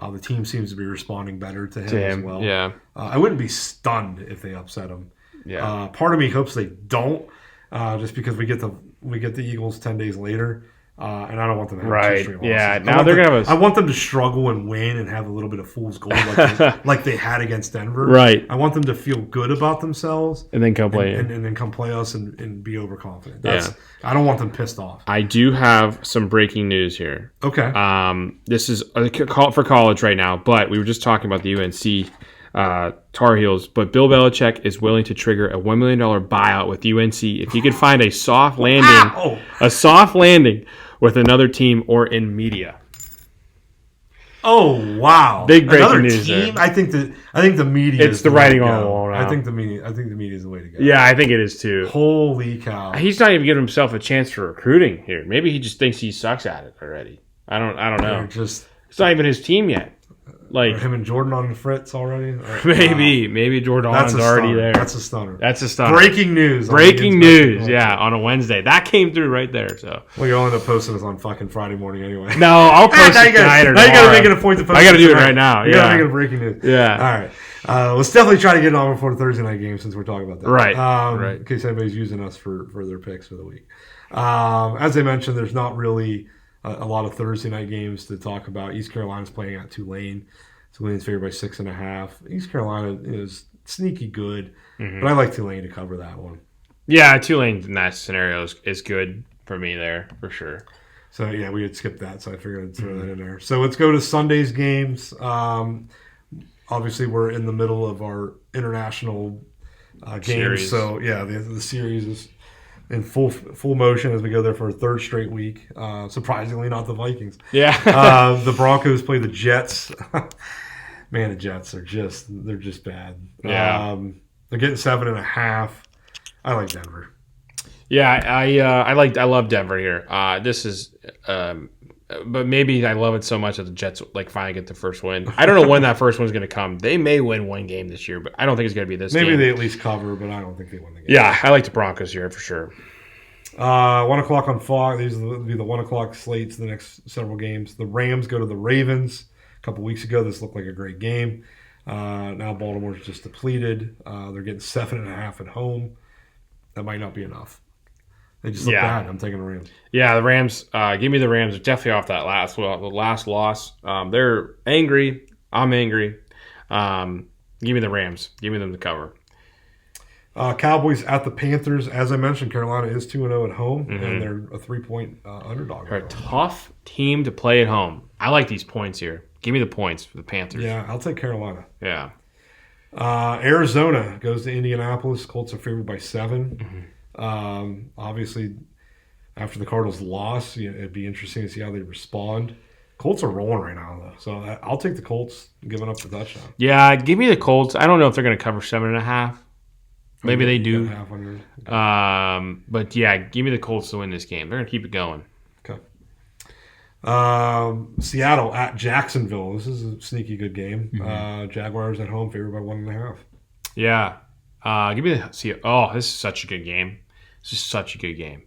[SPEAKER 2] The team seems to be responding better to him as well.
[SPEAKER 1] Yeah.
[SPEAKER 2] I wouldn't be stunned if they upset him.
[SPEAKER 1] Yeah.
[SPEAKER 2] Part of me hopes they don't, just because we get the Eagles 10 days later. And I don't want them to have
[SPEAKER 1] right.
[SPEAKER 2] 2 straight losses.
[SPEAKER 1] Yeah. Now they're going to have
[SPEAKER 2] I want them to struggle and win and have a little bit of fool's gold like they had against Denver.
[SPEAKER 1] Right.
[SPEAKER 2] I want them to feel good about themselves.
[SPEAKER 1] And then come play
[SPEAKER 2] and then come play us and be overconfident.
[SPEAKER 1] Yeah.
[SPEAKER 2] I don't want them pissed off.
[SPEAKER 1] I do have some breaking news here.
[SPEAKER 2] Okay.
[SPEAKER 1] This is a call for college right now, but we were just talking about the UNC Tar Heels, but Bill Belichick is willing to trigger a $1 million buyout with UNC if he could find a soft landing, with another team or in media.
[SPEAKER 2] Oh wow!
[SPEAKER 1] Big breaking
[SPEAKER 2] Another
[SPEAKER 1] news
[SPEAKER 2] team?
[SPEAKER 1] there.
[SPEAKER 2] I think the media.
[SPEAKER 1] It's
[SPEAKER 2] is
[SPEAKER 1] the
[SPEAKER 2] way
[SPEAKER 1] writing
[SPEAKER 2] to
[SPEAKER 1] on
[SPEAKER 2] go.
[SPEAKER 1] the wall now.
[SPEAKER 2] I think the media is the way to go.
[SPEAKER 1] Yeah, I think it is too.
[SPEAKER 2] Holy cow!
[SPEAKER 1] He's not even giving himself a chance for recruiting here. Maybe he just thinks he sucks at it already. I don't know. It's not even his team yet. Like
[SPEAKER 2] him and Jordan on the fritz already.
[SPEAKER 1] Maybe Jordan's already there.
[SPEAKER 2] That's a stunner.
[SPEAKER 1] Breaking news. Yeah, on a Wednesday. That came through right there. So
[SPEAKER 2] you'll end up posting this on fucking Friday morning anyway.
[SPEAKER 1] No, I'll post it tonight or tomorrow.
[SPEAKER 2] Now you got to make it a point to post.
[SPEAKER 1] I got to do it right now.
[SPEAKER 2] You got to make it a breaking news.
[SPEAKER 1] Yeah.
[SPEAKER 2] All right. Let's definitely try to get it on before the Thursday night game since we're talking about that.
[SPEAKER 1] Right.
[SPEAKER 2] In case anybody's using us for their picks for the week. As I mentioned, there's not really a lot of Thursday night games to talk about. East Carolina's playing at Tulane. Tulane's favored by 6.5. East Carolina is sneaky good, but I like Tulane to cover that one.
[SPEAKER 1] Yeah, Tulane in that scenario is good for me there, for sure.
[SPEAKER 2] So, yeah, we had skipped that, so I figured I'd throw that in there. So, let's go to Sunday's games. Obviously, we're in the middle of our international games.
[SPEAKER 1] Series.
[SPEAKER 2] So, yeah, the series is in full motion as we go there for a 3rd straight week. Surprisingly, not the Vikings.
[SPEAKER 1] Yeah.
[SPEAKER 2] The Broncos play the Jets. Man, the Jets are just bad.
[SPEAKER 1] Yeah.
[SPEAKER 2] They're getting 7.5. I like Denver.
[SPEAKER 1] Yeah, I love Denver here. This is but maybe I love it so much that the Jets finally get the first win. I don't know when that first one's going to come. They may win one game this year, but I don't think it's going to be this game.
[SPEAKER 2] Maybe they at least cover, but I don't think they win the game.
[SPEAKER 1] Yeah, I like the Broncos here for sure.
[SPEAKER 2] 1 o'clock on Fox. These will be the 1 o'clock slates the next several games. The Rams go to the Ravens. A couple weeks ago, this looked like a great game. Now Baltimore's just depleted. They're getting 7.5 at home. That might not be enough. They just look bad. I'm taking the Rams.
[SPEAKER 1] Yeah, the Rams. Give me the Rams. They're definitely off that the last loss. They're angry. I'm angry. Give me the Rams. Give me them to cover.
[SPEAKER 2] Cowboys at the Panthers. As I mentioned, Carolina is 2-0 at home, and they're a 3-point underdog.
[SPEAKER 1] They're a tough team to play at home. I like these points here. Give me the points for the Panthers.
[SPEAKER 2] Yeah, I'll take Carolina.
[SPEAKER 1] Yeah.
[SPEAKER 2] Arizona goes to Indianapolis. Colts are favored by 7. Obviously, after the Cardinals' loss, it'd be interesting to see how they respond. Colts are rolling right now, though. So I'll take the Colts giving up the touchdown.
[SPEAKER 1] Yeah, give me the Colts. I don't know if they're going to cover 7.5. Maybe they do.
[SPEAKER 2] You got half on yours.
[SPEAKER 1] But yeah, give me the Colts to win this game. They're going to keep it going.
[SPEAKER 2] Okay. Seattle at Jacksonville. This is a sneaky good game. Jaguars at home, favored by 1.5.
[SPEAKER 1] Yeah. Give me the Oh, this is such a good game. This is such a good game.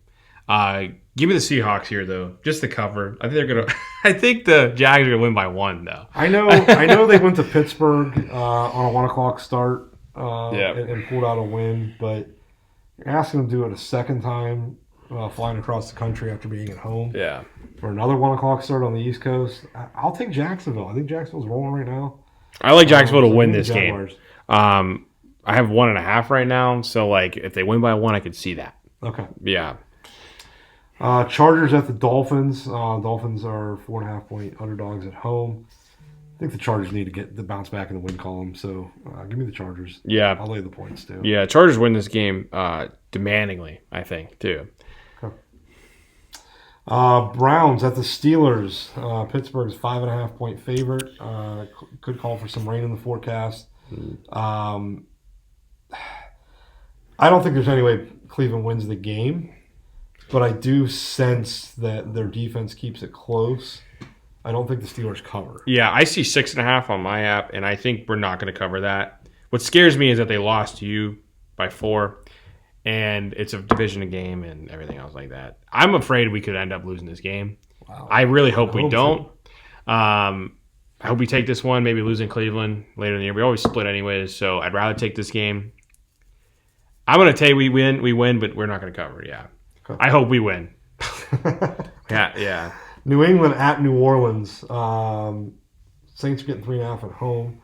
[SPEAKER 1] Give me the Seahawks here, though. Just the cover. I think they're gonna. I think the Jags are gonna win by 1, though.
[SPEAKER 2] I know they went to Pittsburgh on a 1:00 start and pulled out a win, but you're asking them to do it a second time, flying across the country after being at home.
[SPEAKER 1] Yeah.
[SPEAKER 2] For another 1:00 start on the East Coast. I'll take Jacksonville. I think Jacksonville's rolling right now.
[SPEAKER 1] I like Jacksonville to win this
[SPEAKER 2] Jaguars.
[SPEAKER 1] game. I have 1.5 right now, so like if they win by 1, I could see that.
[SPEAKER 2] Okay.
[SPEAKER 1] Yeah.
[SPEAKER 2] Chargers at the Dolphins. Dolphins are 4.5-point underdogs at home. I think the Chargers need to get the bounce back in the win column, so give me the Chargers.
[SPEAKER 1] Yeah.
[SPEAKER 2] I'll lay the points too.
[SPEAKER 1] Yeah, Chargers win this game demandingly, I think, too.
[SPEAKER 2] Okay. Browns at the Steelers. Pittsburgh's 5.5-point favorite. Could call for some rain in the forecast. I don't think there's any way Cleveland wins the game, but I do sense that their defense keeps it close. I don't think the Steelers cover.
[SPEAKER 1] Yeah, I see 6.5 on my app, and I think we're not going to cover that. What scares me is that they lost to you by 4, and it's a division game and everything else like that. I'm afraid we could end up losing this game.
[SPEAKER 2] Wow.
[SPEAKER 1] I really hope we don't.
[SPEAKER 2] So.
[SPEAKER 1] I hope we take this one, maybe losing Cleveland later in the year. We always split anyways, so I'd rather take this game. I'm going to tell you we win, but we're not going to cover, yeah. Okay. I hope we win. Yeah.
[SPEAKER 2] New England at New Orleans. Saints are getting 3.5 at home.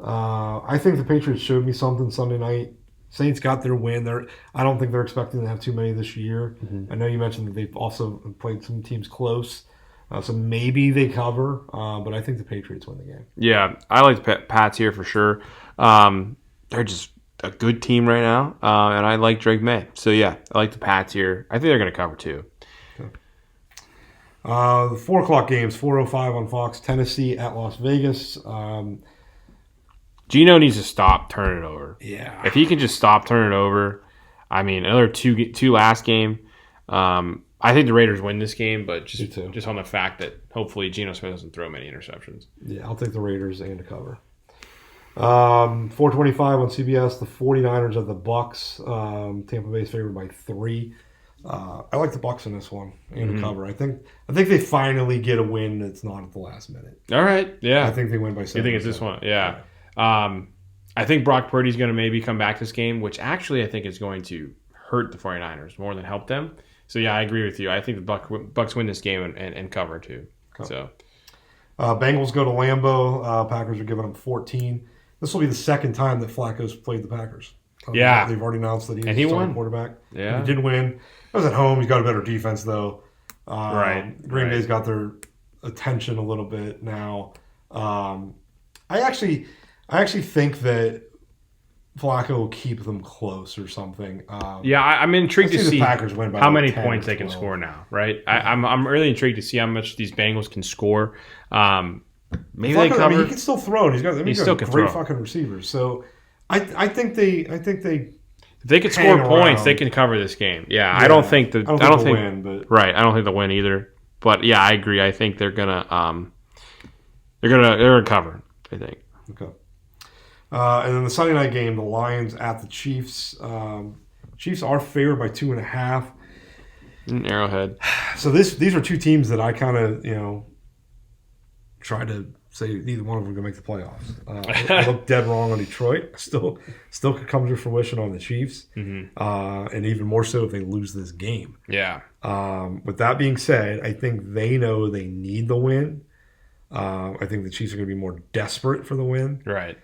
[SPEAKER 2] I think the Patriots showed me something Sunday night. Saints got their win. I don't think they're expecting to have too many this year. I know you mentioned that they've also played some teams close. So maybe they cover, but I think the Patriots win the game.
[SPEAKER 1] Yeah, I like the Pats here for sure. They're just a good team right now, and I like Drake May. So, yeah, I like the Pats here. I think they're going to cover, too.
[SPEAKER 2] Okay. The 4 o'clock games, 4:05 on Fox, Tennessee at Las Vegas.
[SPEAKER 1] Geno needs to stop turning it over.
[SPEAKER 2] Yeah.
[SPEAKER 1] If he can just stop turning it over, I mean, another two last game. I think the Raiders win this game, but just on the fact that hopefully Geno Smith doesn't throw many interceptions.
[SPEAKER 2] Yeah, I'll take the Raiders and a cover. 4:25 on CBS, the 49ers at the Bucks. Tampa Bay's favored by 3. I like the Bucks in this one and a cover. I think they finally get a win that's not at the last minute.
[SPEAKER 1] All right, yeah.
[SPEAKER 2] I think they win by 7.
[SPEAKER 1] You think it's this one? Yeah. I think Brock Purdy's going to maybe come back this game, which actually I think is going to hurt the 49ers more than help them. So, yeah, I agree with you. I think the Bucks win this game and cover, too. Okay. So,
[SPEAKER 2] Bengals go to Lambeau. Packers are giving them 14. This will be the second time that Flacco's played the Packers.
[SPEAKER 1] Yeah.
[SPEAKER 2] They've already announced that
[SPEAKER 1] he
[SPEAKER 2] won quarterback.
[SPEAKER 1] Yeah.
[SPEAKER 2] He did win. He was at home. He's got a better defense, though.
[SPEAKER 1] Right.
[SPEAKER 2] Green Bay's got their attention a little bit now. I actually think that Flacco will keep them close or something.
[SPEAKER 1] I'm intrigued to see
[SPEAKER 2] the Packers win by
[SPEAKER 1] how many
[SPEAKER 2] 10
[SPEAKER 1] points they can score now, right? I'm really intrigued to see how much these Bengals can score. Maybe
[SPEAKER 2] Flacco,
[SPEAKER 1] they cover.
[SPEAKER 2] I mean, he can still throw, and he's got
[SPEAKER 1] can
[SPEAKER 2] great
[SPEAKER 1] throw.
[SPEAKER 2] fucking receivers. So I think they.
[SPEAKER 1] If they could score points, they can cover this game. Yeah, I don't think they'll
[SPEAKER 2] win, but
[SPEAKER 1] right. I don't think they'll win either. But yeah, I agree. I think they're gonna cover. I think.
[SPEAKER 2] Okay. And then the Sunday night game, the Lions at the Chiefs. Chiefs are favored by 2.5.
[SPEAKER 1] Arrowhead.
[SPEAKER 2] So these are two teams that I kind of tried to say neither one of them are going to make the playoffs. I looked dead wrong on Detroit. Still could come to fruition on the Chiefs, and even more so if they lose this game.
[SPEAKER 1] Yeah.
[SPEAKER 2] With that being said, I think they know they need the win. I think the Chiefs are going to be more desperate for the win.
[SPEAKER 1] Right.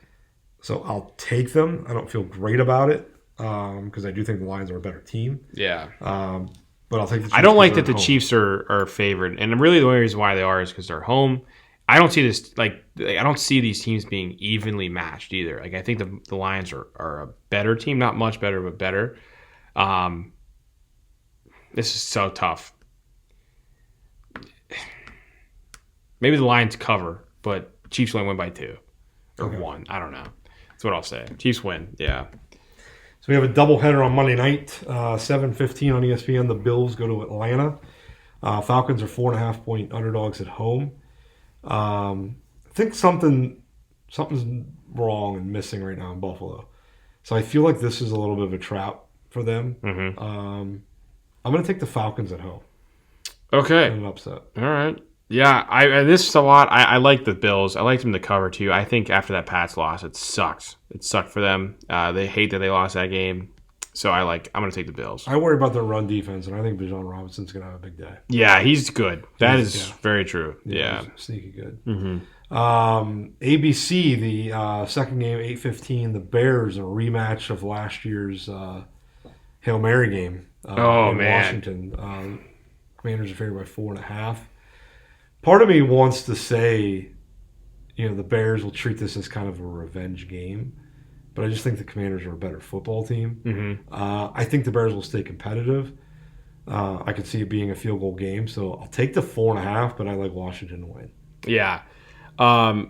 [SPEAKER 2] So I'll take them. I don't feel great about it because I do think the Lions are a better team.
[SPEAKER 1] Yeah.
[SPEAKER 2] But I'll take the Chiefs.
[SPEAKER 1] I don't like that the Chiefs are favored, and really the only reason why they are is because they're home. I don't see this I don't see these teams being evenly matched either. Like I think the Lions are a better team, not much better, but better. This is so tough. maybe the Lions cover, but Chiefs only win by 2 or
[SPEAKER 2] Okay.
[SPEAKER 1] 1. I don't know. That's what I'll say. Chiefs win. Yeah.
[SPEAKER 2] So we have a doubleheader on Monday night, 7:15 on ESPN. The Bills go to Atlanta. Falcons are 4.5-point underdogs at home. I think something's wrong and missing right now in Buffalo. So I feel like this is a little bit of a trap for them.
[SPEAKER 1] Mm-hmm.
[SPEAKER 2] I'm going to take the Falcons at home.
[SPEAKER 1] Okay.
[SPEAKER 2] In an upset.
[SPEAKER 1] All right. Yeah, this is a lot. I like the Bills. I like them to cover too. I think after that Pats loss, it sucks. It sucked for them. They hate that they lost that game. So I'm going to take the Bills.
[SPEAKER 2] I worry about their run defense, and I think Bijan Robinson's going to have a big day.
[SPEAKER 1] Yeah, he's good. That is
[SPEAKER 2] Yeah.
[SPEAKER 1] very true. Yeah.
[SPEAKER 2] He's sneaky good.
[SPEAKER 1] Mm-hmm.
[SPEAKER 2] ABC, the second game, 8:15. The Bears, a rematch of last year's Hail Mary game in
[SPEAKER 1] man.
[SPEAKER 2] Washington. Commanders are favored by 4.5. Part of me wants to say, the Bears will treat this as kind of a revenge game, but I just think the Commanders are a better football team.
[SPEAKER 1] Mm-hmm.
[SPEAKER 2] I think the Bears will stay competitive. I could see it being a field goal game, so I'll take the 4.5, but I like Washington to win.
[SPEAKER 1] Yeah. I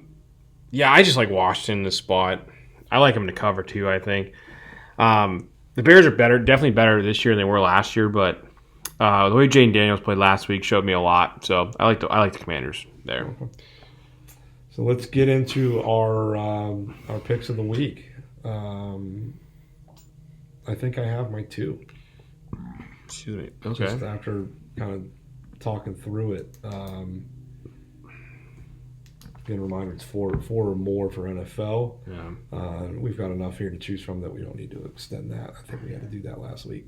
[SPEAKER 1] just like Washington in this spot. I like them to cover too, I think. The Bears are definitely better this year than they were last year, but the way Jaden Daniels played last week showed me a lot. So I like the Commanders there.
[SPEAKER 2] So let's get into our picks of the week. I think I have my 2.
[SPEAKER 1] Excuse me. Okay.
[SPEAKER 2] Just after kind of talking through it. Again, a reminder, it's 4 or more for NFL.
[SPEAKER 1] Yeah.
[SPEAKER 2] We've got enough here to choose from that we don't need to extend that. I think we had to do that last week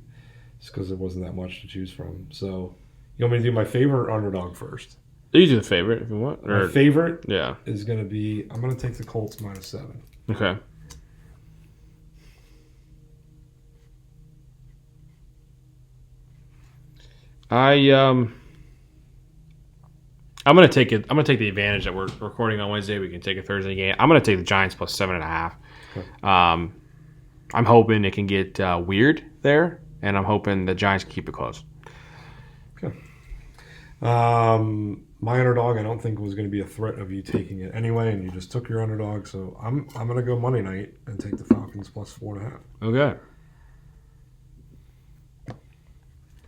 [SPEAKER 2] just because there wasn't that much to choose from. So you want me to do my favorite or underdog first?
[SPEAKER 1] You do the favorite if you want.
[SPEAKER 2] My favorite
[SPEAKER 1] Yeah.
[SPEAKER 2] is going to be, I'm going to take the Colts -7.
[SPEAKER 1] Okay. I'm gonna take it. I'm gonna take the advantage that we're recording on Wednesday. We can take a Thursday game. I'm gonna take the Giants plus 7.5.
[SPEAKER 2] Okay.
[SPEAKER 1] I'm hoping it can get weird there, and I'm hoping the Giants can keep it close.
[SPEAKER 2] Okay. My underdog, I don't think was going to be a threat of you taking it anyway, and you just took your underdog. So I'm going to go Monday night and take the Falcons plus 4.5.
[SPEAKER 1] Okay.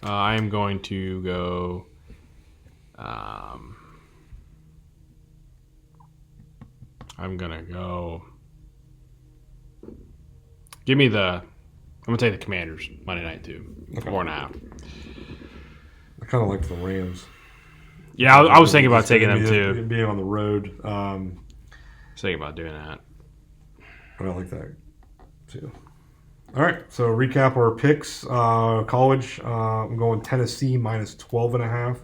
[SPEAKER 1] I am going to go. I'm gonna go. Give me the. I'm gonna take the Commanders Monday night too.
[SPEAKER 2] Okay.
[SPEAKER 1] 4.5.
[SPEAKER 2] I kind of like the Rams.
[SPEAKER 1] Yeah, I was thinking about taking them too.
[SPEAKER 2] Being on the road.
[SPEAKER 1] I was thinking about doing that.
[SPEAKER 2] I like that too. All right, so recap our picks. College, I'm going Tennessee -12.5,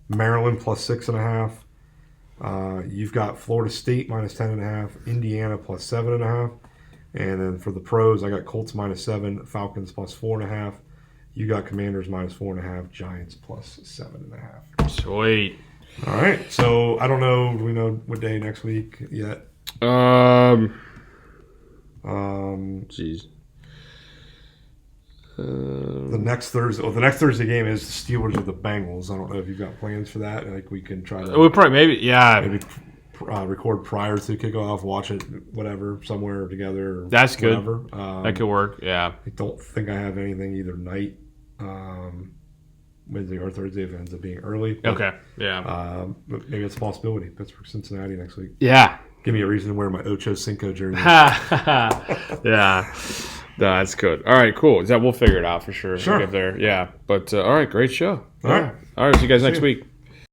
[SPEAKER 2] Maryland plus 6.5. You've got Florida State -10.5, Indiana plus 7.5, and then for the pros, I got Colts -7, Falcons plus 4.5. You got Commanders -4.5, Giants plus 7.5.
[SPEAKER 1] Sweet.
[SPEAKER 2] All right, so I don't know. Do we know what day next week yet?
[SPEAKER 1] Jeez.
[SPEAKER 2] The next Thursday game is the Steelers or the Bengals. I don't know if you've got plans for that. Like we can try to
[SPEAKER 1] We probably maybe
[SPEAKER 2] record prior to kickoff, watch it whatever somewhere together. Or
[SPEAKER 1] That's good.
[SPEAKER 2] whatever.
[SPEAKER 1] That could work. Yeah.
[SPEAKER 2] I don't think I have anything either night, Wednesday or Thursday if it ends up being early. But,
[SPEAKER 1] Okay. Yeah.
[SPEAKER 2] but maybe it's a possibility. Pittsburgh, Cincinnati next week.
[SPEAKER 1] Yeah.
[SPEAKER 2] Give me a reason to wear my Ocho Cinco jersey.
[SPEAKER 1] Yeah. No, that's good. All right, cool. We'll figure it out for sure.
[SPEAKER 2] Sure.
[SPEAKER 1] We'll get there. Yeah. But all right, great show.
[SPEAKER 2] All right.
[SPEAKER 1] All right. See you guys next week.